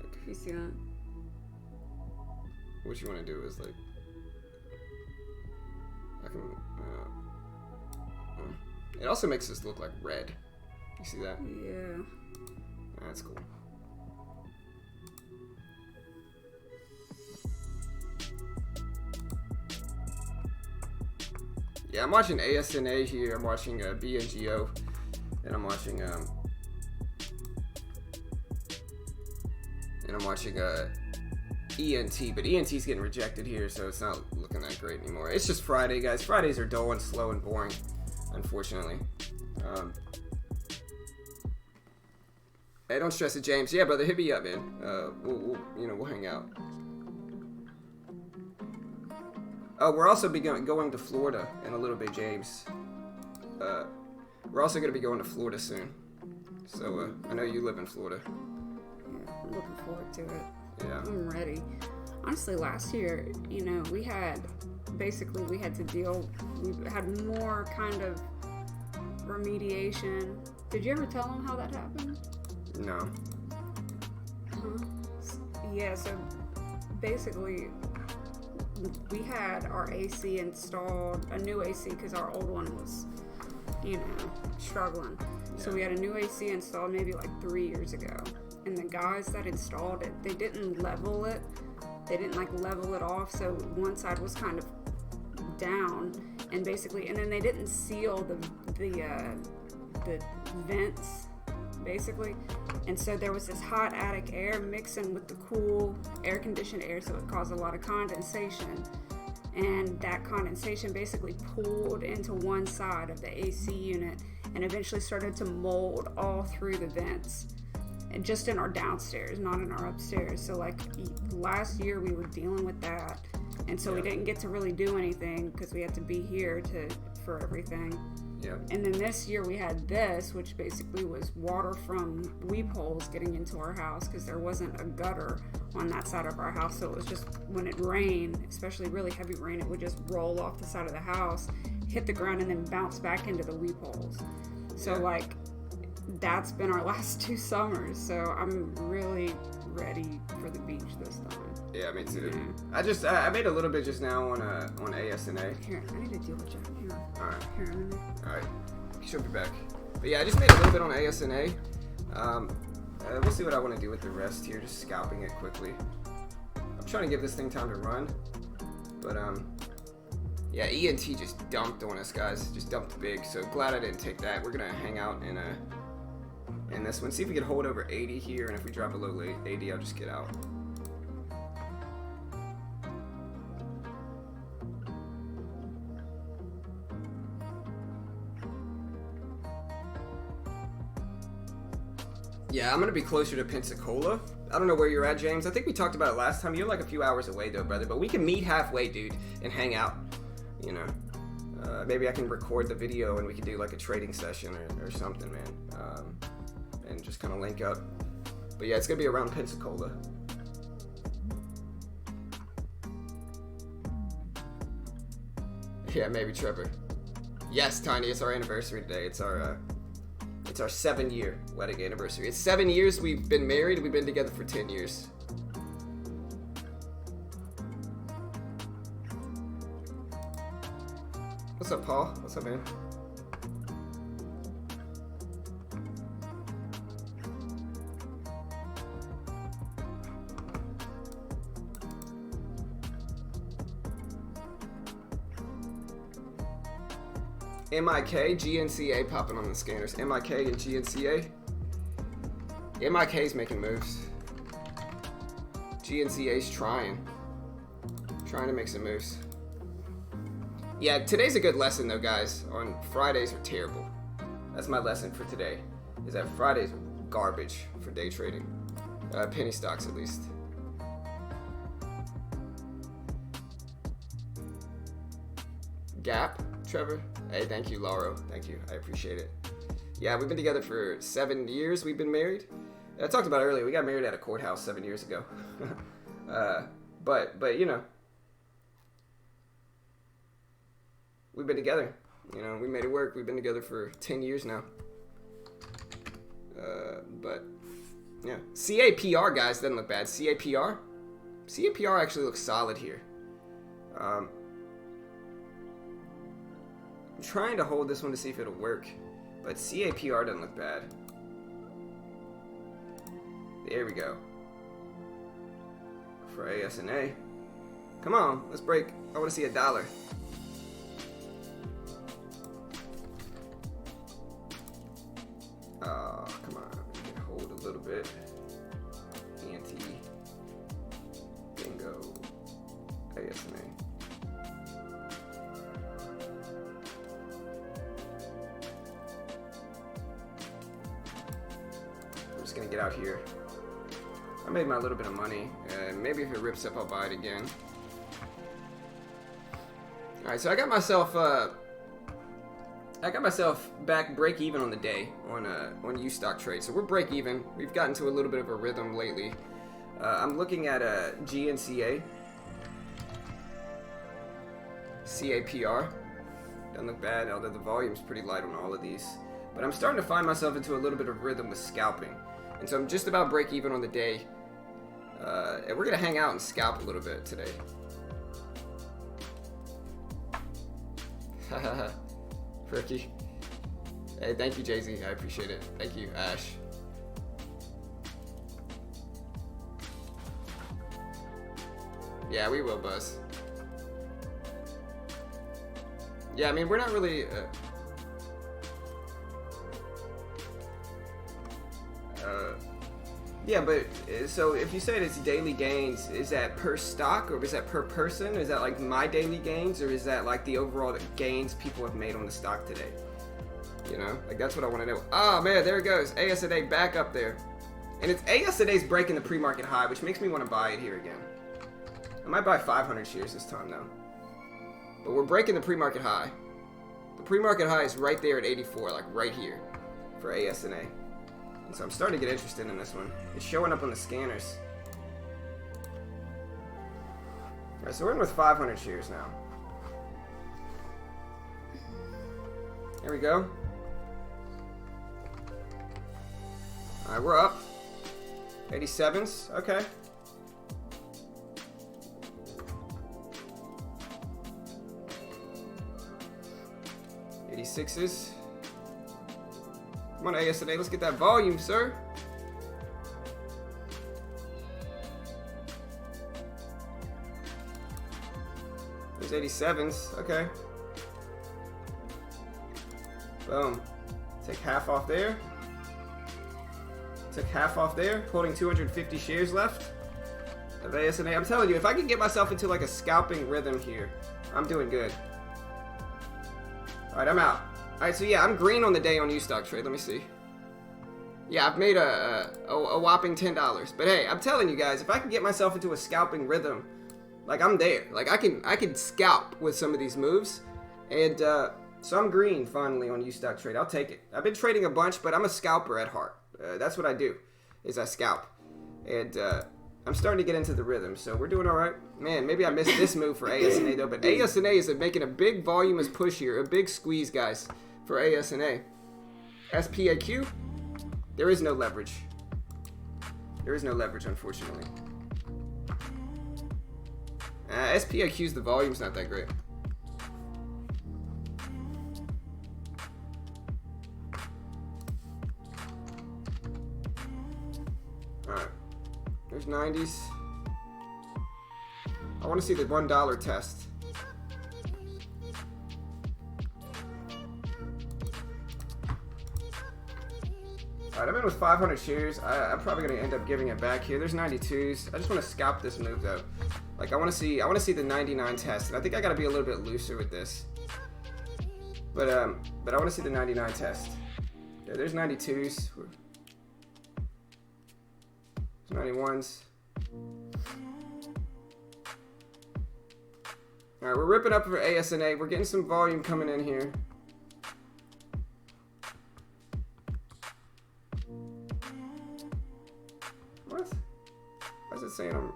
Look. You see that? What you want to do is like, I can. It also makes this look like red. You see that? Yeah. That's cool. Yeah, I'm watching ASNA here. I'm watching BNGO, and I'm watching ENT. But ENT's getting rejected here, so it's not looking that great anymore. It's just Friday, guys. Fridays are dull and slow and boring, unfortunately. Hey, don't stress it, James. Yeah, brother, hit me up, man. We'll hang out. Oh, we're also going to Florida in a little bit, James. We're also going to be going to Florida soon. So, I know you live in Florida. Yeah, I'm looking forward to it. Yeah. I'm ready. Honestly, last year, we had more kind of remediation. Did you ever tell them how that happened? No. Yeah, so basically we had our AC installed, a new AC, because our old one was, struggling. Yeah. So we had a new AC installed maybe like 3 years ago. And the guys that installed it, they didn't level it. They didn't level it off, so one side was kind of down, and then they didn't seal the vents, basically. And so there was this hot attic air mixing with the cool air-conditioned air, so it caused a lot of condensation. And that condensation basically pulled into one side of the AC unit and eventually started to mold all through the vents. And just in our downstairs, not in our upstairs. So last year we were dealing with that. And so we didn't get to really do anything because we had to be here for everything. Yeah. And then this year we had this, which basically was water from weep holes getting into our house because there wasn't a gutter on that side of our house. So it was just, when it rained, especially really heavy rain, it would just roll off the side of the house, hit the ground, and then bounce back into the weep holes. So that's been our last 2 summers. So I'm really ready for the beach this time. Yeah, me too. Yeah. I made a little bit just now on ASNA. Here, I need to deal with you. Here. Alright. Here, Alright. She'll be back. But yeah, I just made a little bit on ASNA. We'll see what I want to do with the rest here, just scalping it quickly. I'm trying to give this thing time to run. But yeah, ENT just dumped on us, guys. Just dumped big. So glad I didn't take that. We're gonna hang out in this one. See if we can hold over 80 here, and if we drop below 80, I'll just get out. Yeah, I'm going to be closer to Pensacola. I don't know where you're at, James. I think we talked about it last time. You're like a few hours away, though, brother. But we can meet halfway, dude, and hang out. Maybe I can record the video and we can do like a trading session or something, man. And just kind of link up. But yeah, it's gonna be around Pensacola. Yeah, maybe Trevor. Yes, Tiny, it's our anniversary today. It's our 7-year wedding anniversary. It's 7 years we've been married. We've been together for 10 years. What's up, Paul? What's up, man? MIK, GNCA popping on the scanners. MIK and GNCA. MIK's making moves. GNCA's trying to make some moves. Yeah, today's a good lesson though, guys. On Fridays are terrible. That's my lesson for today. Is that Fridays are garbage for day trading. Penny stocks at least. Gap, Trevor. Hey, thank you, Lauro. Thank you. I appreciate it. Yeah, we've been together for 7 years. We've been married. I talked about it earlier. We got married at a courthouse 7 years ago. But you know, we've been together. You know, we made it work. We've been together for 10 years now. But yeah, CAPR guys doesn't look bad. CAPR actually looks solid here. I'm trying to hold this one to see if it'll work, but CAPR doesn't look bad. There we go. For ASNA. Come on, let's break. I want to see $1. Oh, come on. We can hold a little bit. Anti. Bingo. ASNA. I'm just gonna get out here. I made my little bit of money. Maybe if it rips up, I'll buy it again. All right, so I got myself back break even on the day on U-Stock trade. So we're break even. We've gotten to a little bit of a rhythm lately. I'm looking at a GNCA, CAPR. Doesn't look bad, although the volume's pretty light on all of these. But I'm starting to find myself into a little bit of rhythm with scalping. And so I'm just about break even on the day. And we're going to hang out and scalp a little bit today. Ricky. Hey, thank you, Jay-Z. I appreciate it. Thank you, Ash. Yeah, we will, Buzz. Yeah, I mean, we're not really... yeah, but so if you said it's daily gains, is that per stock or is that per person? Is that like my daily gains or is that like the overall gains people have made on the stock today? You know, like that's what I want to know. Oh man, there it goes. ASNA back up there. And it's ASNA's breaking the pre-market high, which makes me want to buy it here again. I might buy 500 shares this time though. But we're breaking the pre-market high. The pre-market high is right there at 84, like right here for ASNA. So I'm starting to get interested in this one. It's showing up on the scanners. Alright, so we're in with 500 shares now. There we go. Alright, we're up. 87s, okay. $86s. Come on, ASNA, let's get that volume, sir. There's 87s, okay. Boom. Take half off there. Took half off there, holding 250 shares left of ASNA. I'm telling you, if I can get myself into like a scalping rhythm here, I'm doing good. Alright, I'm out. Alright, so yeah, I'm green on the day on U-Stock trade. Let me see. Yeah, I've made a whopping $10. But hey, I'm telling you guys, if I can get myself into a scalping rhythm, like I'm there. Like I can scalp with some of these moves. And so I'm green finally on U-Stock trade. I'll take it. I've been trading a bunch, but I'm a scalper at heart. That's what I do. is I scalp. And I'm starting to get into the rhythm, so we're doing all right. Man, maybe I missed this move for ASNA though, but ASNA is making a big voluminous push here, a big squeeze, guys, for ASNA. SPAQ, there is no leverage. There is no leverage, unfortunately. SPAQ's, the volume's not that great. Alright. There's 90s. I want to see the $1 test. Alright, I'm in with 500 shares. I'm probably going to end up giving it back here. There's 92s. I just want to scalp this move though. Like I want to see the 99 test. And I think I got to be a little bit looser with this. But I want to see the 99 test. Yeah, there's 92s. There's 91s. Alright, we're ripping up for ASNA. We're getting some volume coming in here. What? Why is it saying I'm...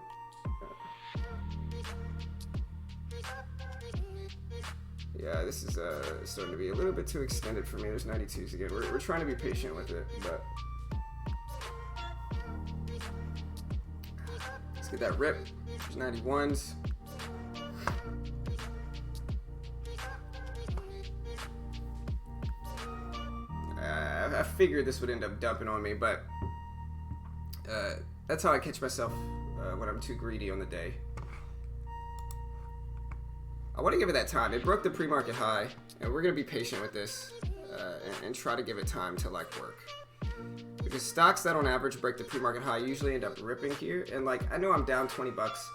Yeah, this is starting to be a little bit too extended for me. There's 92s again. We're trying to be patient with it, but... Let's get that rip. There's 91s. I figured this would end up dumping on me, but that's how I catch myself when I'm too greedy on the day. I want to give it that time. It broke the pre-market high, and we're going to be patient with this and try to give it time to like work. Because stocks that on average break the pre-market high usually end up ripping here. And like, I know I'm down 20 bucks,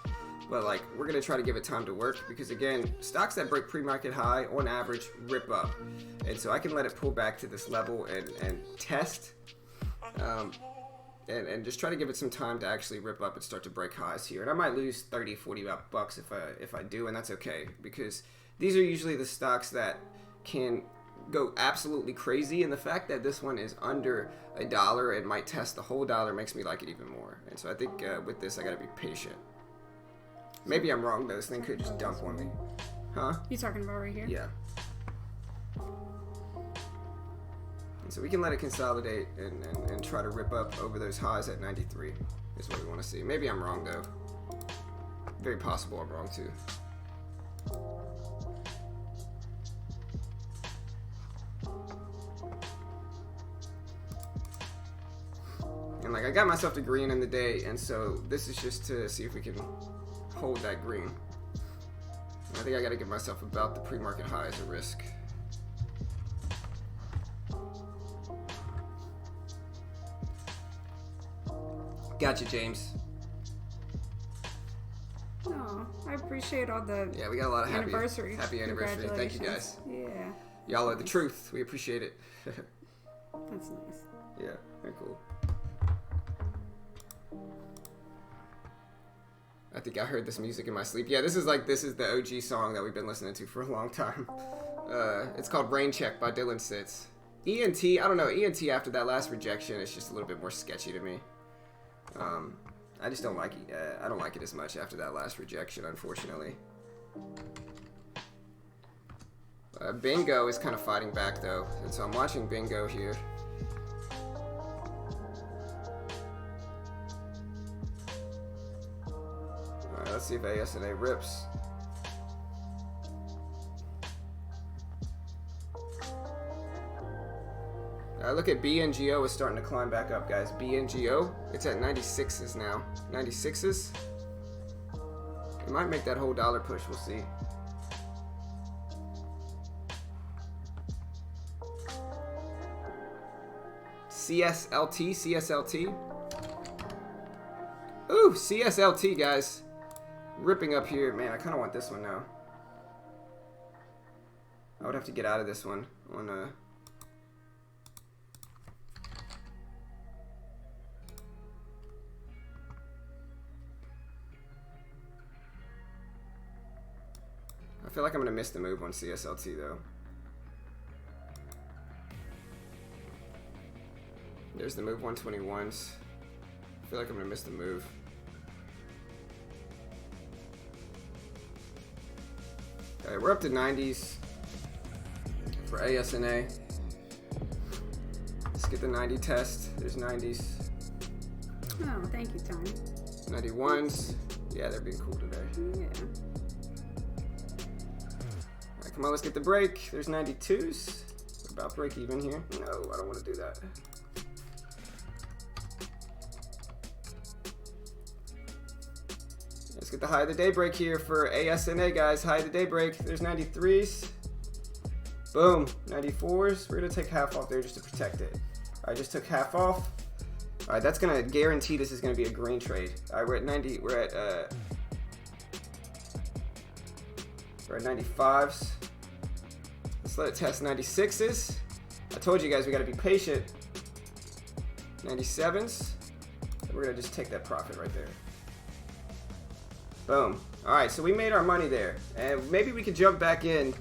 but like, we're going to try to give it time to work because again, stocks that break pre-market high on average rip up. And so I can let it pull back to this level and test and just try to give it some time to actually rip up and start to break highs here. And I might lose 30, 40 bucks if I do, and that's okay because these are usually the stocks that can go absolutely crazy, and the fact that this one is under $1 and might test the whole dollar makes me like it even more. And so I think with this I gotta be patient. Maybe I'm wrong though, this thing could just dump on me. Huh? You talking about right here? Yeah. And so we can let it consolidate and try to rip up over those highs at 93 is what we want to see. Maybe I'm wrong though. Very possible I'm wrong too. And like I got myself to green in the day, and so this is just to see if we can hold that green. And I think I got to give myself about the pre-market high as a risk. Gotcha, James. Oh, I appreciate all the we got a lot of happy anniversary. Thank you guys. Yeah. Y'all are the truth. We appreciate it. That's nice. Yeah, very cool. I think I heard this music in my sleep. Yeah, this is the OG song that we've been listening to for a long time. It's called Rain Check by Dylan Sitz. ENT, I don't know, ENT after that last rejection is just a little bit more sketchy to me. I just don't like it. I don't like it as much after that last rejection, unfortunately. Bingo is kind of fighting back though, and so I'm watching Bingo here. Alright, let's see if ASNA rips. Look at BNGO is starting to climb back up, guys. BNGO, it's at 96s now. 96s. It might make that whole dollar push. We'll see. CSLT. Ooh, CSLT, guys. Ripping up here. Man, I kind of want this one now. I would have to get out of this one on I feel like I'm going to miss the move on CSLT though. There's the move 121s. I feel like I'm gonna miss the move. Alright, we're up to 90s for ASNA. Let's get the 90 test. There's 90s. Oh, thank you, Tony. 91s. Yeah, they're being cool today. Yeah. Alright, come on, let's get the break. There's 92s. We're about break even here. No, I don't want to do that. Let's get the high of the day break here for ASNA, guys. High of the day break. There's 93s. Boom. 94s. We're going to take half off there just to protect it. I just took half off. All right, that's going to guarantee this is going to be a green trade. All right, we're at 90. We're at 95s. Let's let it test 96s. I told you guys we got to be patient. 97s. We're going to just take that profit right there. Boom. All right, so we made our money there, and maybe we could jump back in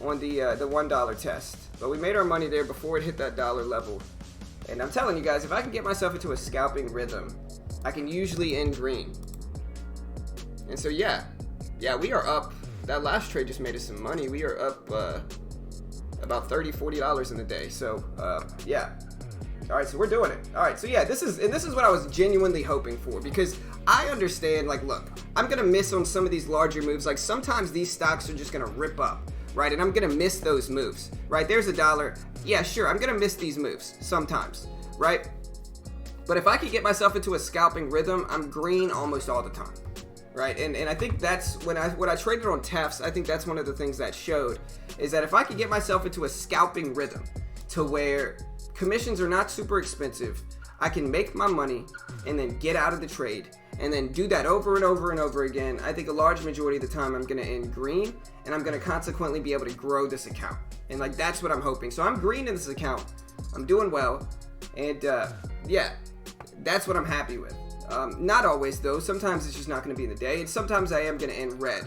on the $1 test. But we made our money there before it hit that dollar level. And I'm telling you guys, if I can get myself into a scalping rhythm, I can usually end green. And so yeah, we are up. That last trade just made us some money. We are up about $30-$40 in the day. So yeah. All right, so we're doing it. All right, so yeah, this is what I was genuinely hoping for, because I understand, like, look, I'm gonna miss on some of these larger moves. Like, sometimes these stocks are just gonna rip up, right? And I'm gonna miss those moves, right? There's $1. Yeah, sure, I'm gonna miss these moves sometimes, right? But if I could get myself into a scalping rhythm, I'm green almost all the time, right? And I think that's when I traded on TEFs. I think that's one of the things that showed is that if I could get myself into a scalping rhythm to where commissions are not super expensive, I can make my money and then get out of the trade and then do that over and over and over again. I think a large majority of the time I'm going to end green, and I'm going to consequently be able to grow this account. And like, that's what I'm hoping. So I'm green in this account. I'm doing well. And yeah, that's what I'm happy with. Not always though. Sometimes it's just not going to be in the day, and sometimes I am going to end red.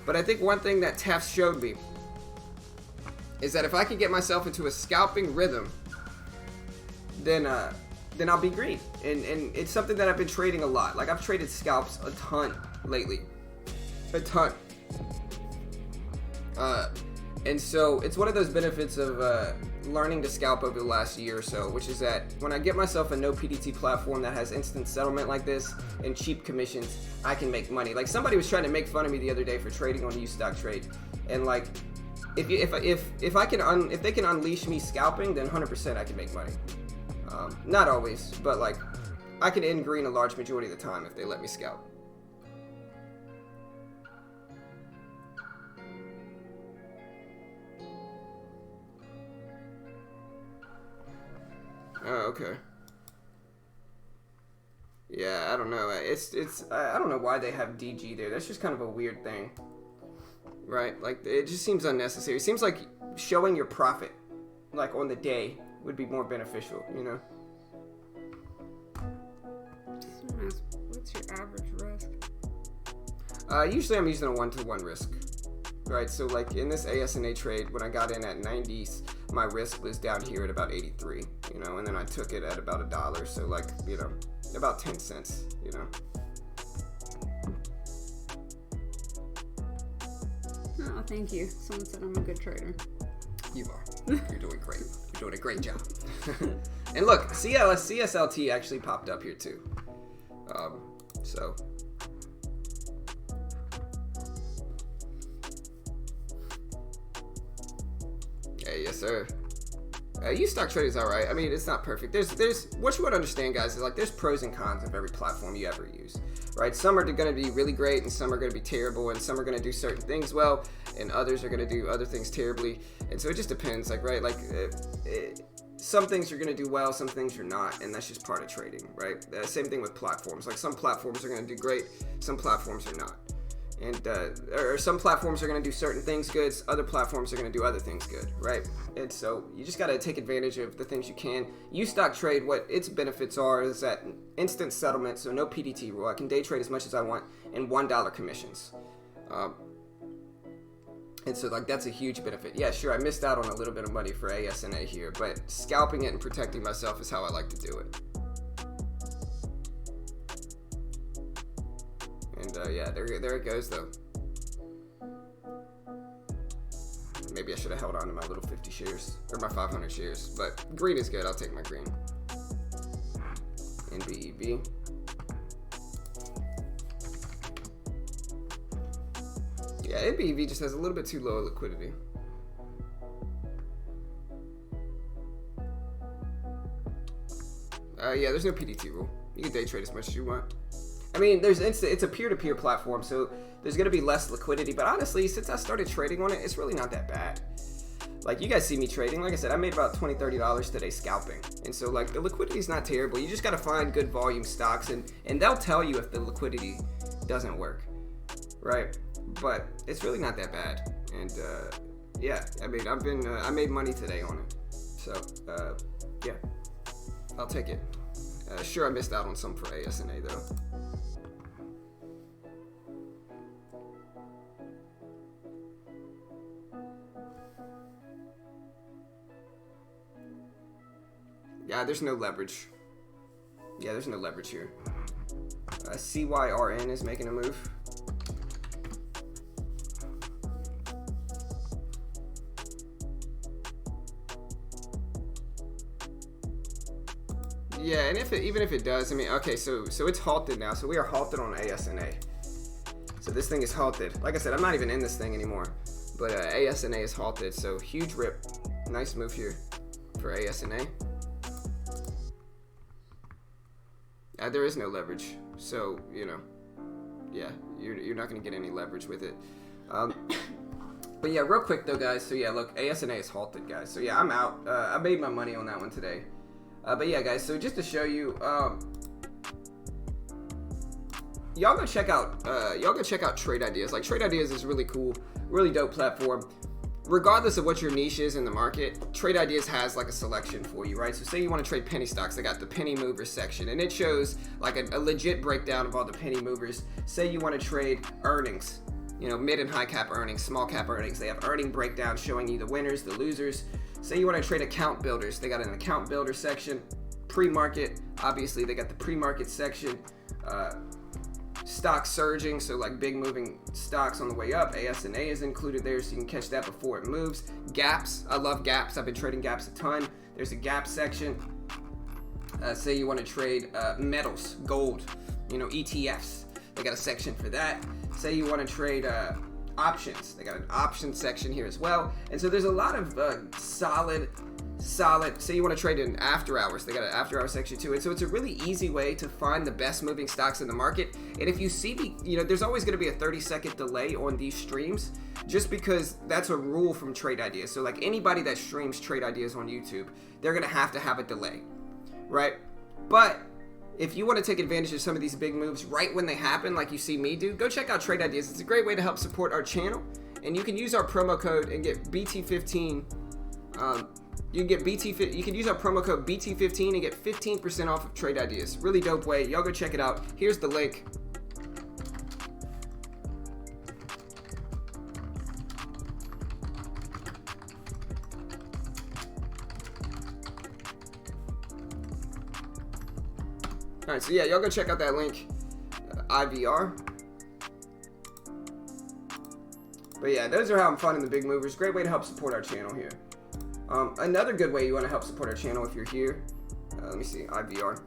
But I think one thing that TEFs showed me is that if I can get myself into a scalping rhythm, then I'll be green. And it's something that I've been trading a lot. Like, I've traded scalps a ton lately. A ton. And so it's one of those benefits of learning to scalp over the last year or so, which is that when I get myself a no PDT platform that has instant settlement like this and cheap commissions, I can make money. Like, somebody was trying to make fun of me the other day for trading on U-Stock Trade, and like, if they can unleash me scalping, then 100% I can make money. Not always, but like, I can end green a large majority of the time if they let me scalp. Oh, okay. Yeah, I don't know. I don't know why they have DG there. That's just kind of a weird thing, right? Like, it just seems unnecessary. It seems like showing your profit, like, on the day would be more beneficial, you know? What's your average risk? Usually I'm using a 1-to-1 risk, right? So like in this ASNA trade, when I got in at 90s, my risk was down here at about 83, you know, and then I took it at about $1, so like, you know, about 10 cents, you know. Oh, thank you. Someone said I'm a good trader. You are. You're doing great. You're doing a great job. And look, CSLT actually popped up here too. So. Hey, yes sir. U-Stock Trade is alright. I mean, it's not perfect. There's what you want to understand, guys, is like there's pros and cons of every platform you ever use, right? Some are going to be really great, and some are going to be terrible, and some are going to do certain things well, and others are going to do other things terribly. And so it just depends, like, right? Like, some things you're going to do well, some things you're not, and that's just part of trading, right? Same thing with platforms. Like, some platforms are going to do great, some platforms are not. And or some platforms are going to do certain things good, other platforms are going to do other things good, right? And so you just got to take advantage of the things you can. U-Stock Trade, what its benefits are is that instant settlement, so no PDT rule. I can day trade as much as I want, and $1 commissions. And so, like, that's a huge benefit. Yeah, sure, I missed out on a little bit of money for ASNA here, but scalping it and protecting myself is how I like to do it. yeah, there it goes though. Maybe I should have held on to my little 50 shares or my 500 shares, but green is good. I'll take my green. NBEV. Yeah, NBEV just has a little bit too low liquidity. Yeah, there's no PDT rule. You can day trade as much as you want. I mean, it's a peer-to-peer platform, so there's going to be less liquidity. But honestly, since I started trading on it, it's really not that bad. Like, you guys see me trading. Like I said, I made about $20, $30 today scalping. And so, like, the liquidity is not terrible. You just got to find good volume stocks, and they'll tell you if the liquidity doesn't work, right? But it's really not that bad. And, yeah, I mean, I made money today on it. So, yeah, I'll take it. Sure, I missed out on some for ASNA, though. Yeah, there's no leverage. Yeah, there's no leverage here. CYRN is making a move. Yeah, and even if it does, I mean, okay, so it's halted now. So we are halted on ASNA. So this thing is halted. Like I said, I'm not even in this thing anymore. But ASNA is halted. So huge rip. Nice move here for ASNA. There is no leverage. So, you know, yeah, you're not going to get any leverage with it. But yeah, real quick though, guys. So yeah, look, ASNA is halted, guys. So yeah, I'm out. I made my money on that one today. But yeah, guys, so just to show you, y'all go check out Trade Ideas. Like, Trade Ideas is really cool, really dope platform. Regardless of what your niche is in the market, Trade Ideas has like a selection for you, right? So say you want to trade penny stocks, they got the penny movers section, and it shows like a legit breakdown of all the penny movers. Say you want to trade earnings, you know, mid and high cap earnings, small cap earnings. They have earning breakdowns showing you the winners, the losers. Say you want to trade account builders, they got an account builder section. Pre-market, obviously they got the pre-market section. Stock surging, so like big moving stocks on the way up. ASNA is included there, so you can catch that before it moves. Gaps, I love gaps. I've been trading gaps a ton. There's a gap section. Say you want to trade metals, gold, you know, ETFs. They got a section for that. Say you want to trade options. They got an option section here as well. And so there's a lot of solid. Say you want to trade in after hours, they got an after hours section too. And so it's a really easy way to find the best moving stocks in the market. And if you see there's always going to be a 30-second delay on these streams, just because that's a rule from Trade Ideas. So like anybody that streams Trade Ideas on YouTube, they're going to have a delay, right? But if you want to take advantage of some of these big moves right when they happen, like you see me do, go check out Trade Ideas. It's a great way to help support our channel, and you can use our promo code and get BT15. You can use our promo code BT15 and get 15% off of Trade Ideas. Really dope way. Y'all go check it out. Here's the link. All right, so yeah, y'all go check out that link, IVR. But yeah, those are how I'm finding the big movers. Great way to help support our channel here. Another good way you want to help support our channel if you're here, let me see, IVR.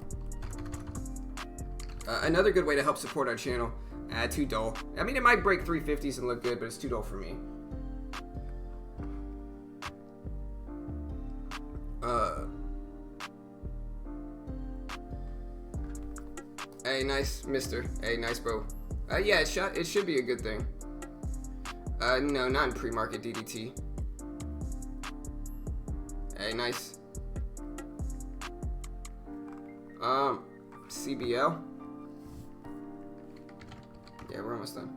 Another good way to help support our channel, too dull. I mean, it might break 350s and look good, but it's too dull for me. Hey, nice, mister. Hey, nice, bro. Yeah, it should be a good thing. No, not in pre-market DDT. Hey, nice. CBL. Yeah, we're almost done.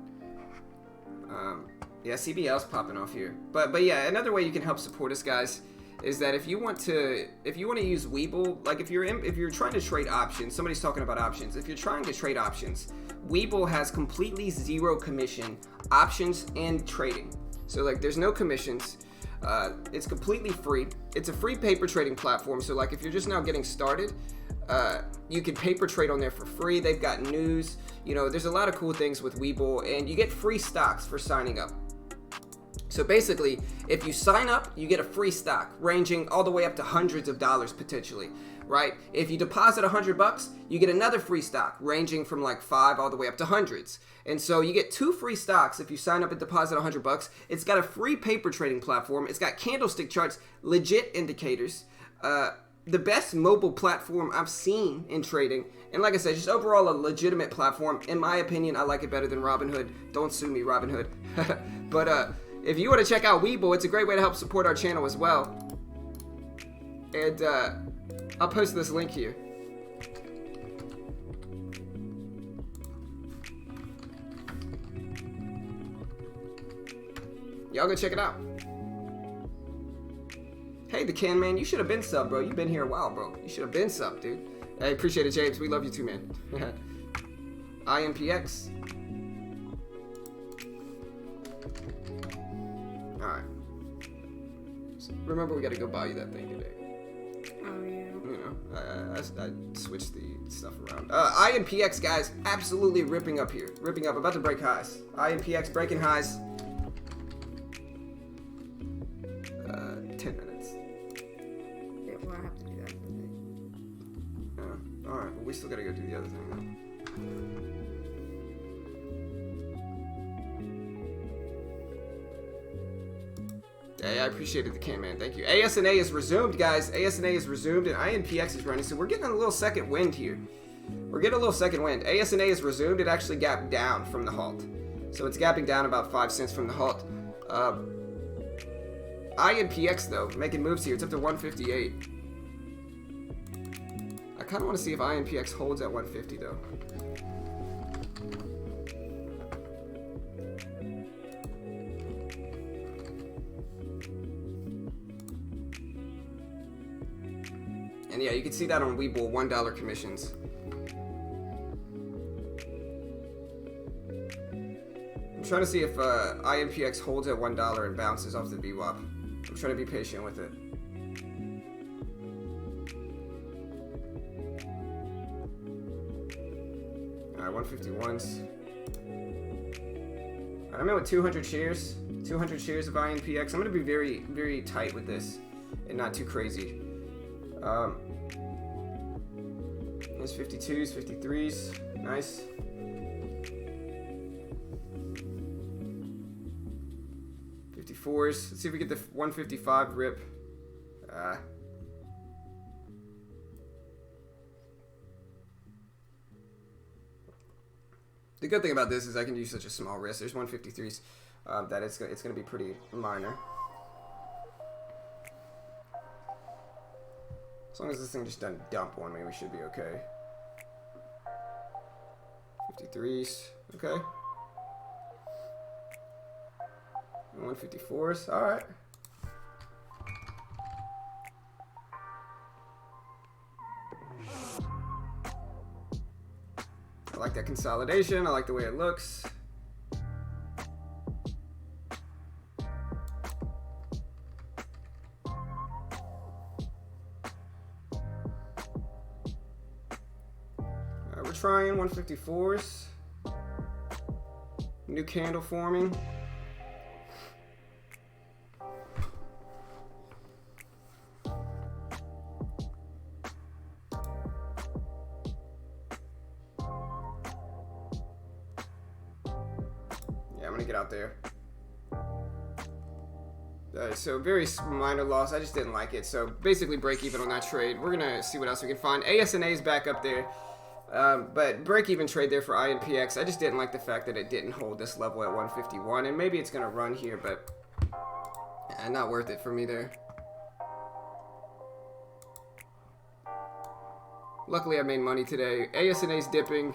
Yeah, CBL's popping off here. But yeah, another way you can help support us, guys, is that if you want to use Webull, like if you're trying to trade options, somebody's talking about options. If you're trying to trade options, Webull has completely zero commission options and trading. So like there's no commissions. It's completely free. It's a free paper trading platform. So like if you're just now getting started, You can paper trade on there for free. They've got news. You know, there's a lot of cool things with Webull, and you get free stocks for signing up. So basically, if you sign up, you get a free stock ranging all the way up to hundreds of dollars potentially, right? If you deposit $100, you get another free stock ranging from like 5 all the way up to hundreds. And so you get 2 free stocks if you sign up and deposit $100. It's got a free paper trading platform. It's got candlestick charts, legit indicators, the best mobile platform I've seen in trading. And like I said, just overall a legitimate platform. In my opinion, I like it better than Robinhood. Don't sue me, Robinhood. But if you want to check out Webull, it's a great way to help support our channel as well. And I'll post this link here. Y'all go check it out. Hey, the Can Man, you should have been sub, bro. You've been here a while, bro. You should have been sub, dude. Hey, appreciate it, James. We love you too, man. IMPX. Alright. So remember, we got to go buy you that thing today. Oh, yeah. You know, I switched the stuff around. IMPX, guys, absolutely ripping up here. Ripping up. About to break highs. IMPX breaking highs. 10 minutes. Yeah, well, I have to do that for me. Yeah. Alright, well, we still got to go do the other thing, though. Hey, I appreciated the Can Man. Thank you. ASNA is resumed, guys. ASNA is resumed, and INPX is running. So we're getting a little second wind here. We're getting a little second wind. ASNA is resumed. It actually gapped down from the halt. So it's gapping down about 5 cents from the halt. INPX, though, making moves here. It's up to 158. I kind of want to see if INPX holds at 150, though. And yeah, you can see that on Webull, $1 commissions. I'm trying to see if INPX holds at $1 and bounces off the VWAP. I'm trying to be patient with it. Alright, 151s. Alright, I'm in with 200 shares. 200 shares of INPX. I'm going to be very, very tight with this and not too crazy. There's 52s, 53s. Nice. Let's see if we get the 155 rip. The good thing about this is I can use such a small risk. There's 153s that it's going to be pretty minor. As long as this thing just doesn't dump on me, we should be okay. 53s. Okay. 154s, alright. I like that consolidation, I like the way it looks. We're trying 154s. New candle forming. Get out there. So very minor loss. I just didn't like it. So basically break even on that trade. We're gonna see what else we can find. ASNA is back up there, but break even trade there for INPX. I just didn't like the fact that it didn't hold this level at 151, and maybe it's gonna run here, but not worth it for me there. Luckily I made money today. ASNA's dipping.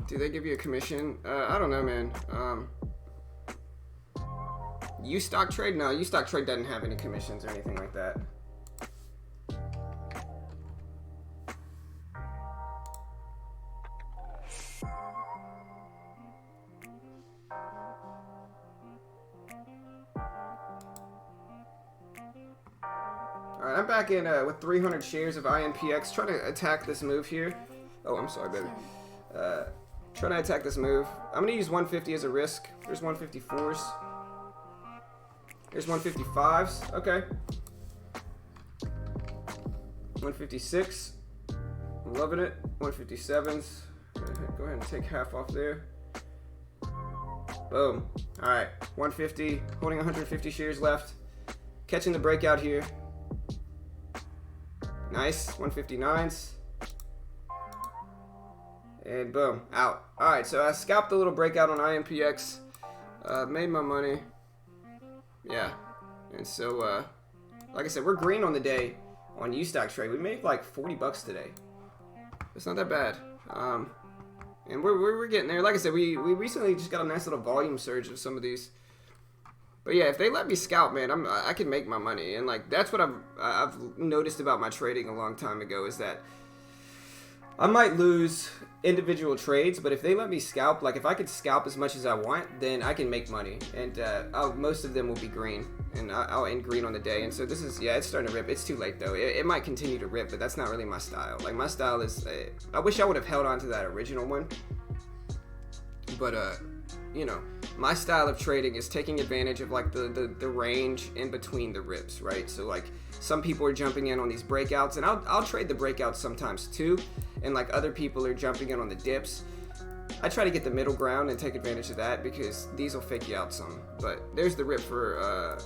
Do they give you a commission? I don't know, man. You stock trade? No, you stock trade doesn't have any commissions or anything like that. Alright, I'm back in with 300 shares of INPX, trying to attack this move here. Oh, I'm sorry, baby. Trying to attack this move. I'm going to use 150 as a risk. There's 154s. There's 155s. Okay. 156. I'm loving it. 157s. Go ahead and take half off there. Boom. Alright. 150. Holding 150 shares left. Catching the breakout here. Nice. 159s. And boom. Out. Alright, so I scalped a little breakout on INPX. Made my money. Yeah. And so, like I said, we're green on the day on U-Stock trade. We made like 40 bucks today. It's not that bad. And we're getting there. Like I said, we recently just got a nice little volume surge of some of these. But yeah, if they let me scalp, man, I can make my money. And like that's what I've noticed about my trading a long time ago is that I might lose individual trades, but if they let me scalp, like if I could scalp as much as I want, then I can make money. And most of them will be green, and I'll end green on the day. And so this is, yeah, it's starting to rip. It's too late though. It might continue to rip, but that's not really my style. Like my style is, I wish I would have held on to that original one. But you know, my style of trading is taking advantage of like the range in between the rips, right? So like some people are jumping in on these breakouts, and I'll trade the breakouts sometimes too, and like other people are jumping in on the dips. I try to get the middle ground and take advantage of that because these will fake you out some. But there's the rip for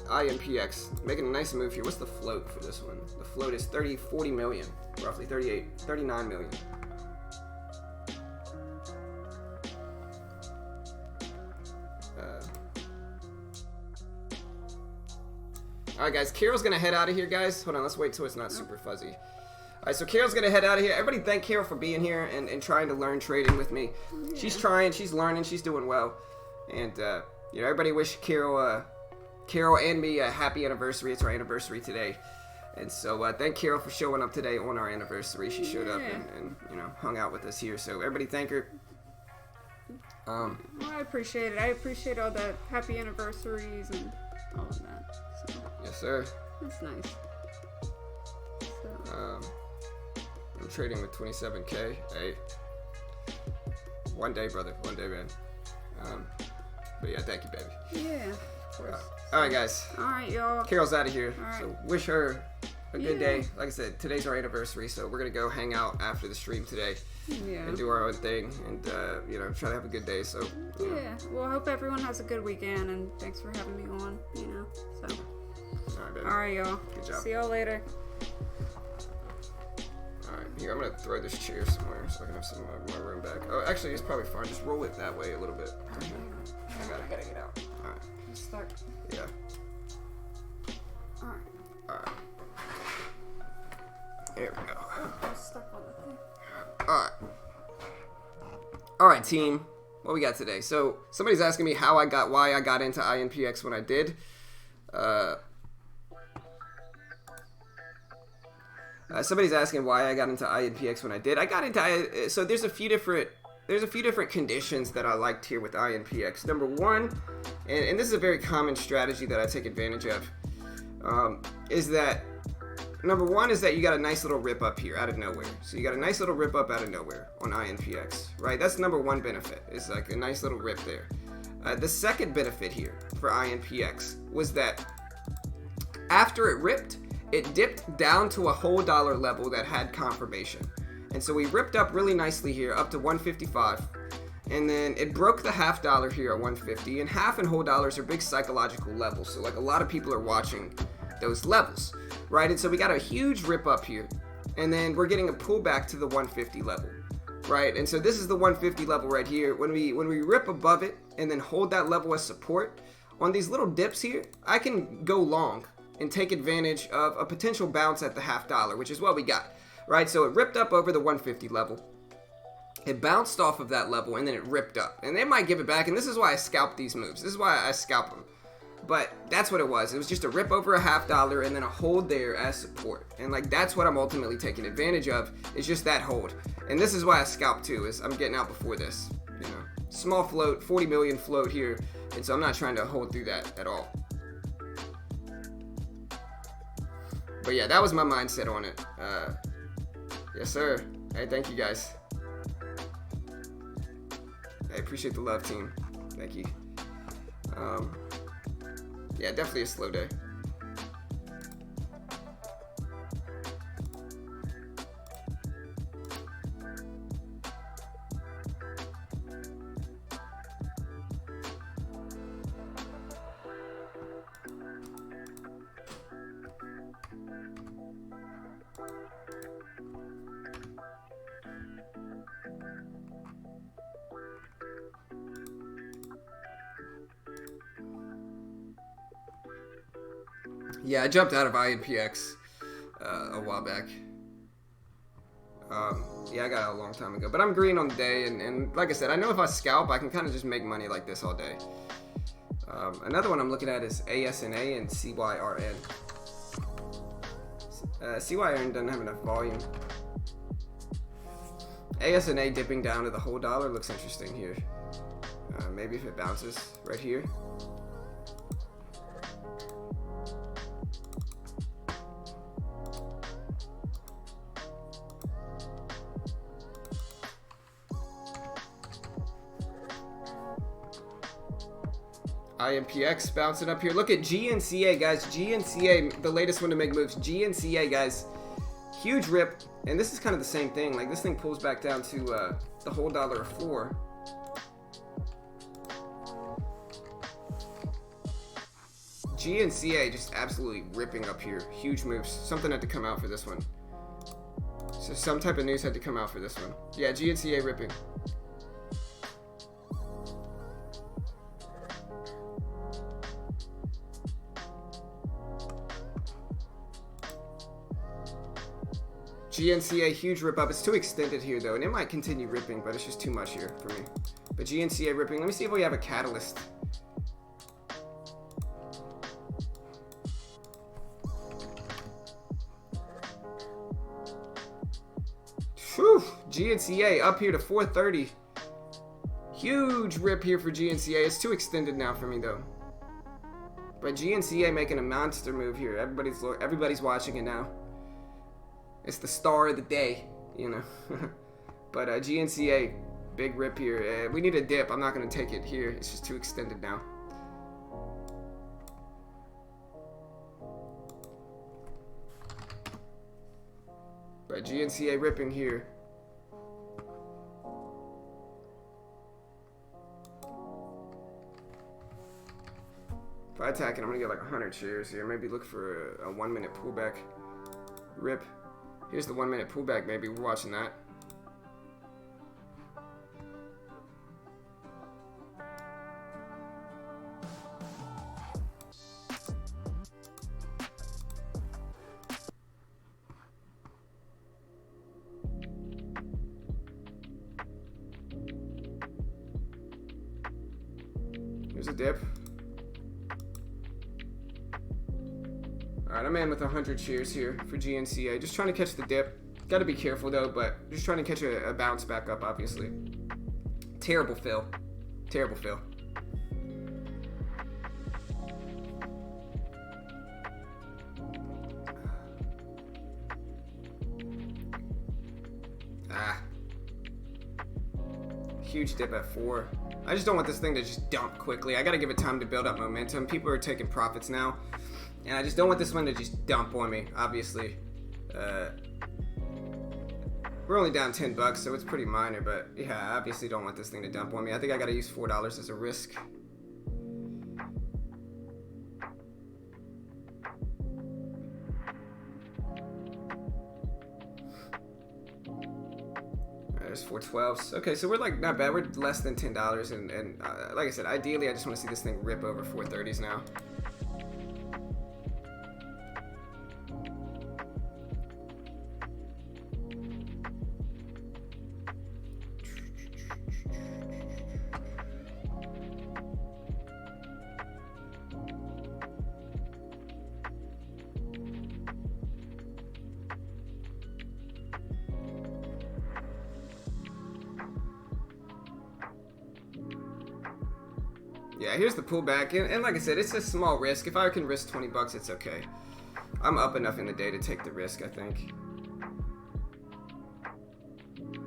INPX, making a nice move here. What's the float for this one? The float is 40 million, roughly 39 million. Alright guys, Carol's gonna head out of here, guys. Hold on, let's wait till it's not super fuzzy. Alright, so Carol's gonna head out of here. Everybody thank Carol for being here and trying to learn trading with me. Yeah. She's trying, she's learning, she's doing well. And you know, everybody wish Carol and me a happy anniversary. It's our anniversary today. And so thank Carol for showing up today on our anniversary. She showed up and you know, hung out with us here. So everybody thank her. Well, I appreciate it. I appreciate all the happy anniversaries and all of that. So. Yes, sir. That's nice. So. I'm trading with 27K. Hey, one day, brother. One day, man. But yeah, thank you, baby. Yeah, of course. All right, guys. All right, y'all. Carol's out of here. All right. So wish her a good day. Like I said, today's our anniversary, so we're gonna go hang out after the stream today. Yeah. And do our own thing, and you know, try to have a good day. So. Yeah. Well, I hope everyone has a good weekend, and thanks for having me on. You know. So. All right, baby. All right, y'all. Good job. See y'all later. All right, here, I'm gonna throw this chair somewhere so I can have some of my room back. Oh, actually, it's probably fine. Just roll it that way a little bit. I gotta get out. All right. I'm stuck. Yeah. All right. All right. There we go. Oh, I'm stuck on the thing. All right, team. What we got today? So somebody's asking me why I got into INPX when I did. Somebody's asking why I got into INPX when I did. I got into so there's a few different conditions that I liked here with INPX. Number one, and this is a very common strategy that I take advantage of, is that number one is that you got a nice little rip up here out of nowhere. So you got a nice little rip up out of nowhere on INPX, right? That's number one benefit. It's like a nice little rip there. The second benefit here for INPX was that after it ripped, it dipped down to a whole dollar level that had confirmation. And so we ripped up really nicely here up to 155. And then it broke the half dollar here at 150. And half and whole dollars are big psychological levels. So like a lot of people are watching those levels, right? And so we got a huge rip up here, and then we're getting a pullback to the 150 level, right? And so this is the 150 level right here. When we rip above it and then hold that level as support on these little dips here, I can go long and take advantage of a potential bounce at the half dollar, which is what we got, right? So it ripped up over the 150 level, It bounced off of that level and then it ripped up. And they might give it back, and this is why I scalp these moves. This is why I scalp them. But that's what it was. It was just a rip over $0.50 and then a hold there as support. And like that's what I'm ultimately taking advantage of, is just that hold. And this is why I scalp too, is I'm getting out before this. You know, small float, 40 million float here, and so I'm not trying to hold through that at all. But yeah, that was my mindset on it. Yes, sir. Hey, thank you guys. I appreciate the love, team. Thank you. Yeah, definitely a slow day. Yeah, I jumped out of INPX a while back. Yeah, I got out a long time ago. But I'm green on the day, and like I said, I know if I scalp, I can kind of just make money like this all day. Another one I'm looking at is ASNA and CYRN. CYRN doesn't have enough volume. ASNA dipping down to the whole dollar looks interesting here. Maybe if it bounces right here. IMPX bouncing up here. Look at GNCA, guys. GNCA, the latest one to make moves. GNCA, guys. Huge rip. And this is kind of the same thing. Like, this thing pulls back down to the whole $1.04. GNCA just absolutely ripping up here. Huge moves. Something had to come out for this one. So some type of news had to come out for this one. Yeah, GNCA ripping. GNCA, huge rip up. It's too extended here though, and it might continue ripping, but it's just too much here for me. But GNCA ripping. Let me see if we have a catalyst. Whew. GNCA up here to 430. Huge rip here for GNCA. It's too extended now for me though. But GNCA making a monster move here. Everybody's watching it now. It's the star of the day, you know. But GNCA, big rip here. We need a dip. I'm not going to take it here. It's just too extended now. But GNCA ripping here. If I attack it, I'm going to get like 100 shares here. Maybe look for a 1 minute pullback. Rip. Here's the 1 minute pullback, maybe. We're watching that. Here's a dip. Alright, I'm in with 100 shares here for GNCA. Just trying to catch the dip. Got to be careful though, but just trying to catch a bounce back up, obviously. Terrible fill. Terrible fill. Huge dip at 4. I just don't want this thing to just dump quickly. I got to give it time to build up momentum. People are taking profits now. And I just don't want this one to just dump on me, obviously. We're only down $10, so it's pretty minor, but yeah, I obviously don't want this thing to dump on me. I think I gotta use $4 as a risk. There's 412s. Okay, so we're like not bad. We're less than $10, and like I said, ideally I just want to see this thing rip over 430s now. Yeah, here's the pullback, and like I said, it's a small risk. If I can risk 20 bucks, it's okay. I'm up enough in the day to take the risk, I think.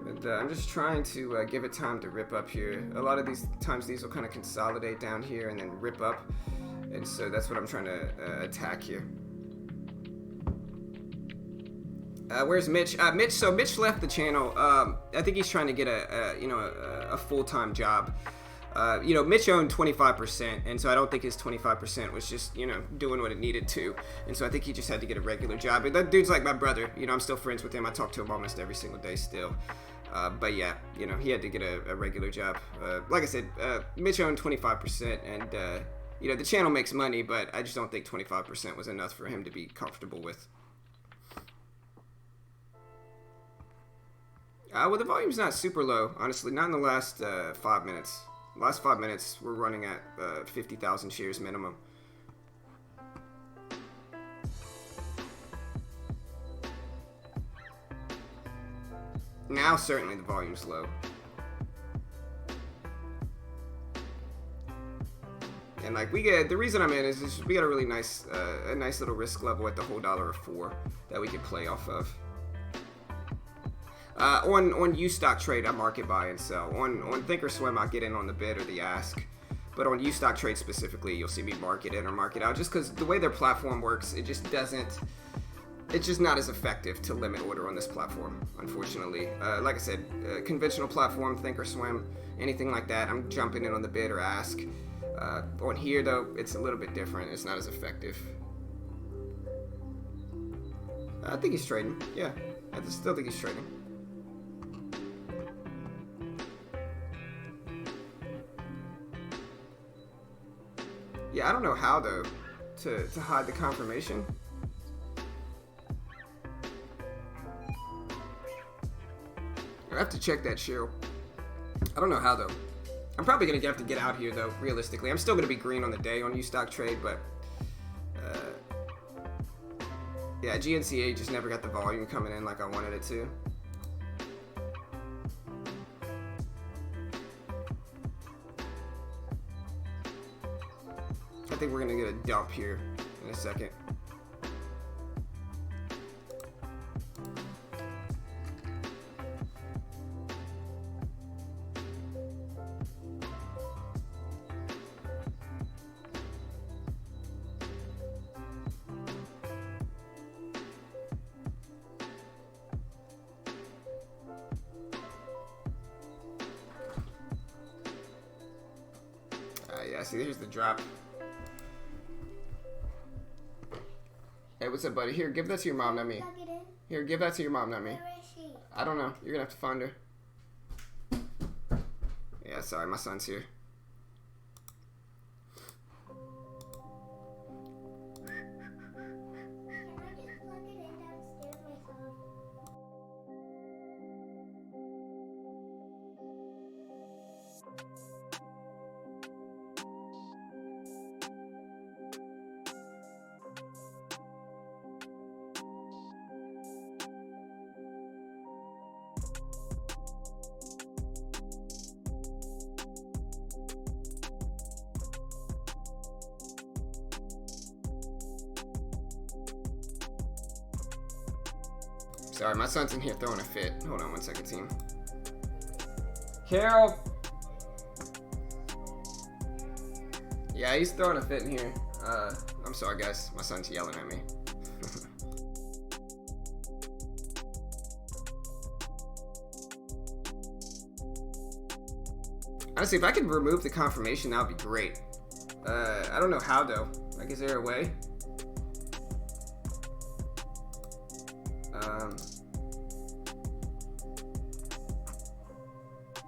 And I'm just trying to give it time to rip up here. A lot of these times, these will kind of consolidate down here and then rip up, and so that's what I'm trying to attack here. Where's Mitch? So Mitch left the channel. I think he's trying to get a full-time job. Mitch owned 25%, and so I don't think his 25% was just, doing what it needed to. And so I think he just had to get a regular job. And that dude's like my brother. I'm still friends with him. I talk to him almost every single day still. But yeah, he had to get a regular job. Like I said, Mitch owned 25%, and, the channel makes money, but I just don't think 25% was enough for him to be comfortable with. Well, the volume's not super low, honestly. Not in the last 5 minutes. Last 5 minutes, we're running at 50,000 shares minimum. Now, certainly, the volume's low. And like the reason I'm in is we got a really nice, a nice little risk level at the whole $1.04 that we could play off of. On U-Stock Trade, I market buy and sell. On Thinkorswim, I get in on the bid or the ask. But on U-Stock Trade specifically, you'll see me market in or market out. Just because the way their platform works, it's just not as effective to limit order on this platform, unfortunately. Like I said, conventional platform, Thinkorswim, anything like that, I'm jumping in on the bid or ask. On here, though, it's a little bit different. It's not as effective. I think he's trading. Yeah, I still think he's trading. Yeah, I don't know how, though, to hide the confirmation. I have to check that, Cheryl. I don't know how, though. I'm probably going to have to get out here, though, realistically. I'm still going to be green on the day on U-Stock Trade, but... yeah, GNCA just never got the volume coming in like I wanted it to. I think we're going to get a dump here in a second. Yeah, see, here's the drop. Hey, what's up, buddy? Here, give that to your mom, not me. Here, give that to your mom, not me. Where is she? I don't know. You're gonna have to find her. Yeah, sorry, my son's here. Can I just plug it in downstairs myself? Sorry, my son's in here throwing a fit. Hold on one second, team. Carol! Yeah, he's throwing a fit in here. I'm sorry, guys. My son's yelling at me. Honestly, if I could remove the confirmation, that would be great. I don't know how, though. Like, is there a way?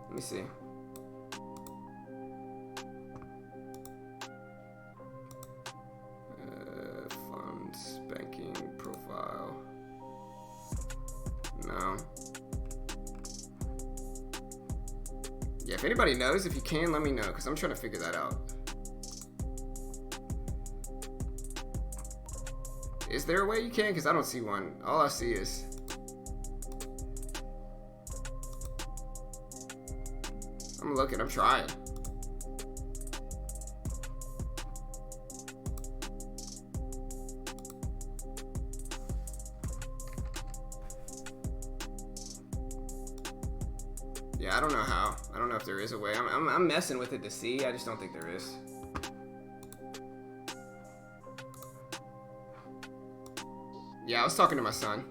Let me see. Funds, banking, profile. No. Yeah, if anybody knows, if you can, let me know, because I'm trying to figure that out. Is there a way you can? Because I don't see one. All I see is... I'm looking, I'm trying. I don't know if there is a way. I'm messing with it to see. I just don't think there is. Yeah, I was talking to my son.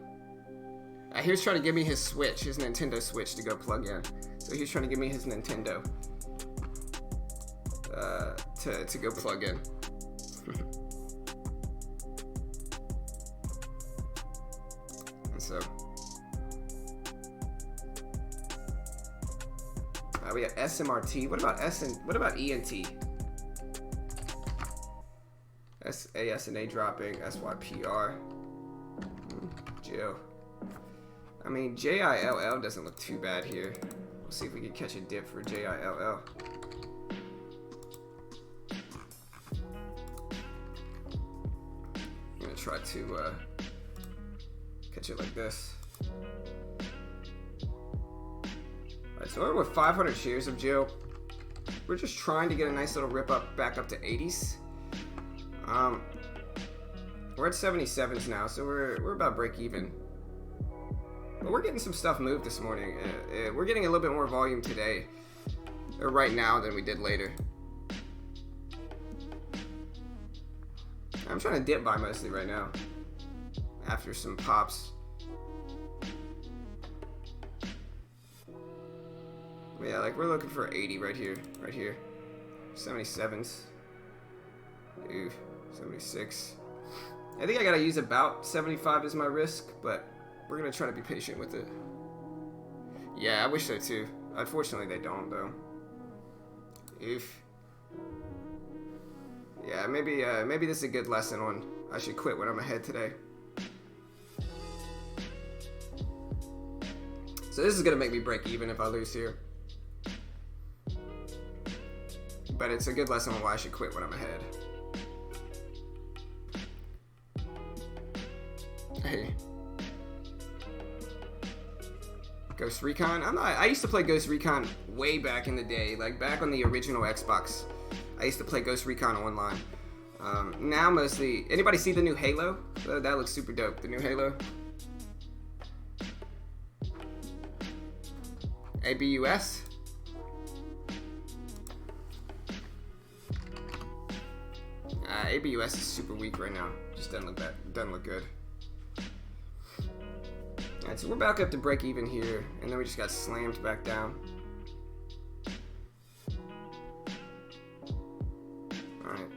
He was trying to give me his Switch, his Nintendo Switch to go plug in. So he was trying to give me his Nintendo to go plug in. And so we got SMRT. What about ENT? SASNA dropping. SYPR. Jill. I mean, JILL doesn't look too bad here. We'll see if we can catch a dip for JILL. I'm gonna try to catch it like this. Alright, so we're with 500 shares of Jill. We're just trying to get a nice little rip up back up to 80s. We're at 77s now, so we're about break even. But we're getting some stuff moved this morning. We're getting a little bit more volume today, or right now, than we did later. I'm trying to dip buy mostly right now, after some pops. But yeah, like we're looking for 80 right here, 77s. Ooh, 76. I think I gotta use about 75 as my risk, but we're gonna try to be patient with it. Yeah, I wish so too. Unfortunately, they don't though. Oof. Yeah, maybe this is a good lesson on I should quit when I'm ahead today. So this is gonna make me break even if I lose here. But it's a good lesson on why I should quit when I'm ahead. Hey. Ghost Recon? I used to play Ghost Recon way back in the day, like back on the original Xbox. I used to play Ghost Recon online. Now mostly, anybody see the new Halo? That looks super dope, the new Halo. ABUS? ABUS is super weak right now. Just doesn't look good. Alright, so we're back up to break even here, and then we just got slammed back down. Alright.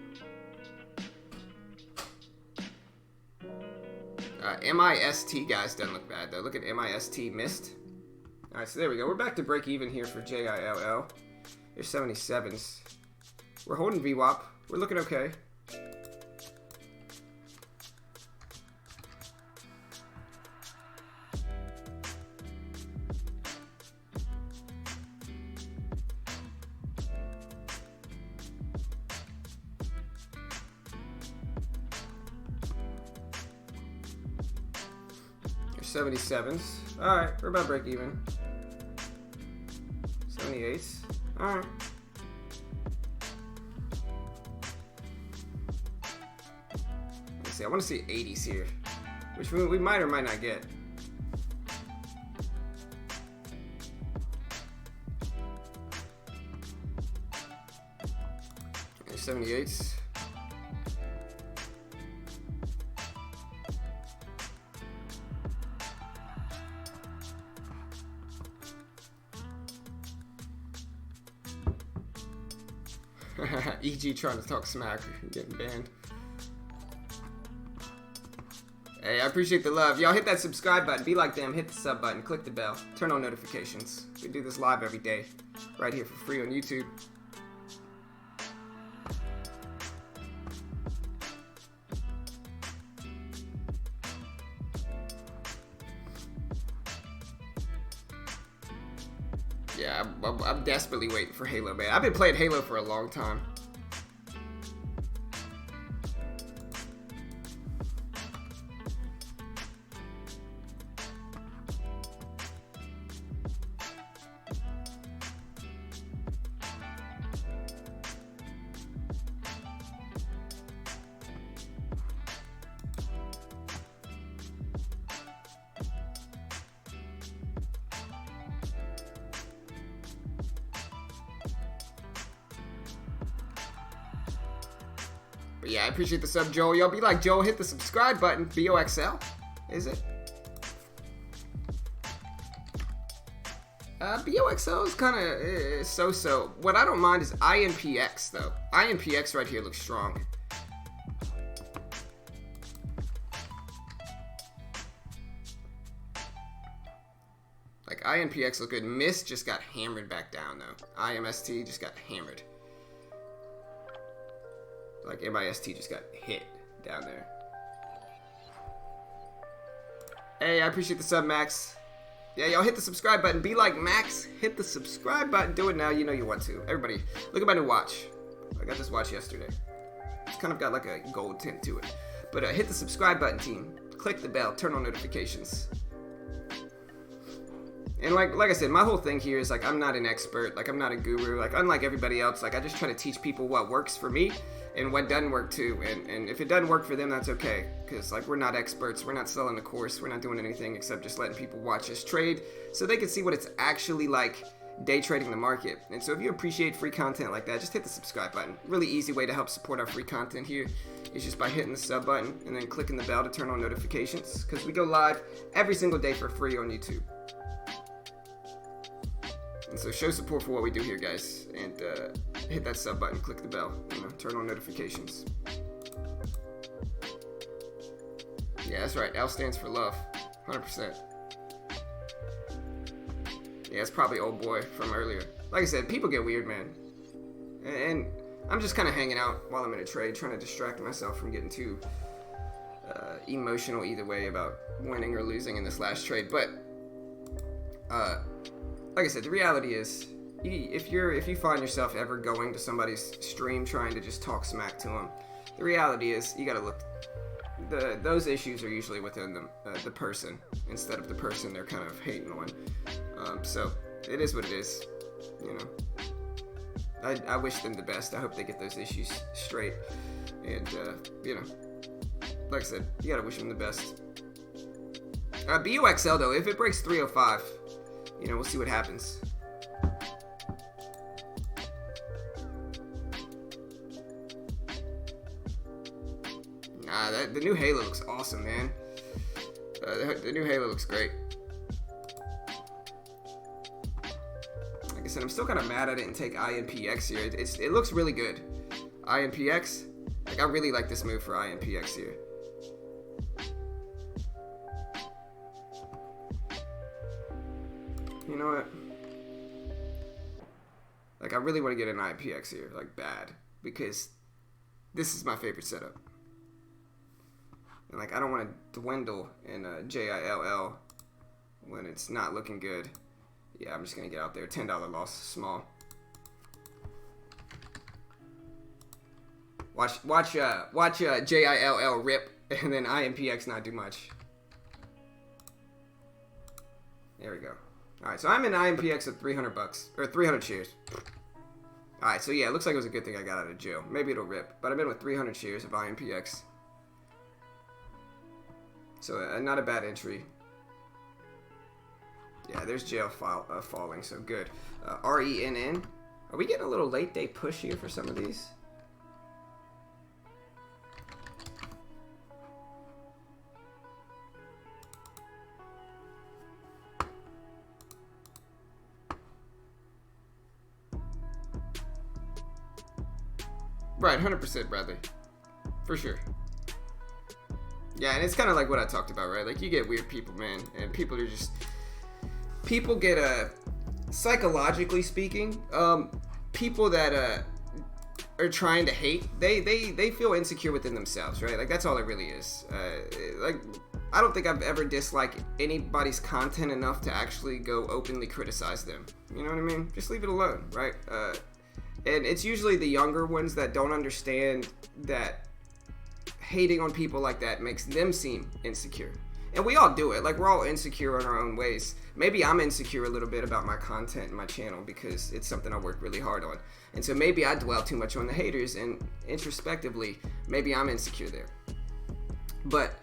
MIST, guys, doesn't look bad, though. Look at MIST, missed. Alright, so there we go. We're back to break even here for JILL. There's 77s. We're holding VWAP. We're looking okay. There's 77s. Alright, we're about break even. 78s. Alright. Let's see, I want to see 80s here, which we might or might not get. There's 78s. EG trying to talk smack, getting banned. Hey, I appreciate the love. Y'all hit that subscribe button, be like them, hit the sub button, click the bell, turn on notifications. We do this live every day, right here for free on YouTube. Yeah, I'm desperately waiting for Halo, man. I've been playing Halo for a long time. But yeah, I appreciate the sub, Joel. Y'all be like, Joel, hit the subscribe button. BOXL, is it? BOXL is kind of so-so. What I don't mind is INPX, though. INPX right here looks strong. Like, INPX look good. MIST just got hammered back down, though. IMST just got hammered. Like, MIST just got hit down there. Hey, I appreciate the sub, Max. Yeah, y'all hit the subscribe button. Be like Max. Hit the subscribe button. Do it now. You know you want to. Everybody, look at my new watch. I got this watch yesterday. It's kind of got like a gold tint to it. But hit the subscribe button, team. Click the bell. Turn on notifications. And like I said, my whole thing here is like I'm not an expert. Like I'm not a guru. Like unlike everybody else, like I just try to teach people what works for me and what doesn't work too. And if it doesn't work for them, that's okay. Because like we're not experts. We're not selling a course. We're not doing anything except just letting people watch us trade so they can see what it's actually like day trading the market. And so if you appreciate free content like that, just hit the subscribe button. Really easy way to help support our free content here is just by hitting the sub button and then clicking the bell to turn on notifications. Because we go live every single day for free on YouTube. And so show support for what we do here, guys, and hit that sub button, click the bell, turn on notifications. Yeah, that's right. L stands for love, 100%. Yeah, it's probably old boy from earlier. Like I said, people get weird, man. And I'm just kind of hanging out while I'm in a trade, trying to distract myself from getting too emotional either way about winning or losing in this last trade. But like I said, the reality is, if you find yourself ever going to somebody's stream trying to just talk smack to them, the reality is you gotta look. Those issues are usually within them, the person, instead of the person they're kind of hating on. So it is what it is, you know. I wish them the best. I hope they get those issues straight, and you know, like I said, you gotta wish them the best. BUXL though, if it breaks 305. You know, we'll see what happens. Nah, the new Halo looks awesome, man. The new Halo looks great. Like I said, I'm still kind of mad I didn't take INPX here. It looks really good. INPX, like I really like this move for INPX here. You know what? Like, I really want to get an IPX here, like, bad. Because this is my favorite setup. And, like, I don't want to dwindle in a JILL when it's not looking good. Yeah, I'm just going to get out there. $10 loss, small. Watch JILL rip, and then IMPX not do much. There we go. Alright, so I'm in IMPX at $300, or 300 shares. Alright, so yeah, it looks like it was a good thing I got out of jail. Maybe it'll rip, but I've been with 300 shares of IMPX. So not a bad entry. Yeah, there's jail falling, so good. RENN. Are we getting a little late day push here for some of these? Right, 100%, Bradley. For sure. Yeah, and it's kind of like what I talked about, right? Like, you get weird people, man. And people are just... People get, psychologically speaking, people that, are trying to hate, they feel insecure within themselves, right? Like, that's all it really is. Like, I don't think I've ever disliked anybody's content enough to actually go openly criticize them. You know what I mean? Just leave it alone, right? And it's usually the younger ones that don't understand that hating on people like that makes them seem insecure. And we all do it. Like, we're all insecure in our own ways. Maybe I'm insecure a little bit about my content and my channel because it's something I work really hard on. And so maybe I dwell too much on the haters, and introspectively, maybe I'm insecure there. But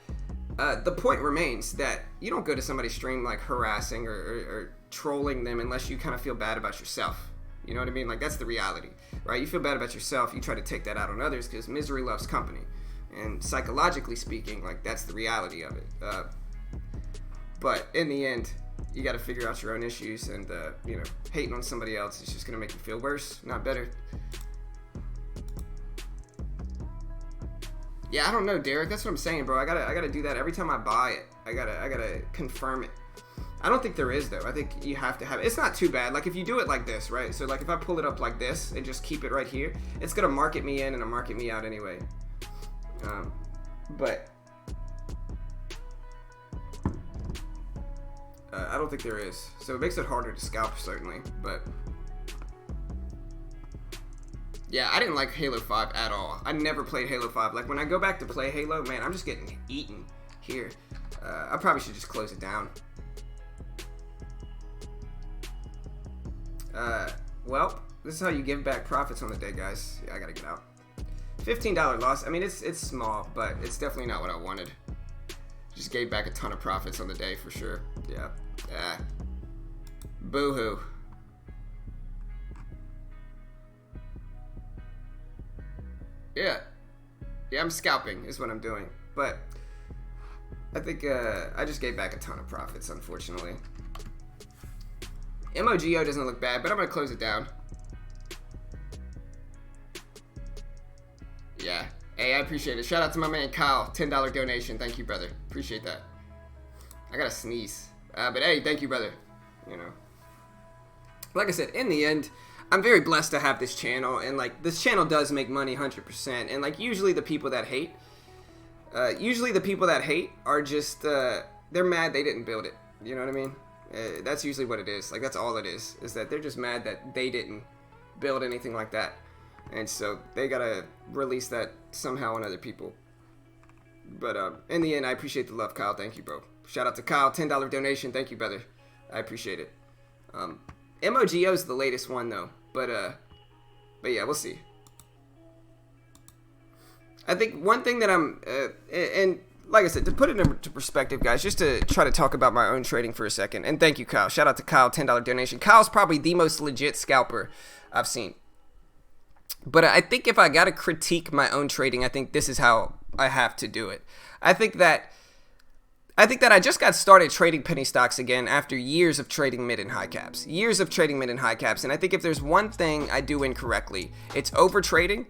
the point remains that you don't go to somebody's stream like harassing or trolling them unless you kind of feel bad about yourself. You know what I mean? Like, that's the reality, right? You feel bad about yourself. You try to take that out on others because misery loves company. And psychologically speaking, like, that's the reality of it. But in the end, you got to figure out your own issues, and, you know, hating on somebody else is just going to make you feel worse, not better. Yeah, I don't know, Derek. That's what I'm saying, bro. I gotta do that every time I buy it. I gotta confirm it. I don't think there is, though. I think you have to have it. It's not too bad. Like, if you do it like this, right? So, like, if I pull it up like this and just keep it right here, it's gonna market me in and it'll market me out anyway. But I don't think there is. So it makes it harder to scalp, certainly. But yeah, I didn't like Halo 5 at all. I never played Halo 5. Like, when I go back to play Halo, man, I'm just getting eaten here. I probably should just close it down. Well, this is how you give back profits on the day, guys. Yeah, I gotta get out. $15 loss. I mean, it's small, but it's definitely not what I wanted. Just gave back a ton of profits on the day for sure. Yeah. Boo-hoo. Yeah, I'm scalping is what I'm doing. But I think I just gave back a ton of profits, unfortunately. MOGO doesn't look bad, but I'm going to close it down. Yeah. Hey, I appreciate it. Shout out to my man Kyle. $10 donation. Thank you, brother. Appreciate that. I got to sneeze. But hey, thank you, brother. You know. Like I said, in the end, I'm very blessed to have this channel. And, like, this channel does make money 100%. And, like, usually the people that hate are just, they're mad they didn't build it. You know what I mean? That's usually what it is. Like, that's all it is that they're just mad that they didn't build anything like that. And so they gotta release that somehow on other people. But in the end, I appreciate the love, Kyle. Thank you, bro. Shout out to Kyle. $10 donation. Thank you, brother. I appreciate it. MOGO is the latest one, though. But yeah, we'll see. I think one thing that I'm... and like I said, to put it into perspective, guys, just to try to talk about my own trading for a second. And thank you, Kyle. Shout out to Kyle. $10 donation. Kyle's probably the most legit scalper I've seen. But I think if I got to critique my own trading, I think this is how I have to do it. I think that I just got started trading penny stocks again after years of trading mid and high caps. And I think if there's one thing I do incorrectly, it's over trading,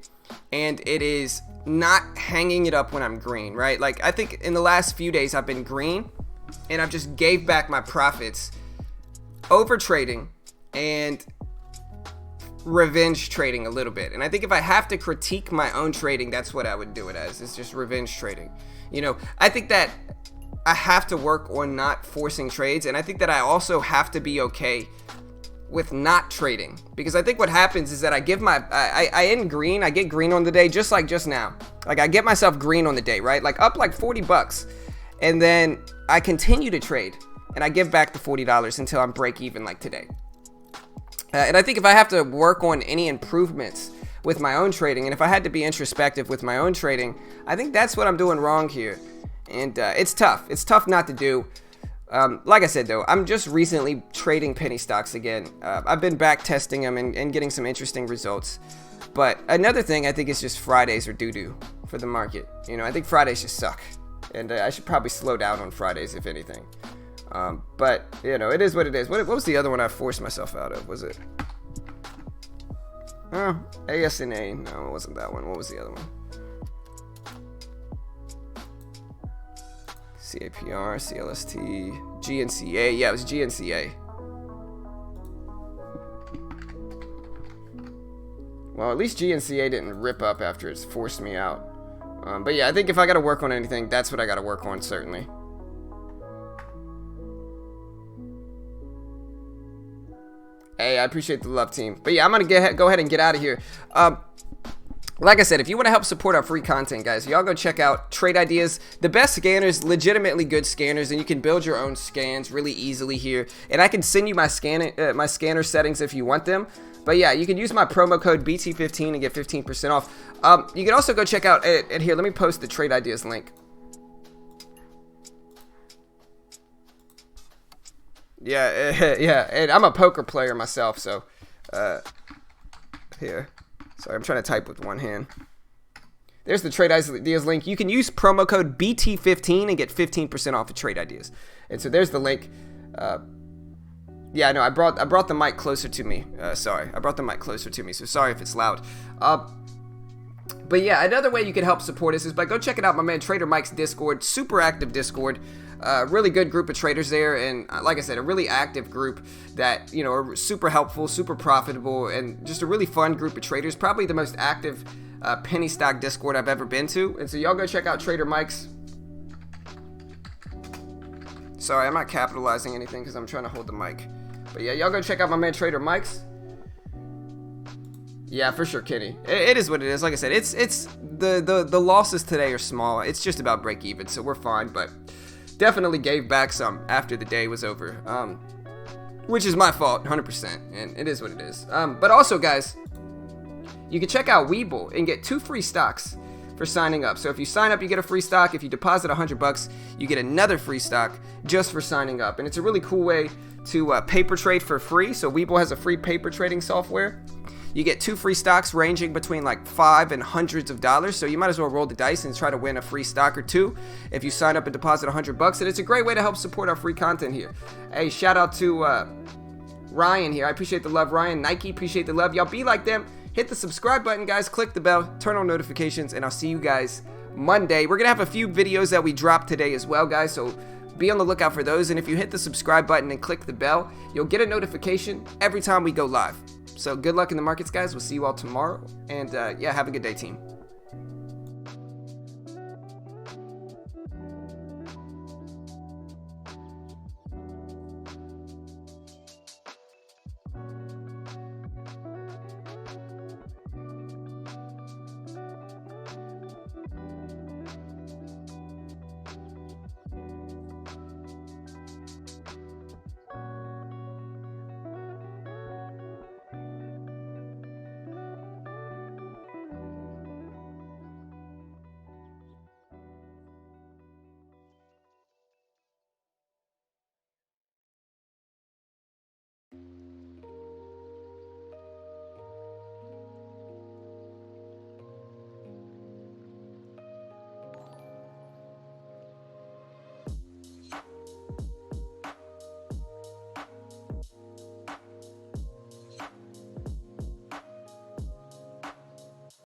and it is not hanging it up when I'm green, right? Like, I think in the last few days I've been green, and I've just gave back my profits over trading and revenge trading a little bit. And I think if I have to critique my own trading, that's what I would do it as. It's just revenge trading. You know, I think that I have to work on not forcing trades, and I think that I also have to be okay with not trading, because I think what happens is that I get green on the day, just like just now. Like, I get myself green on the day, right? Like, up like $40, and then I continue to trade, and I give back the $40 until I'm break even like today. And I think if I have to work on any improvements with my own trading, and if I had to be introspective with my own trading, I think that's what I'm doing wrong here. And it's tough. It's tough not to do. Like I said, though, I'm just recently trading penny stocks again. I've been back testing them and getting some interesting results. But another thing I think is just Fridays are doo-doo for the market. You know, I think Fridays just suck. And I should probably slow down on Fridays, if anything. But, you know, it is what it is. What was the other one I forced myself out of? Was it? ASNA. No, it wasn't that one. What was the other one? CAPR, CLST, GNCA. Yeah, it was GNCA. Well, at least GNCA didn't rip up after it's forced me out. But yeah, I think if I got to work on anything, that's what I got to work on, certainly. Hey, I appreciate the love, team. But yeah, I'm going to go ahead and get out of here. Like I said, if you want to help support our free content, guys, y'all go check out Trade Ideas. The best scanners, legitimately good scanners, and you can build your own scans really easily here. And I can send you my scanner settings if you want them. But yeah, you can use my promo code BT15 and get 15% off. You can also go check out, and here, let me post the Trade Ideas link. Yeah, yeah, and I'm a poker player myself, so Here. Sorry, I'm trying to type with one hand. There's the Trade Ideas link. You can use promo code BT15 and get 15% off of Trade Ideas. And so there's the link. Yeah, no, I brought the mic closer to me. Sorry, I brought the mic closer to me, so sorry if it's loud. But yeah, another way you can help support us is by go checking out my man Trader Mike's Discord. Super active Discord. Really good group of traders there, and like I said, a really active group that, you know, are super helpful, super profitable, and just a really fun group of traders. Probably the most active penny stock Discord I've ever been to. And so y'all go check out Trader Mike's. Sorry, I'm not capitalizing anything because I'm trying to hold the mic. But yeah, y'all go check out my man Trader Mike's. Yeah, for sure, Kenny. It is what it is. Like I said, it's the losses today are small. It's just about break even, so we're fine. But definitely gave back some after the day was over, which is my fault, 100%. And it is what it is. But also, guys, you can check out Webull and get 2 free stocks for signing up. So if you sign up, you get a free stock. If you deposit $100, you get another free stock just for signing up. And it's a really cool way to paper trade for free. So Webull has a free paper trading software. You get 2 free stocks ranging between like $5 and hundreds of dollars. So you might as well roll the dice and try to win a free stock or 2 if you sign up and deposit $100. And it's a great way to help support our free content here. Hey, shout out to Ryan here. I appreciate the love, Ryan. Nike, appreciate the love. Y'all be like them. Hit the subscribe button, guys. Click the bell. Turn on notifications. And I'll see you guys Monday. We're going to have a few videos that we dropped today as well, guys. So be on the lookout for those. And if you hit the subscribe button and click the bell, you'll get a notification every time we go live. So good luck in the markets, guys. We'll see you all tomorrow. And yeah, have a good day, team.